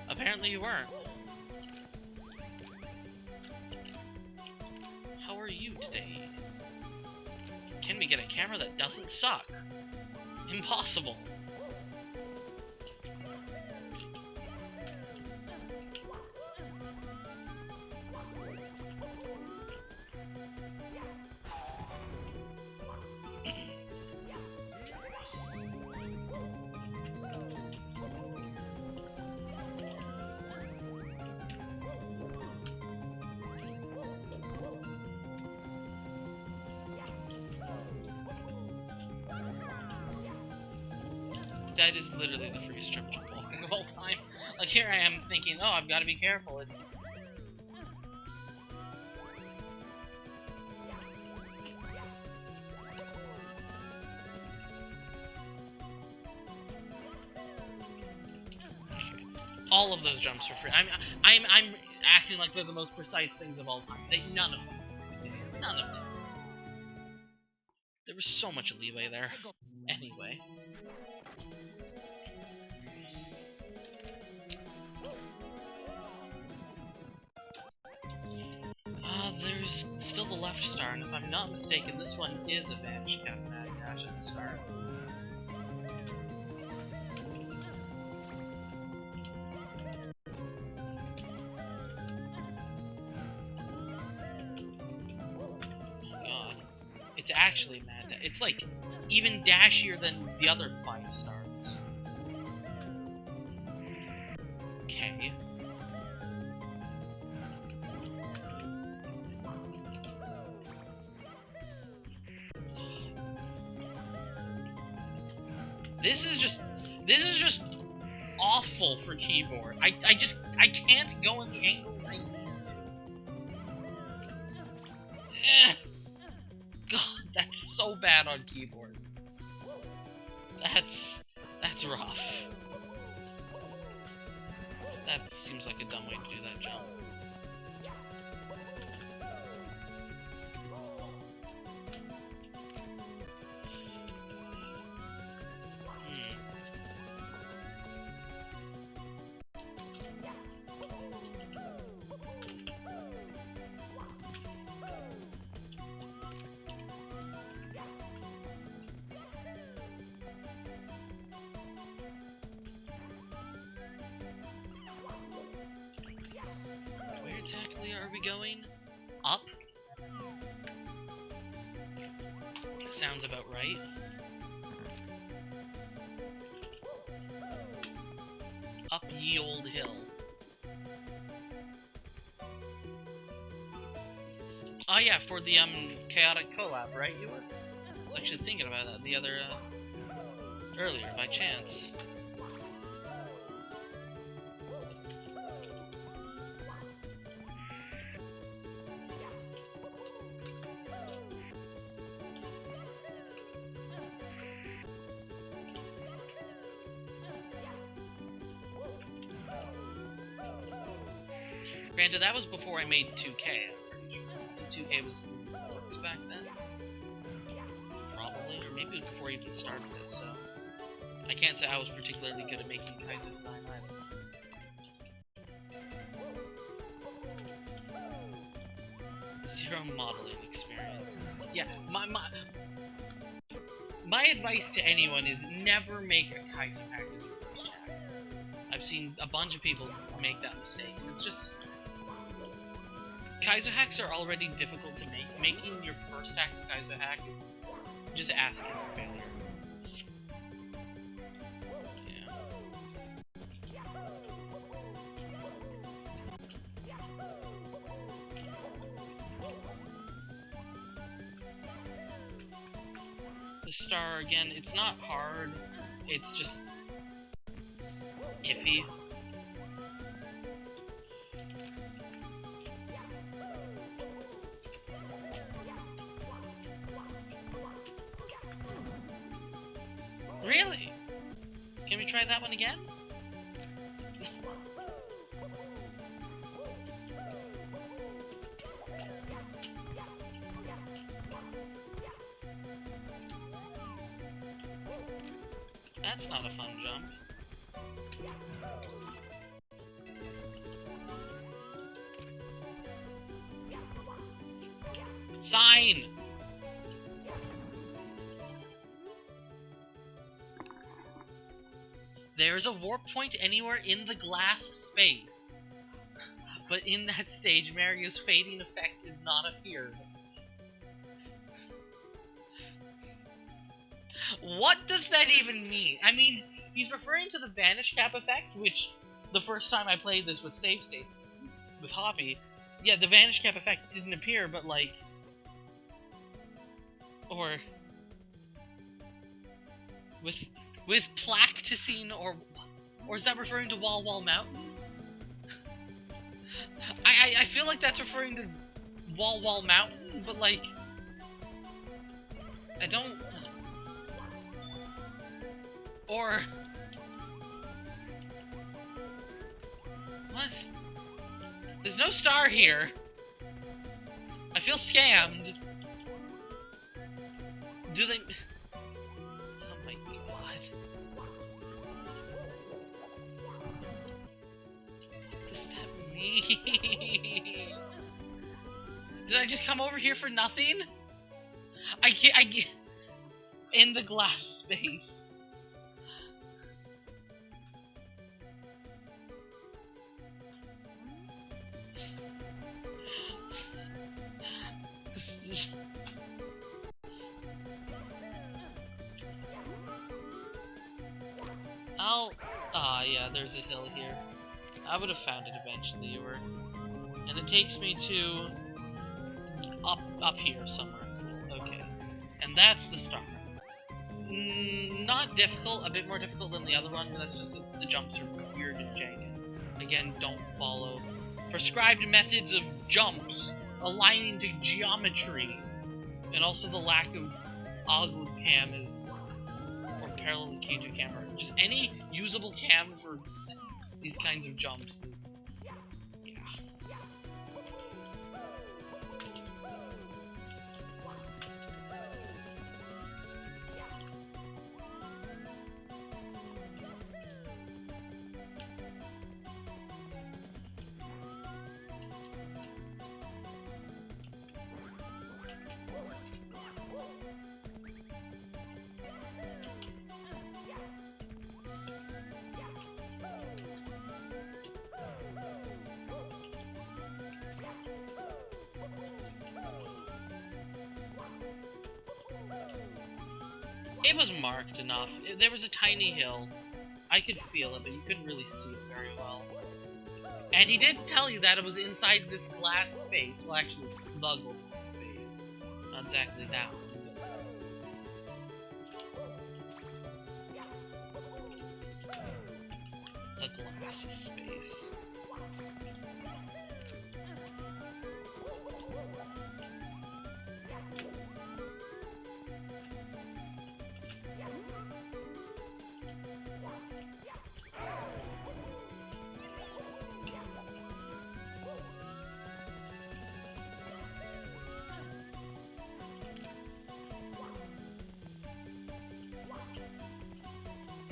Apparently you weren't. How are you today? Can we get a camera that doesn't suck? Impossible. That is literally the freest triple jump walking of all time. Like, here I am thinking, oh, I've got to be careful. It's... All of those jumps are free. I'm acting like they're the most precise things of all time. None of them are precise. None of them. There was so much leeway there. Anyway. There's still the left star, and if I'm not mistaken, this one is a Vanish Captain Dash at the start. Oh god. It's actually Mad Dash. It's like even dashier than the other 5 stars. Okay. This is just awful for keyboard. I can't go in the angles I need to. God, that's so bad on keyboard. That's rough. That seems like a dumb way to do that jump. Exactly are we going? Up? Sounds about right. Up ye old hill. Oh yeah, for the chaotic collab, right? You were? I was actually thinking about that the other earlier by chance. Granted, that was before I made 2K, I'm pretty sure. I think 2K was works back then. Probably, or maybe it was before I even started it, so... I can't say I was particularly good at making Kaizo design either. 0 modeling experience. Yeah, my advice to anyone is never make a Kaizo hack as your first hack. I've seen a bunch of people make that mistake, and it's just... Kaizo hacks are already difficult to make. Making your first hack a Kaizo hack is just asking for failure. Yeah. The star, again, it's not hard. It's just... iffy. Really? Can we try that one again? That's not a fun jump. There's a warp point anywhere in the glass space. But in that stage, Mario's fading effect is not appeared. What does that even mean? I mean, he's referring to the vanish cap effect, which the first time I played this with save states, with Hoppy, yeah, the vanish cap effect didn't appear, but like... Or... With Placticine, or is that referring to Wall Wall Mountain? I feel like that's referring to Wall Wall Mountain, but like... I don't... Or... What? There's no star here. I feel scammed. Do they... Oh my god. What does that mean? Did I just come over here for nothing? I can't... In the glass space. Yeah, there's a hill here. I would have found it eventually, and it takes me to up here somewhere. Okay, and that's the start. Not difficult, a bit more difficult than the other one, but that's just because the jumps are weird and jagged. Again, don't follow prescribed methods of jumps aligning to geometry, and also the lack of Oglet cam is, or parallel K2 camera. Just any usable cam for these kinds of jumps is, yeah. It was marked enough. There was a tiny hill. I could feel it, but you couldn't really see it very well. And he did tell you that it was inside this glass space. Well, actually, the glass space. Not exactly that one. The glass space.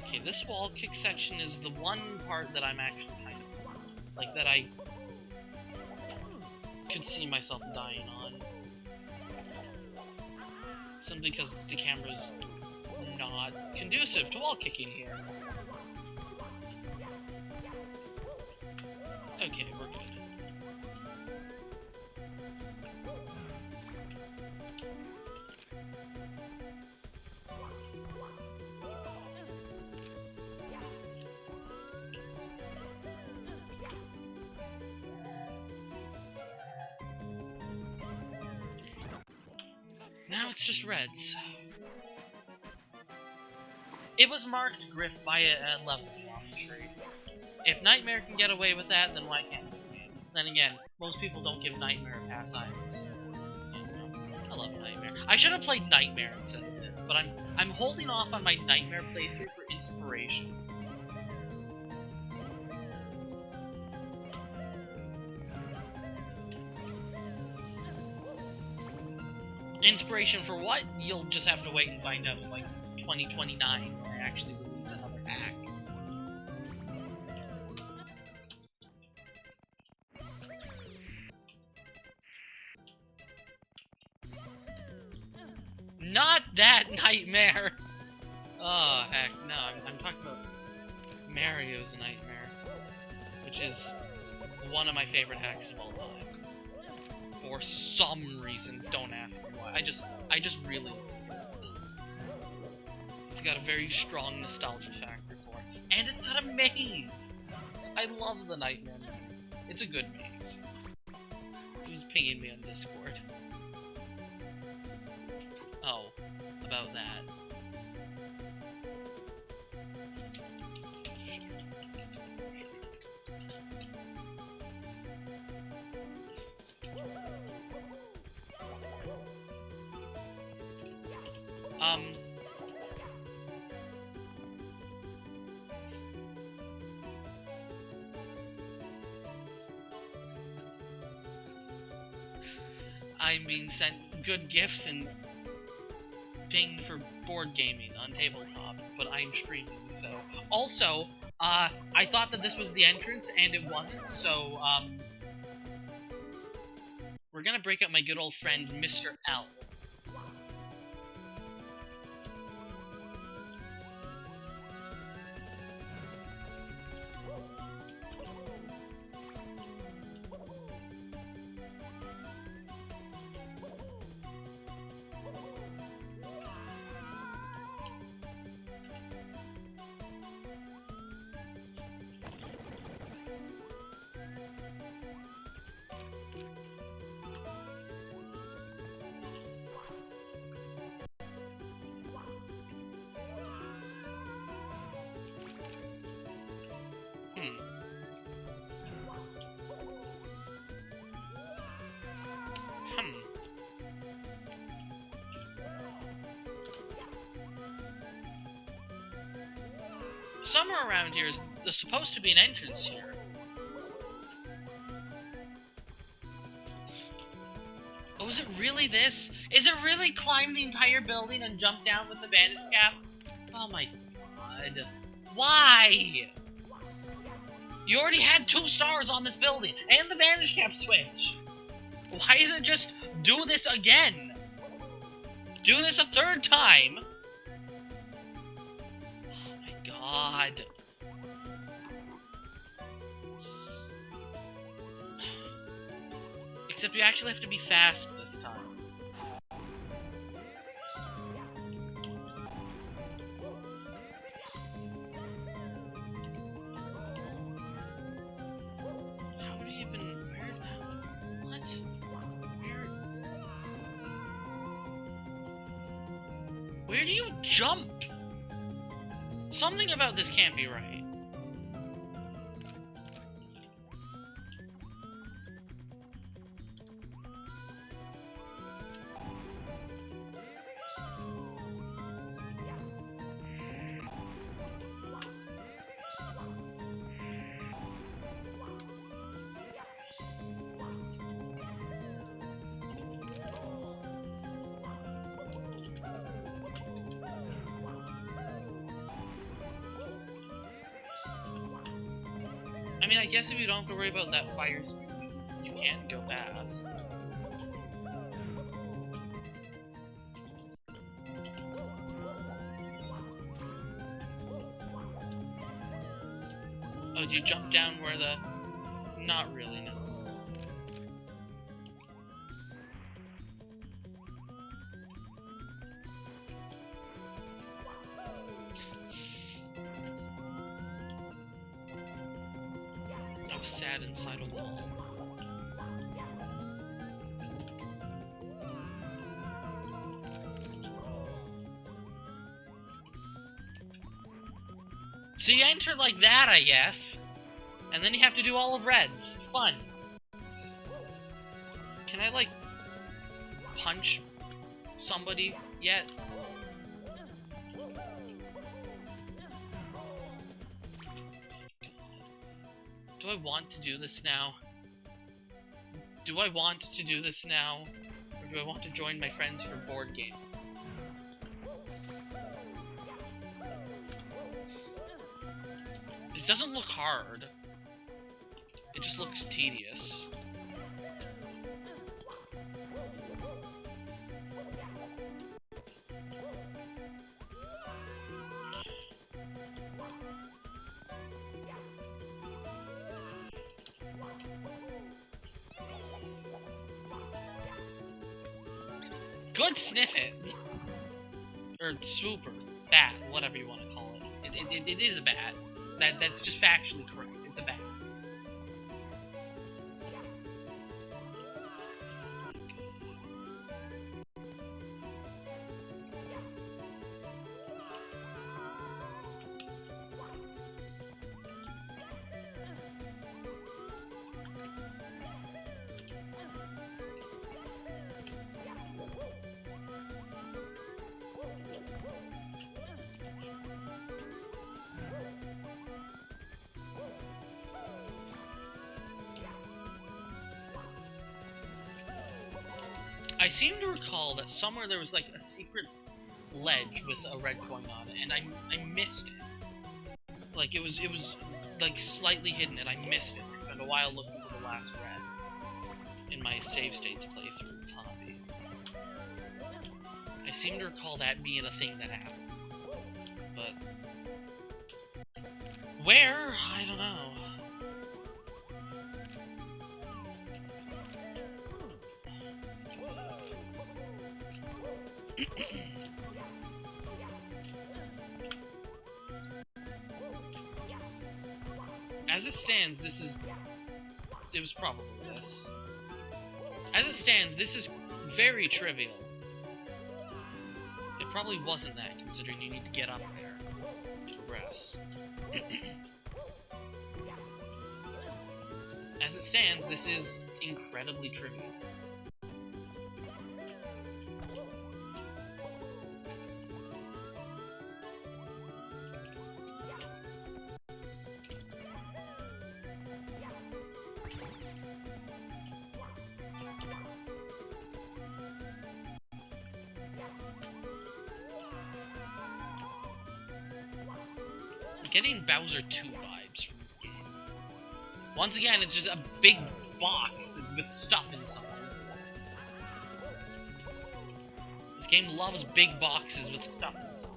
Okay, this wall kick section is the one part that I'm actually kind of, like, that I could see myself dying on. Simply because the camera's not conducive to wall kicking here. Okay, we're good. Now it's just reds. It was marked Griff by a level geometry. If Nightmare can get away with that, then why can't this game? Then again, most people don't give Nightmare a pass either, so... I love Nightmare. I should have played Nightmare instead of this, but I'm holding off on my Nightmare playthrough for inspiration. Inspiration for what? You'll just have to wait and find out, like, 2029 when I actually release another hack. Not that Nightmare! Oh, heck, no, I'm talking about Mario's a nightmare, which is one of my favorite hacks of all time. For some reason, don't ask me why. I just really... It's got a very strong nostalgia factor for it. And it's got a maze! I love the Nightmare maze. It's a good maze. It was pinging me on Discord. Oh, about that. I'm being sent good gifts and pinged for board gaming on tabletop, but I'm streaming, so... Also, I thought that this was the entrance, and it wasn't, so, we're gonna break up my good old friend, Mr. L. Somewhere around here there's supposed to be an entrance here. Oh, is it really this? Is it really climb the entire building and jump down with the bandage cap? Oh my god. Why? You already had 2 stars on this building, and the bandage cap switch. Why isn't it just do this again? Do this a 3rd time? God. Except you actually have to be fast this time. How would I even... What? Where do you jump? Something about this can't be right. I mean, I guess if you don't have to worry about that fire screen, you can't go past. Oh, do you jump down where the... Not really, no. I was sad inside a wall. So you enter like that, I guess. And then you have to do all of reds. Fun. Can I, like, punch somebody yet? Do I want to do this now? Do I want to do this now? Or do I want to join my friends for board game? This doesn't look hard. It just looks tedious. Good sniff it. Or swooper. Bat, whatever you want to call it. It is a bat. That's just factually correct. It's a bat. I seem to recall that somewhere there was like a secret ledge with a red coin on it, and I missed it. Like it was like slightly hidden, and I missed it. I spent a while looking for the last red in my save states playthrough with Hobby. I seem to recall that being a thing that happened, but where? I don't know. As it stands, it was probably this. As it stands, this is very trivial. It probably wasn't that, considering you need to get up there to progress. As it stands, this is incredibly trivial. Getting Bowser 2 vibes from this game. Once again, it's just a big box with stuff inside. This game loves big boxes with stuff inside.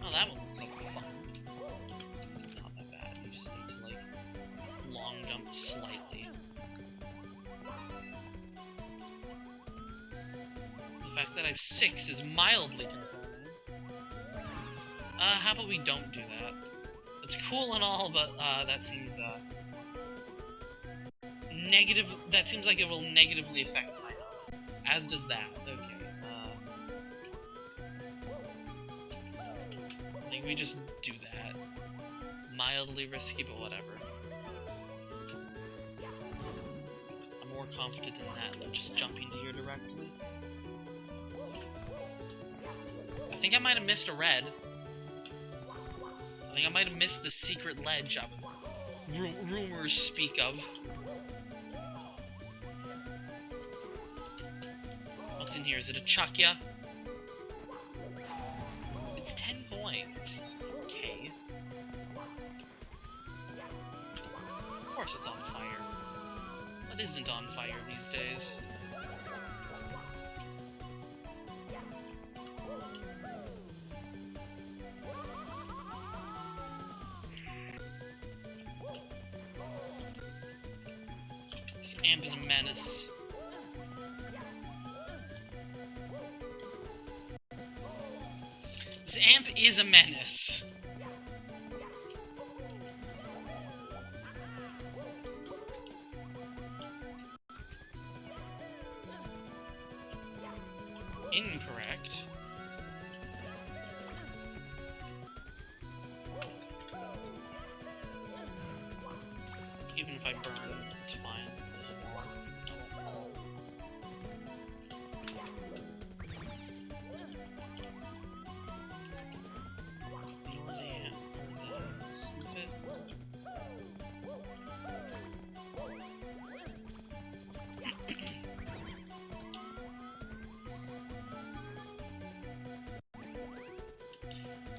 Oh, that one looks like fun. It's not that bad. You just need to, like, long jump slightly. The fact that I have 6 is mildly concerning. How about we don't do that? It's cool and all, but, that seems, negative. That seems like it will negatively affect my health. As does that. Okay, I think we just do that. Mildly risky, but whatever. I'm more confident in that than just jumping to here directly. I think I might have missed a red. I think I might have missed the secret ledge I was rumors speak of. What's in here? Is it a Chakya? It's 10 coins. Okay. Of course it's on fire. What isn't on fire these days? This amp is a menace. This amp is a menace. Incorrect. Even if I burn, it's fine.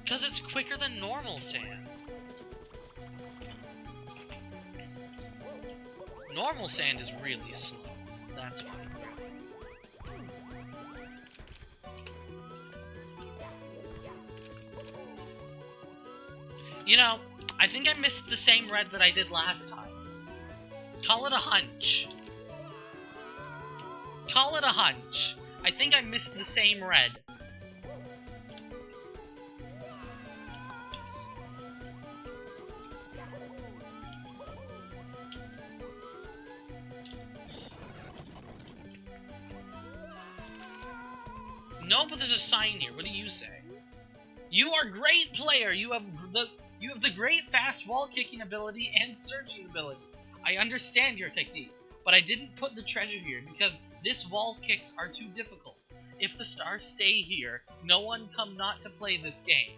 Because it's quicker than normal sand. Normal sand is really slow. That's why. You know, I think I missed the same red that I did last time. Call it a hunch. Call it a hunch. I think I missed the same red. No, but there's a sign here. What do you say? You are great player. You have the great fast wall kicking ability and surging ability. I understand your technique, but I didn't put the treasure here because this wall kicks are too difficult. If the stars stay here, no one come not to play this game.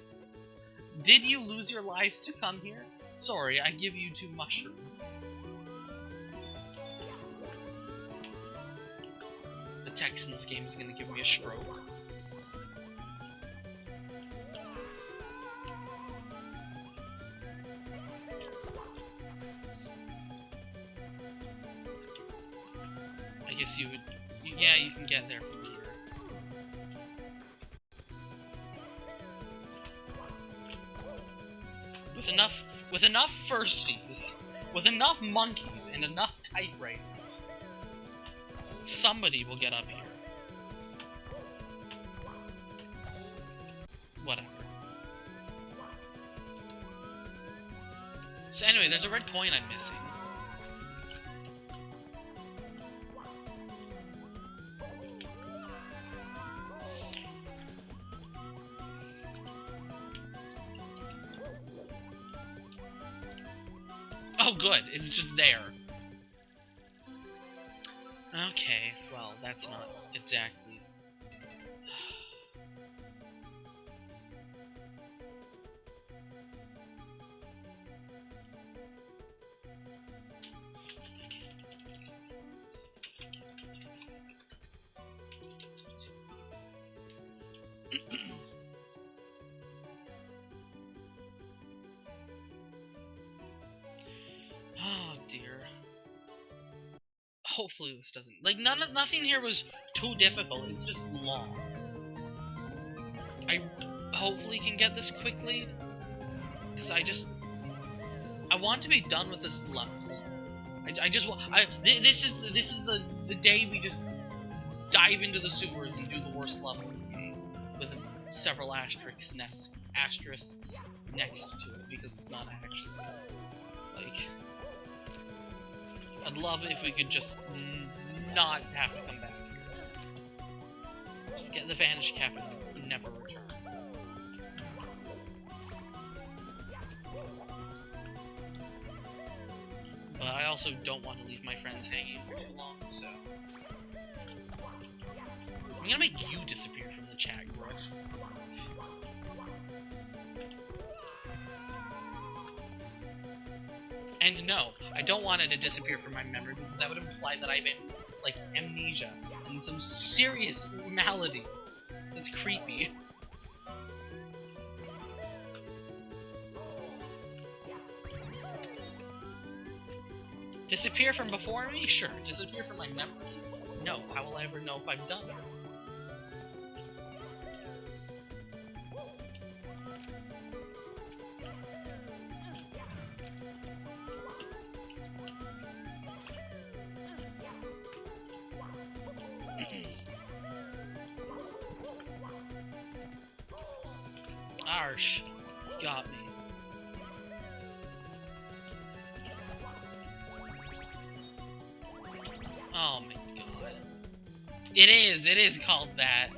Did you lose your lives to come here? Sorry, I give you to mushroom. The text in this game is gonna give me a stroke. I guess you would... Yeah, you can get there from here. With enough firsties, with enough monkeys, and enough typewriters, somebody will get up here. Whatever. So anyway, there's a red coin I'm missing. Oh, good. It's just there. Okay, well, that's not exactly... Oh dear. Hopefully this doesn't... Like, nothing here was too difficult, it's just long. I hopefully can get this quickly, because I want to be done with this level. This is the day we just dive into the sewers and do the worst level in the game, with several asterisks next to it, because it's not actually, like... I'd love if we could just not have to come back here. Just get the Vanish Cap and never return. But I also don't want to leave my friends hanging for too long, so... I'm gonna make you disappear from the chat group. And no, I don't want it to disappear from my memory because that would imply that I have, like, amnesia and some serious malady. That's creepy. Disappear from before me? Sure. Disappear from my memory? No. How will I ever know if I've done it? Arsh. Got me. Oh my god. It is called that.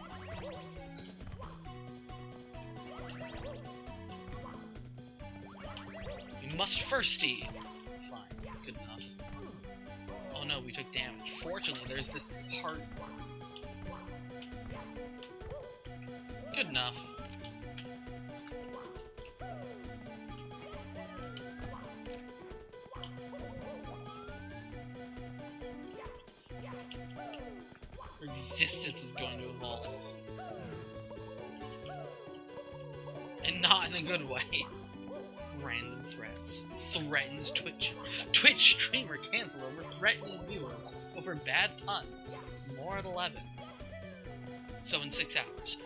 You must firsty. Fine, good enough. Oh no, we took damage. Fortunately, there's this heart. Good enough. Existence is going to evolve. And not in a good way. Random threats. Threatens Twitch. Twitch streamer cancel over threatening viewers over bad puns. More at 11. So in 6 hours.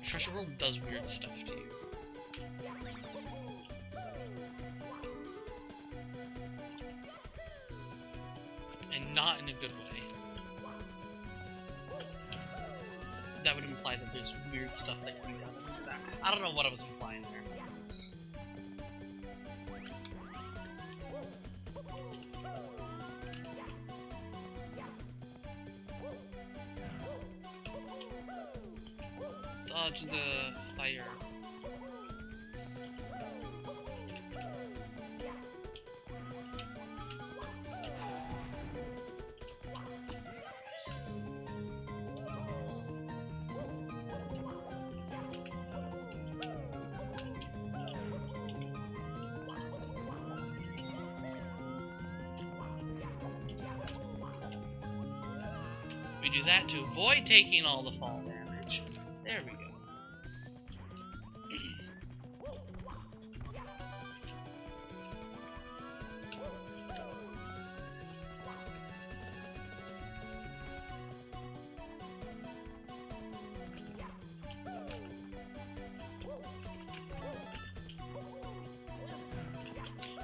Treasure World does weird stuff to you. not in a good way. That would imply that there's weird stuff that can be done in that. I don't know what I was implying there. Dodge the fire. We do that to avoid taking all the fall damage. There we go.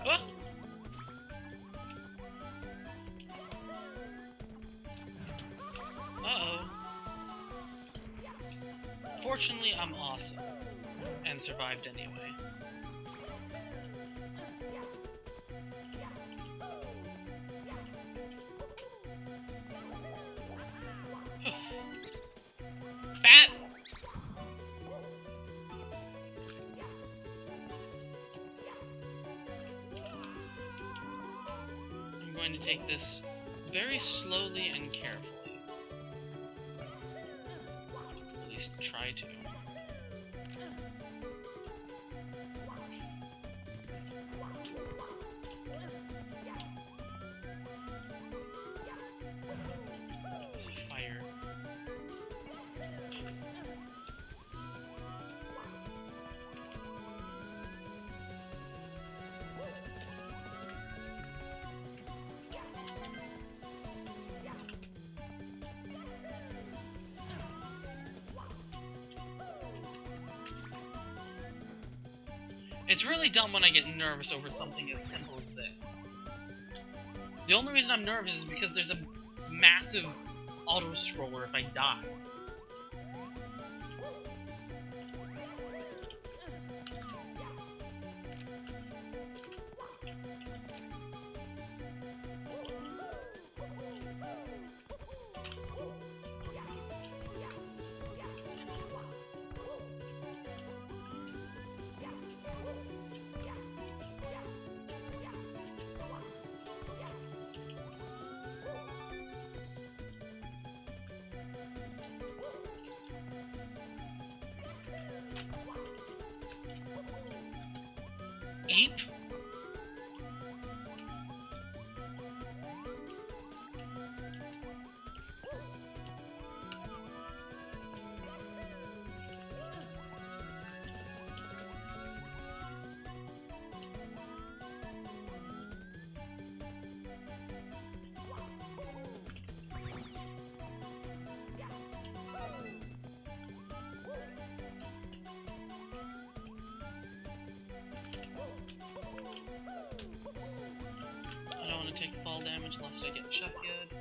Oh! Uh-oh. Fortunately, I'm awesome. And survived anyway. Bat! I'm going to take this very slowly and carefully. At least try to. There's a fire. It's really dumb when I get nervous over something as simple as this. The only reason I'm nervous is because there's a massive auto-scroller if I die. Eep. I don't want to take fall damage unless I get shot good.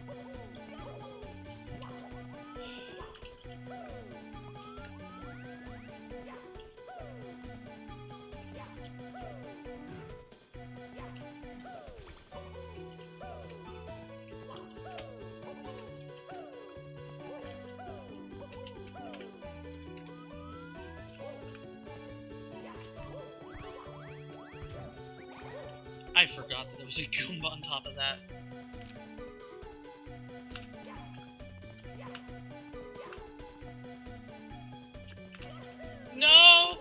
I forgot that there was a Goomba on top of that. No!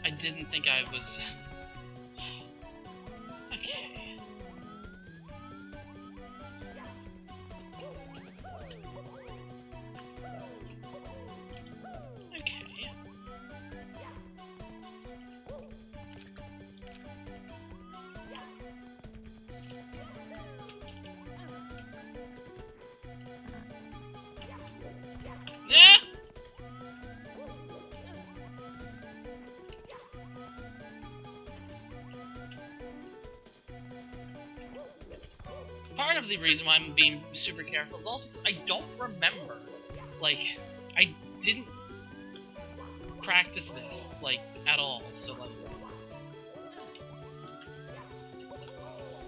I didn't think I was... Okay. Yeah! part of the reason why I'm being super careful is also because I don't remember. Like, I didn't practice this, like, at all, so, like...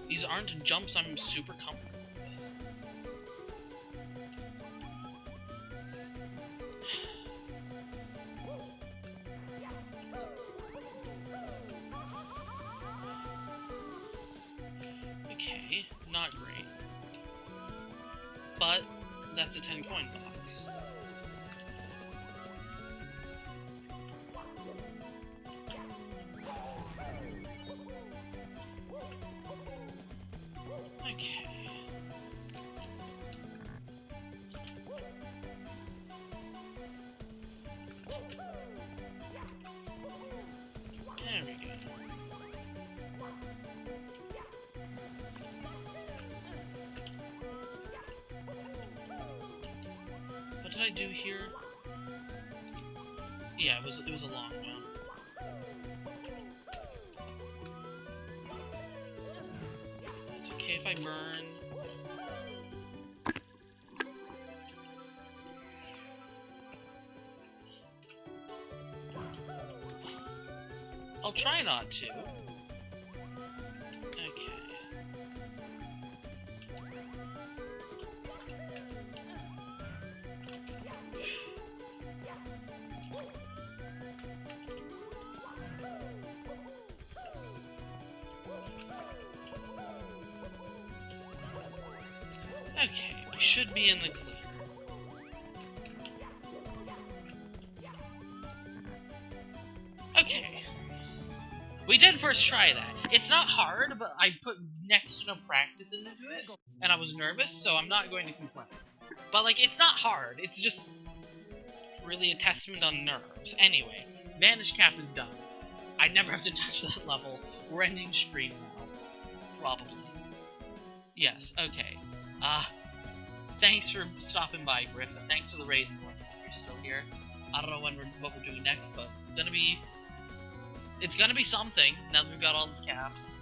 These aren't jumps I'm super comfortable with. Okay, not great. But that's a 10 coin box. Okay. There we go. What did I do here? Yeah, it was a long jump. It's okay if I burn. I'll try not to. Okay. Okay, we should be in the clear. Okay. We did first try that. It's not hard, but I put next to no practice into it, and I was nervous, so I'm not going to complain. But, like, it's not hard. It's just really a testament on nerves. Anyway, Vanish Cap is done. I never have to touch that level. We're ending stream now. Probably. Yes, okay. Thanks for stopping by, Griff, and thanks for the raid. You're still here. I don't know what we're doing next, but it's gonna be something now that we've got all the caps.